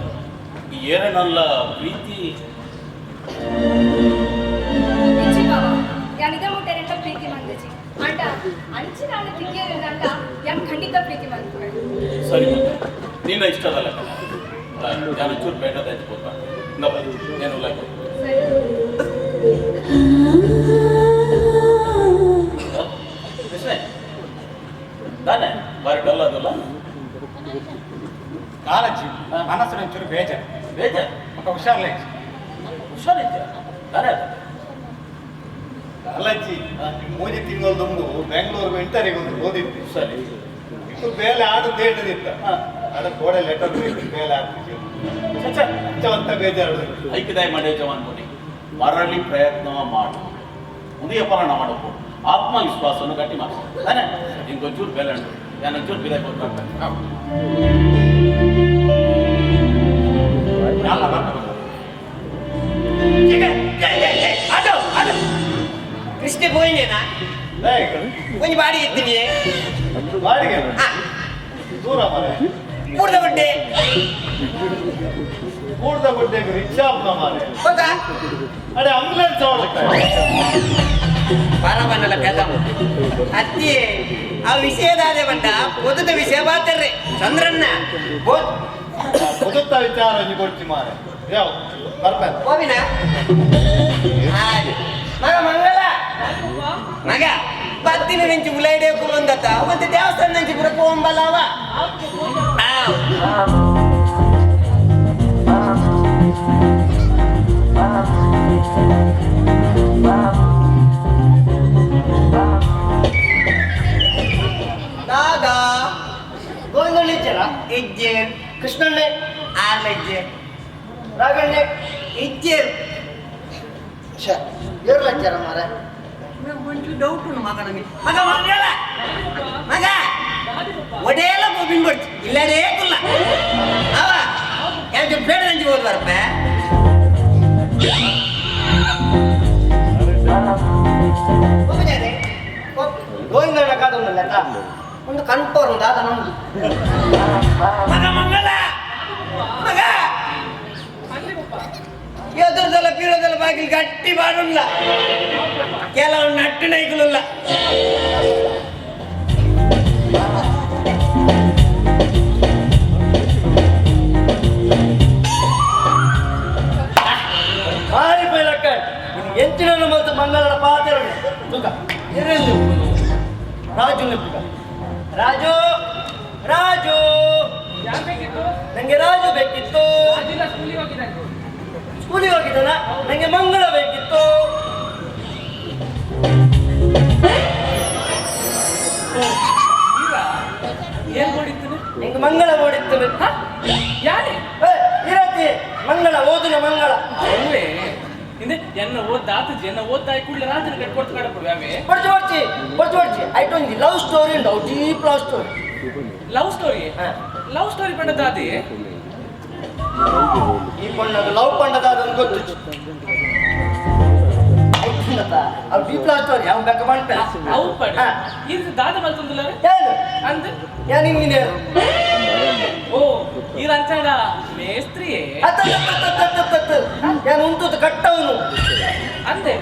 ಈ ಏರನಲ್ಲ ಪ್ರೀತಿ ಹೆಚ್ಚಿ ಬಾಬಾ ಯಾನಿದೆ ಮುಟ್ಟೆರೆಂಟ ಪ್ರೀತಿ ಮಂದಜಿ ಅಂಡ ಅಂಚಿನ ಅವನ ತಿಕ್ಕಿಯರಂತ ಯಾನ್ ಖಂಡಿತ ಪ್ರೀತಿ ಮಾಡ್ತಾರೆ ಸರಿ ನಿನ್ನ ಇಷ್ಟದಲ್ಲ ನಾನು ಚೂರು ಬೇಡದ ಹಚ್ಕೋತ ಏನು ಲೈಕ್ ಕೃಷ್ಣ ತಾನೆ ಬಾರಿ ಡಲ್ ಅದಲ್ಲ ಕಾಳಜಿ ಮನಸ್ಸು ಒಂಚೂರು ಬೇಜಾರು ಬೇಜಾರು ಮಕ್ಕ ಹುಷಾರ್ಲೆ ಹುಷಾರಿದ್ದೆ ತಾನೇ ಅದು ಅಲ್ಲಜ್ಜಿ ಮೂಜಿ ತಿಂಗಳು ದುಂಬು ಬೆಂಗಳೂರು ಇಂಟರಿಗೆ ಒಂದು ಓದಿತ್ತು ಸರಿ ಇದು ಬೇಲೆ ಆಡು ದೇಟದಿತ್ತ ಆಡ ಕೋಡೆ ಲೆಟರ್ ಬೇಲೆ ಆಗ್ತಿತ್ತು ಅಂಚವಂತ ಬೇಜಾರು ಐಕ್ಯದಾಯ ಮಾಡೇ ಜವಾನ್ ನೋಡಿ ಮರಳಿ ಪ್ರಯತ್ನ ಮಾಡು ಉದಯಪರಣ ಮಾಡಬೇಕು ಆತ್ಮವಿಶ್ವಾಸವನ್ನು ಗಟ್ಟಿ ಮಾಡಿ ತಾನೆ ನಿಂಗೆ ಒಂಚೂರು ಬೇಲೆ ಉಂಟು ನಾನು ಒಂಚೂರು ಬಿದ ಕೊಡ್ತಾರೆ ಕೃಷ್ಣ ಹೋಯ್ನೇನಾ ಒಂಜಿ ಬಾಡಿ ಇದ್ದೀನಿ ಬಾಡಿಗೆ ದೂರ ಮಾರೆ ಕೂಡ್ದ ಬಡ್ಡೆ ಕೂಡ್ದ ಬಡ್ಡೆಗೆ ರಿಕ್ಷಾ ಮಾರೆ ಹೌದಾ ಅದೇ ಆಂಬುಲೆನ್ಸ್ ಬರ ಬನ್ನಲ್ಲ ಪೆದ ಅತ್ತಿ ಆ ವಿಷಯದಾದೆ ಬಂಡ ಓದದ ವಿಷಯ ಬಾತರ್ರಿ ಚಂದ್ರನ್ನ ಮುದುತ್ತ ವಿಚಾರ ಒಂಜಿ ಕೊಡ್ತಿ ಮಾರೆ ಯಾವ ಬರ್ಬೇಕು ಹೋಗಿನ ಮಗ ಮಂಗಲ ಮಗ ಬತ್ತಿನ ನೆಂಚಿ ಉಲೈಡೆ ಕುಲೊಂದತ್ತ ಮತ್ತೆ ದೇವಸ್ಥಾನ ನೆಂಚಿ ಪುರ ಕೋಂಬಲ್ಲವ ನಾಗ ಗೋವಿಂದಣ್ಣ ಇಜ್ಜರ ಇಜ್ಜೆ ಕೃಷ್ಣಣ್ಣೆ ಆರ್ಲ ಇಜ್ಜೆ ರಾಗಣ್ಣೆ ಇಜ್ಜೆ ಏರ್ಲ ಇಜ್ಜರ ಮಾರ ಒಂಚೂರು ಡೌಟ್ ಉಂಟು ಮಗ ನಮಗೆ ಮಗ ಮಂಗಲ ಮಗ ಒಡೆಯಲ್ಲ ಗೋಬಿನ್ ಬಡ್ತಿ ಇಲ್ಲದೇ ಕುಲ್ಲ ಅವ ಯಾಕೆ ಬೇಡ ನಂಜಿ ಹೋದ್ ಬರಪ್ಪ ಗೋವಿಂದಣ್ಣ ಕಾದೊಂದಲ್ಲ ಒಂದು ಕನ್ಫರ್ಮ್ ದಾದ ನಮ್ದು ಮಗ ಮಂಗಲ ಮಗ ಎದುರ್ದಲ್ಲ ಪೀರೋದಲ್ಲ ಬಾಗಿಲು ಗಟ್ಟಿ ಬಾಡುಲ್ಲ ಕೆಲವು ನಟ್ಟು ನೈಕುಲ್ಲ ಭಾರಿ ಬೈಲಕ್ಕ ಎಂಚಿನ ಮತ್ತು ಮಂಗಳನ ಪಾತ್ರ ತುಕ ಇರಲಿ ರಾಜು ನೆಪ್ಪಿಕ ರಾಜು ರಾಜು ನಂಗೆ ರಾಜು ಬೇಕಿತ್ತು ಸ್ಕೂಲಿಗೆ ಹೋಗಿದ್ದಾನ ನಂಗೆ ಮಂಗಳ ಬೇಕಿತ್ತು ಏನ್ ಮಾಡಿತ್ತು ನಂಗೆ ಮಂಗಳ ಓಡಿತ್ತು ಯಾರೇ ಇರತಿ ಮಂಗಳ ಓದಿನ ಮಂಗಳ ಹಿಂದೆ ಎನ್ನ ಓದ್ದಾತಜಿ ಎನ್ನ ಓದ್ದಾಯಿ ಕೂಡಲೇ ರಾಜನ ಕಟ್ಕೊಡ್ತು ಕಡಪಡ್ವೆ ಬರ್ಚಿ ಐಟೊಂದು ಲವ್ ಸ್ಟೋರಿ ಉಂಟು deep love story love story ಪಂಡದಾದಿ ಈ ಪಣ್ಣದು ಲವ್ ಪಂಡದ ಅದೊಂದು ಗೊತ್ತು ಅವ್ ಡೀಪ್ ಲವ್ ಸ್ಟೋರಿ ಅವ್ನು ಬೇಕ ಮಾಡ್ತಾರೆ ಅವು ಪಡ ಇದು ದಾದ ಮಲ್ತೊಂದಿಲ್ಲ ಏನು ಅಂದ ಏನು ಇಂಜಿನಿಯರ್ ಓ ಈ ರಂಚಾಡ ಮೇಸ್ತ್ರಿಯೇ ಏನು ಉಂಟು ಕಟ್ಟವನು ಅಂದೆ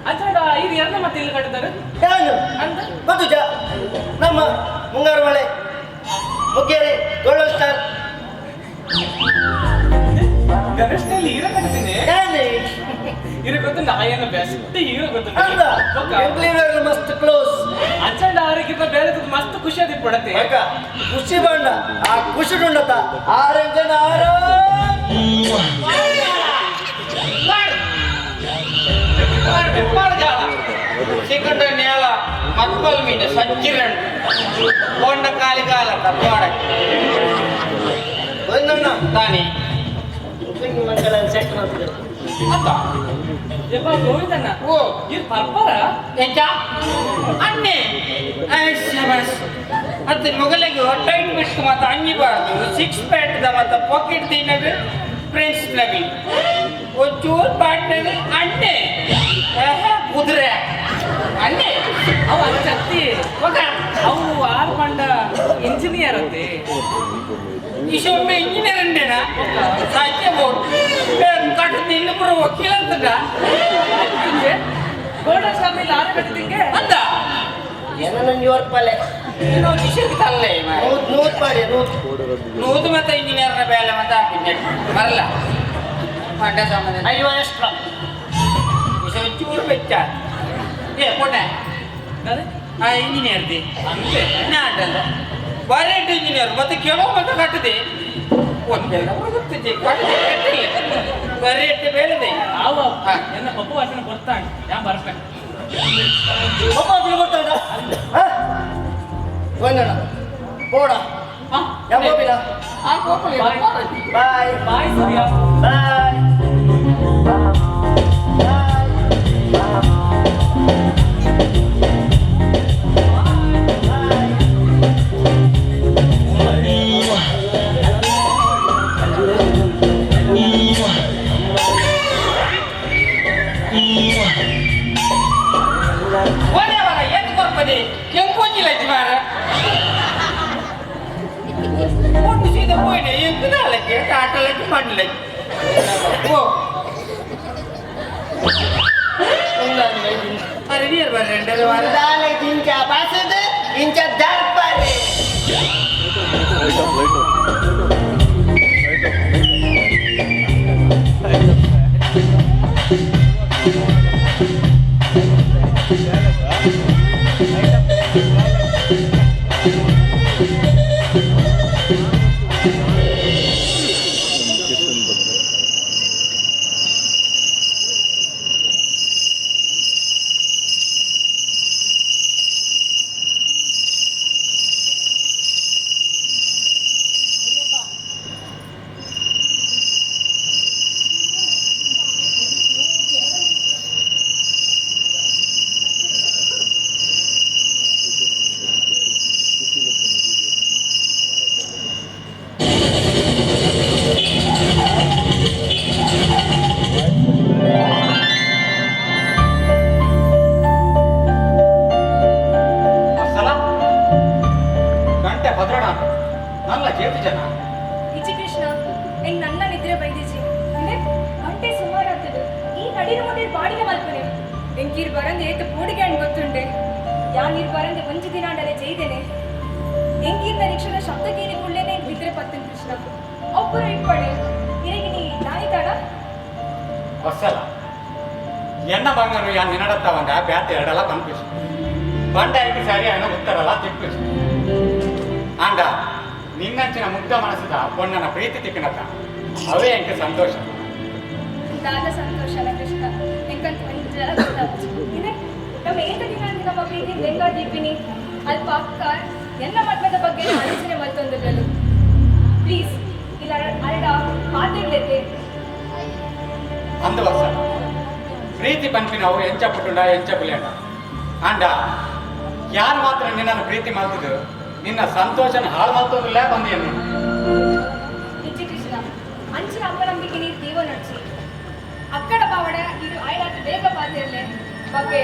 ಅಂಚಾಡ ಇದು ಎನ್ನ ಮತ್ತೆ ಇಲ್ಲಿ ಕಟ್ಟಿದ್ದಾರೆ ಏನು ಅಂದ ಗೊತ್ತು ನಮ್ಮ ಮುಂಗಾರು ಮಳೆ ಮುಗ್ಗೆರೆ ಗೋಲ್ಡನ್ ಸ್ಟಾರ್ ಗಣೇಶನಲ್ಲಿ ಹೀರೋ ಕಟ್ತೀನಿ ಏನೇ ಹೀರೋ ಗೊತ್ತು ನಾಯನ ಬೆಸ್ಟ್ ಹೀರೋ ಗೊತ್ತು ಅಲ್ಲ ಬೆಂಗಳೂರಲ್ಲಿ ಮಸ್ತ್ ಕ್ಲೋಸ್ ಅಂಚಾಡ ಆರೋಗ್ಯದ ಬೇರೆ ಮಸ್ತ್ ಖುಷಿ ಅದಿ ಪಡತೆ ಖುಷಿ ಬಂಡ ಆ ಖುಷಿ ಉಂಡತ ಆರಂಜನ ಆರೋ ಸಿಕ್ಕಂಡ ನೇಲ ಮಕ್ಕಳ ಮೀನು ಸಜ್ಜಿರಣ್ಣ ಕೊಂಡ ಕಾಲಿಗಾಲ ತಪ್ಪೋಡ ಒಂದಣ್ಣ ತಾನಿ ಮಂಗಲ ಸೆಟ್ ಮಾಡ್ತಾರೆ ಅಂತ ಯಪ್ಪ ಗೋವಿಂದಣ್ಣ ಓ ಇದು ಪರ್ಪರ ಎಂಚ ಅನ್ನೆ ಶಬಾಸ್ ಮತ್ತೆ ಮೊಗಲಿಗೆ ಟೈಟ್ ಬಿಟ್ಟು ಮತ್ತೆ ಅಂಗಿಬಾರ್ದು ಸಿಕ್ಸ್ ಪ್ಯಾಟ್ ದ ಮತ್ತೆ ಪಾಕೆಟ್ ತಿನ್ನದು ಫ್ರೆಂಡ್ಸ್ ನಬಿ ಒಂಚೂರು ಪಾಟ್ನಾಗ ಅನ್ನೆ ಕುದುರೆ ಅನ್ನೆ ಅವ ಶಕ್ತಿ ಅವು ಆರು ಪಂಡ ಇಂಜಿನಿಯರ್ ಅಂತೆ ಈಶೊಮ್ಮೆ ಇಂಜಿನಿಯರ್ ಅಂಡೇನಾ ಸಾಧ್ಯ ಬೋರ್ಡ್ ಕಟ್ಟದ ಇನ್ನೊಬ್ಬರು ವಕೀಲ ಅಂತದ ಗೋಲ್ಡನ್ ಸ್ಟಾರ್ ಮೇಲೆ ಆರು ಕಟ್ಟಿದ್ದೆ ಅಂದ ಏನೋ ನಂಗೆ ವರ್ಪಲೆ ಏನೋ ವಿಷಯಕ್ಕೆ ತರಲೇ ನೂತ್ ಮಾಡಿ ನೂತು ಮತ್ತೆ ಇಂಜಿನಿಯರ್ನ ಬೇಲೆ ಮತ್ತೆ ಹಾಕಿದ್ದೆ ಬರಲ್ಲ ಮಂಡ್ಯ ಸಂಬಂಧ ಅಯ್ಯೋ ಎಷ್ಟು ವಿಷಯ ಚೂರು ಬೆಚ್ಚ ಏ ಕೊಟ್ಟೆ ಆ ಇಂಜಿನಿಯರ್ದಿ ಅಂತೆ ನಾಟಲ್ಲ ಬರೇಟ್ ಇಂಜಿನಿಯರ್ ಮತ್ತೆ ಕೆಲವು ಮತ್ತೆ ಕಟ್ಟದೆ ಒಂದೆಲ್ಲ ಗೊತ್ತಿದೆ ಕಟ್ಟಿಲ್ಲ ಬರೇಟ್ ಬೇಳದೆ ಅವ ಎನ್ನ ಪಪ್ಪು ವಾಸನೆ ಬರ್ತಾನೆ ಯಾ ಬರ್ಬೇಕು ಒಬ್ಬ ಬರ್ತಾಡ ಒಂದಣ್ಣ ಬೋಡ ಯಾವ ಬಿಡ ಬಾಯ್ ಬಾಯ್ ಸೂರ್ಯ ಬಾಯ್ ಬಾಯ್ ಒಂದು ಸೀದಾ ಹೋಯ್ನೆ ಎಂತ ನಾಲಕ್ಕೆ ಆಟಲಕ್ಕೆ ಮಾಡಲಿಕ್ಕೆ ಓ अरे नियर बर रेंडर वाला दाले जिनका पासद इनका दर पर ಇಚ್ಚಿ ಕೃಷ್ಣ ಹೆಂಗ್ ನನ್ನ ನಿದ್ರೆ ಬೈದಿಜಿ ಅಂದ್ರೆ ಗಂಟೆ ಸುಮಾರಾಗ್ತದೆ ಈ ನಡಿನ ಮುಂದೆ ಬಾಡಿಗೆ ಮಲ್ಪನೆ ಎಂಕೀರ್ ಬರಂದೆ ಏತ ಪೂಡಿಗೆ ಹಣ್ಣು ಗೊತ್ತುಂಡೆ ಯಾನೀರ್ ಬರಂದೆ ಒಂದು ದಿನ ಅಂಡಲೆ ಜೈದೇನೆ ಎಂಕೀರ್ನ ರಿಕ್ಷದ ಶಬ್ದ ಕೇಳಿ ಕುಳ್ಳೇನೆ ನಿದ್ರೆ ಪತ್ತನ್ ಕೃಷ್ಣ ಒಬ್ಬರು ಇಪ್ಪಡೆ ಇರಗಿ ನೀ ನಾಯಿತಾಡ ಹೊಸಲ ಎನ್ನ ಬಂಗನು ಯಾನ್ ನಿನ್ನಡತ್ತವಂಗ ಬ್ಯಾತೆ ಎರಡಲ್ಲ ಕನ್ಪಿಸ್ ಬಂಡ ಐತಿ ಸರಿ ಅನ್ನ ಉತ್ತರಲ್ಲ ತಿಪ್ಪಿಸ್ ಅಂಡ ನಿನ್ನಂಚಿನ ಮುಗ್ಧ ಮನಸ್ಸಿದ ಪೊಣ್ಣನ ಪ್ರೀತಿ ತಿಕ್ಕಿನತ್ತ ಅವೇ ಎಂಕ ಸಂತೋಷ ದಾದ ಸಂತೋಷನ ಕೃಷ್ಣ ಎಂಕಂತ ಒಂದು ಜಲ ಗೊತ್ತಾಗ್ತು ಇದೆ ನಮ್ಮ ಏತ ದಿನ ನಮ್ಮ ಪ್ರೀತಿ ಬೆಂಗಾದಿಪ್ಪಿನಿ ಅಲ್ಪ ಅಕ್ಕ ಎಲ್ಲ ಮಟ್ಟದ ಬಗ್ಗೆ ಆಲೋಚನೆ ಮತ್ತೊಂದರಲ್ಲೂ ಪ್ಲೀಸ್ ಇಲ್ಲ ಅರಡ ಮಾತಿರ್ಲೈತೆ అందువల్ల ప్రీతి పనిపినవు ఎంచ పుట్టుండా ఎంచ పులేండ అంಡ ಯಾರು ಮಾತ್ರ ನಿನ್ನನ್ನು ಪ್ರೀತಿ ಮಾಡ್ತಿದ್ರು ನಿನ್ನ ಸಂತೋಷನ ಹಾಳು ಮಾಡ್ತೋದಿಲ್ಲ ಬಂದಿ ಎನ್ನು ಇಚ್ಚಿ ಕೃಷ್ಣ ಅಂಚಿನ ಅಪ್ಪನಂಬಿಕೆ ನೀರು ದೇವ ನಡ್ಸಿ ಅಕ್ಕಡ ಬಾವಡ ಇದು ಆಯ್ಲಾತು ಬೇಗ ಪಾತಿರ್ಲೆ ಬಗ್ಗೆ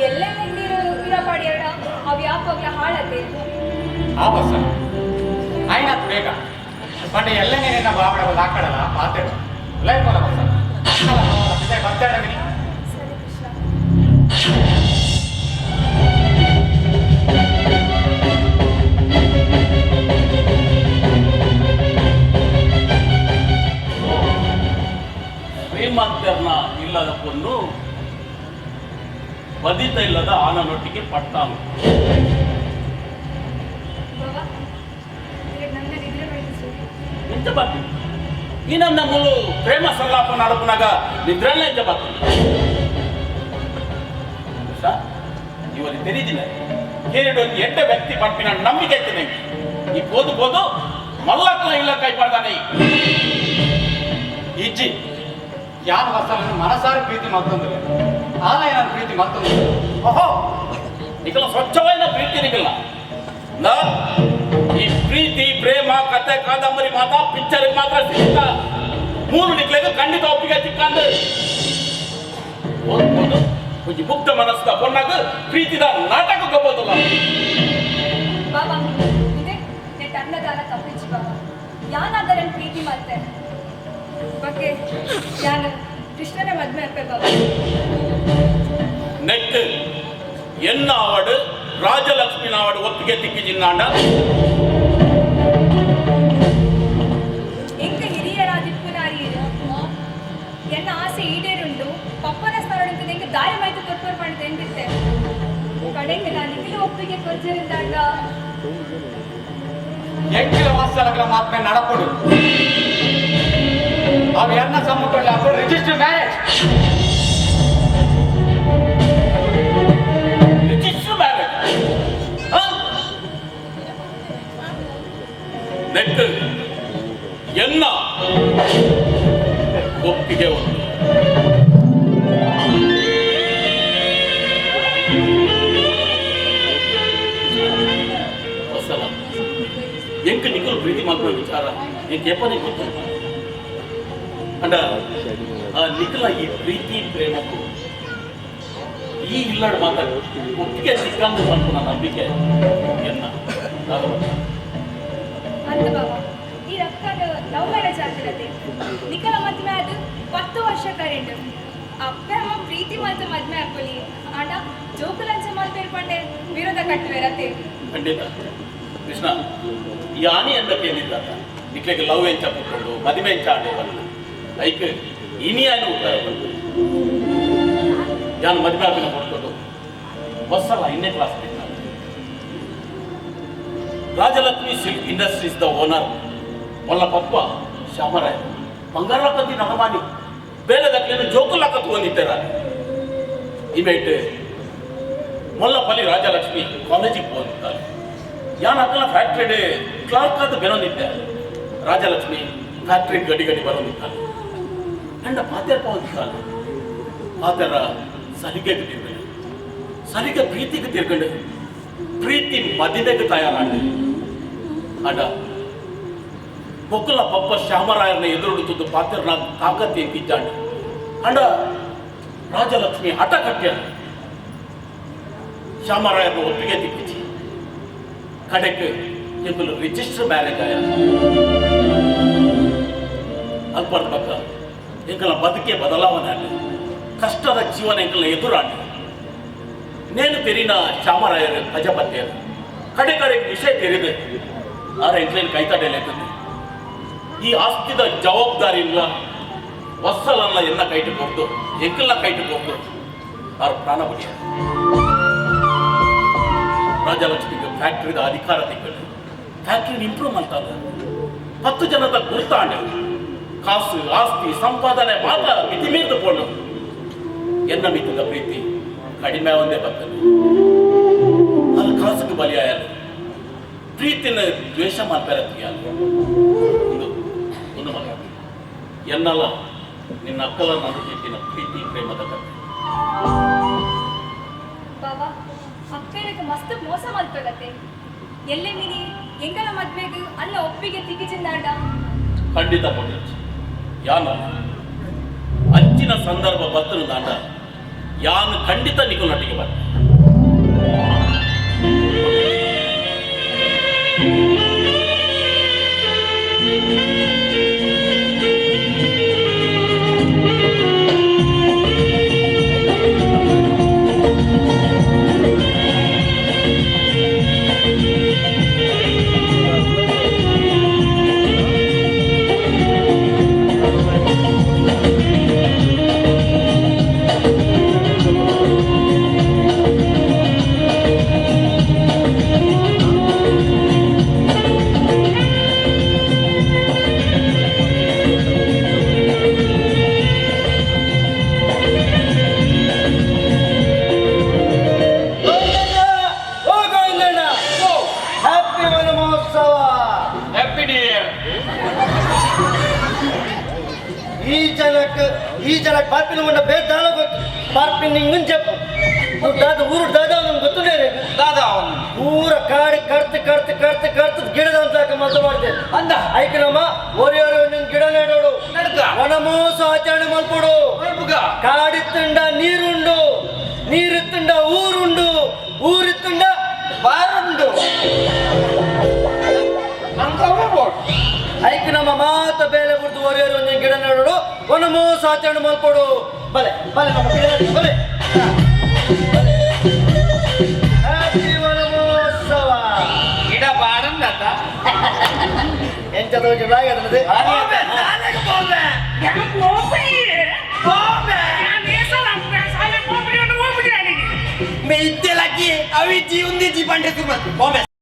ಎಲ್ಲೆಲ್ಲ ನೀರು ಇರಪಾಡಿಯಡ ಅವು ಯಾಕೋಗ್ಲ ಹಾಳತೆ ಆ ಬಸ್ಸ ಆಯ್ನಾತ್ ಬೇಗ ಬಟ್ ಎಲ್ಲನೇ ನಿನ್ನ ಬಾವಡ ಹಾಕಡಲ್ಲ ಪಾತಿರ ಲೈಫಲ್ಲ ಬಸ್ಸ ಬರ್ತಾಡಮಿನಿ ಸರಿ ಕೃಷ್ಣ ಶ್ರೀಮಂತರನ್ನ ಇಲ್ಲದ ಪೊನ್ನು ಬದಿತ ಇಲ್ಲದ ಆನನೊಟ್ಟಿಗೆ ಪಟ್ಟಾನು ಬಾಬಾ ನನ್ನ ನಿದ್ರೆ ಬೈದಿಸು ಎಂತ ಬರ್ತೀನಿ ಈ ನನ್ನ ಮೂಲು ಪ್ರೇಮ ಸಂಲಾಪ ನಡಪನಾಗ ನಿದ್ರಲ್ಲೇ ಎಂತ ಬರ್ತೀನಿ ಇವರಿಗೆ ತೆರೀದಿಲ್ಲ ಕೇರಿಡೊಂದು ಎಡ್ಡ ವ್ಯಕ್ತಿ ಪಂಪಿನ ನಂಬಿಕೆ ಇರ್ತದೆ ಈ ಬೋದು ಮಲ್ಲಕ್ಕಲ ಇಲ್ಲ ಕೈ ಪಡ್ದಾನೆ ಇಜ್ಜಿ ಯಾರು ಬಸ್ಸನ್ನು ಮನಸಾರಿ ಪ್ರೀತಿ ಮಾಡ್ತಂದ್ರೆ ಆಲಯ ನನ್ನ ಪ್ರೀತಿ ಮಾಡ್ತಂದ್ರೆ ಓಹೋ ನಿಖಲ ಸ್ವಚ್ಛವಾದ ಪ್ರೀತಿ ನಿಖಲ್ಲ ಈ ಪ್ರೀತಿ ಪ್ರೇಮ ಕತೆ ಕಾದಂಬರಿ ಮಾತಾ ಪಿಕ್ಚರ್ ಮಾತ್ರ ಸಿಕ್ಕ ಮೂರು ನಿಕ್ಲೆಗೆ ಖಂಡಿತ ಒಪ್ಪಿಗೆ ಸಿಕ್ಕಂದ್ರೆ ಓದ್ಬೋದು ಒಂದು ಮುಗ್ಧ ಮನಸ್ಸಿನ ಪೊನ್ನಾಗ ಪ್ರೀತಿದ ನಾಟಕ ಹೋಗೋದಲ್ಲ ಬಾಬಾ ಇದೆ ನೆಟ್ ಅನ್ನದಾನ ತಪ್ಪಿಚ್ಚಿ ಬಾಬಾ ಯಾನಾದರೆ ಪ್ರೀತಿ ಮಾಡ್ತೇನೆ ಬಗ್ಗೆ ಯಾನು ಕೃಷ್ಣನ ಮದ್ವೆ ಆಗ್ತೇ ಬಾಬಾ ನೆಟ್ ಎನ್ನ ಆವಡು ರಾಜಲಕ್ಷ್ಮಿನ ಆವಡು ಒಪ್ಪಿಗೆ ತಿಕ್ಕಿಜಿನ್ನಾಂಡ ಎಂಕ ಹಿರಿಯರಾದಿಪ್ಪುನಾರಿ ಎನ್ನ ಆಸೆ ಈಡೇರುಂಡು ಪಪ್ಪನ ಸ್ಥಳಕ್ಕೆ ಎಂಕ ದಾರಿ ಮಾಹಿತಿ ತೊರ್ಪರ್ ಮಾಡಿದೆ ಎಂದಿತ್ತೆ ಕಡೆಗೆ ನಾನು ಇಲ್ಲಿ ಒಪ್ಪಿಗೆ ಕೊರ್ಜರಿಂದಾಂಡ ಎಂಕಿಲ ಮಸಾಲಗಳ ಮಾತ್ರ ನಡಪಡು ಅವು ಎನ್ನ ಸಮ್ಮುಖ ರಿಜಿಸ್ಟರ್ ಮ್ಯಾರೇಜ್ ರಿಜಿಸ್ಟರ್ ಮ್ಯಾರೇಜ್ ನೆಟ್ ಎನ್ನ ಒಪ್ಪಿಗೆ ಒಂದು ಹೊಸಲ ಎಂಕ ನಿಖಲ್ ಪ್ರೀತಿ ಮಾಡ್ಕೊಳ್ಳೋ ವಿಚಾರ ಎಂಕ ಎಪ್ಪನೇ ಗೊತ್ತು ಅಂಡ ಆ ನಿಖಲ ಈ ಪ್ರೀತಿ ಪ್ರೇಮಕ್ಕೂ ಈ ಇಲ್ಲಡ್ ಮಾತಾಡು ಒಪ್ಪಿಗೆ ಸಿಕ್ಕಂದು ಬಂತು ನನ್ನ ನಂಬಿಕೆ ಎನ್ನ ಅಲ್ಲ ಆಗ್ತಿರತ್ತೆ ನಿಖಲ ಮದ್ವೆ ಅದು 10 ವರ್ಷ ಕರೆಂಟ್ ಅಪ್ಪ ಅಮ್ಮ ಪ್ರೀತಿ ಮತ್ತು ಮದ್ವೆ ಹಾಕೊಳ್ಳಿ ಆಂಡ ಜೋಕುಲಂಚ ಮಲ್ಪೇರ್ಪಂಡೆ ವಿರೋಧ ಕಟ್ಟುವಿರತ್ತೆ ಖಂಡಿತ ಕೃಷ್ಣ ಈ ಆನಿ ಎಂದಕ್ಕೆ ಏನಿದ್ದ ನಿಕ್ಲೆಗೆ ಲವ್ ಎಂಚ ಕೊಟ್ಕೊಂಡು ಮದುವೆ ಎಂಚ ಆಡಿ ಬಂದು ಐಕ್ ಇನಿಯಾನು ಉತ್ತರ ಬಂದು ಯಾನು ಮದುವೆ ಆಪಿನ ಕೊಟ್ಕೊಂಡು ಹೊಸಲ್ಲ 2ನೇ ಕ್ಲಾಸ್ ರಾಜಲಕ್ಷ್ಮಿ ಸಿಲ್ಕ್ ಇಂಡಸ್ಟ್ರೀಸ್ ದ ಓನರ್ ಮೊಲ್ಲ ಪಪ್ಪ ಶ್ಯಾಮರಾಯ ಬಂಗಾರಕತ್ತಿ ನಗಮಾನಿ ಬೇಲೆ ದಕ್ಕೇನು ಜೋಕುಲಾಕತ್ತು ಹೊಂದಿದ್ದಾರ ಇಮೇಟ್ ಮೊಲ್ಲ ಪಲ್ಲಿ ರಾಜಲಕ್ಷ್ಮಿ ಕಾಲೇಜಿಗೆ ಹೋಗಿದ್ದಾರೆ ಯಾನ್ ಅಕ್ಕಲ ಫ್ಯಾಕ್ಟ್ರಿ ಕ್ಲಾರ್ಕ್ ಅದು ಬೆರೋದಿದ್ದೆ ರಾಜಲಕ್ಷ್ಮಿ ಫ್ಯಾಕ್ಟ್ರಿ ಗಡಿ ಗಡಿ ಬರೋದಿದ್ದಾನೆ ಅಂಡ ಪಾತೆರ್ಪ ಹೊಂದಿದ್ದಾನೆ ಪಾತೆರ ಸಲಿಗೆಗೆ ತಿರ್ಗಡೆ ಸಲಿಗೆ ಪ್ರೀತಿಗೆ ತಿರ್ಗಡೆ ಪ್ರೀತಿ ಮದಿನೆಗೆ ತಯಾರಾಡಿ ಅಡ పొక్కుల పప్ప శ్యామరాయర్ని ఎదురుడుతుంది పాత్ర తాకత్తి ఎంకించాడు అండ రాజలక్ష్మి హఠ కట్టాడు శ్యామరాయర్ని ఒప్పిಗೆ తిప్పించి ಕಡೆಗೆ ಎಂಬುದು ರಿಜಿಸ್ಟರ್ ಮ್ಯಾರೇಜ್ ಆಯ ಅಲ್ಪರ ಪಕ್ಕ ಎಂಕಲ ಬದುಕೆ ಬದಲಾವಣೆ ಆಗಿ ಕಷ್ಟದ ಜೀವನ ಎಂಕಲ ಎದುರಾಡಿ ನೇನು ತೆರಿನ ಶ್ಯಾಮರಾಯರು ಅಜಪತ್ಯರು ಕಡೆ ಕಡೆಗೆ ವಿಷಯ ತೆರೆದು ಆರ ಎಂಕ್ಲೇನು ಕೈತಡೆಯಲೇತದೆ ಈ ಆಸ್ತಿದ ಜವಾಬ್ದಾರಿ ಇಲ್ಲ ವತ್ಸಲನ್ನ ಎನ್ನ ಕೈಟು ಕೊಟ್ಟು ಎಂಕಲ್ಲ ಕೈಟು ಕೊಟ್ಟು ಅವ್ರ ಪ್ರಾಣ ಬಡಿಯ ರಾಜಲಕ್ಷ್ಮಿಗೆ ಫ್ಯಾಕ್ಟ್ರಿದ ಅಧಿಕಾರ ತೆಗೆದು ಫ್ಯಾಕ್ಟ್ರಿನ ಇಂಪ್ರೂವ್ ಮಾಡ್ತಾರೆ 10 ಜನದ ಗುರುತಾಂಡ ಕಾಸು ಆಸ್ತಿ ಸಂಪಾದನೆ ಮಾತ್ರ ಮಿತಿ ಮೀರಿದುಕೊಂಡು ಎನ್ನ ಮಿತದ ಪ್ರೀತಿ ಕಡಿಮೆ ಒಂದೇ ಬರ್ತದೆ ಅಲ್ಲಿ ಕಾಸಿಗೆ ಬಲಿಯಾಯಲ್ಲ ಪ್ರೀತಿನ ದ್ವೇಷ ಮಾಡ್ತಾರೆ ಒಂದು ಮಗ ಎನ್ನಲ್ಲ ನಿನ್ನ ಅಕ್ಕಲ ನನ್ನ ಜೊತೆನ ಪ್ರೀತಿ ಪ್ರೇಮದ ಕಥೆ ಬಾಬಾ ಅಕ್ಕಳಿಗೆ ಮಸ್ತ್ ಮೋಸ ಮಾಡ್ತಗತ್ತೆ ಎಲ್ಲೇ ಮಿನಿ ಎಂಕಲ ಮದ್ವೆಗೆ ಅಲ್ಲ ಒಪ್ಪಿಗೆ ತಿಕ್ಕಿಚಿಂದಾಡ ಖಂಡಿತ ಪೊಂಡಚ್ಚ ಯಾನ ಅಂಚಿನ ಸಂದರ್ಭ ಬತ್ತನು ದಾಂಡ ಯಾನು ಖಂಡಿತ ನಿಖುಲೊಟ್ಟಿಗೆ ಬರ್ತೆ ಈ ಜನಕ್ಕೆ ಪಾರ್ಪಿನ ಮುಂಡ ಬೇರೆ ದಾಳ ಗೊತ್ತು ಪಾರ್ಪಿನ ಹಿಂಗನ್ చెప్పు నువ్వు దాదా ఊరు దాదా నువ్వు ಗೊತ್ತುನೇ దాదా ಊರ ಕಾಡಿ ಕರ್ತು ಕರ್ತು ಕರ್ತು ಕರ್ತು ಗಿಡದ ಅಂತಾಕ ಮದ್ದು ಮಾಡ್ತೇನೆ ಅಂದ ಐಕನಮ್ಮ ಓರಿಯೋರು ಒಂದೊಂದು ಗಿಡ ನೆಡೋಡು ವನಮೋಸ ಆಚರಣೆ ಮಲ್ಪಡು ಕಾಡಿತ್ತುಂಡ ನೀರುಂಡು ನೀರಿತ್ತುಂಡ ಊರುಂಡು ಊರಿತ್ತುಂಡ ಬಾರುಂಡು ಐಕ್ ನಮ್ಮ ಮಾತ ಬೇಲೆ ಬಿಡ್ತು ಓರಿಯೋರು ಒಂದೊಂದು ಗಿಡ ನೆಡೋಡು ವನಮೋಸ ಆಚರಣೆ ಮಲ್ಪಡು ಬಲೆ ಬಲೆ ನಮ್ಮ ಗಿಡ ಬಲೆ ಗಿಡ ಬಾಡಂದ ಎಂಚ ತೋಜಿ ಬಾಗದನದೆ మీ ఇద్దెలకి అవి జీ ఉంది జీ పంటే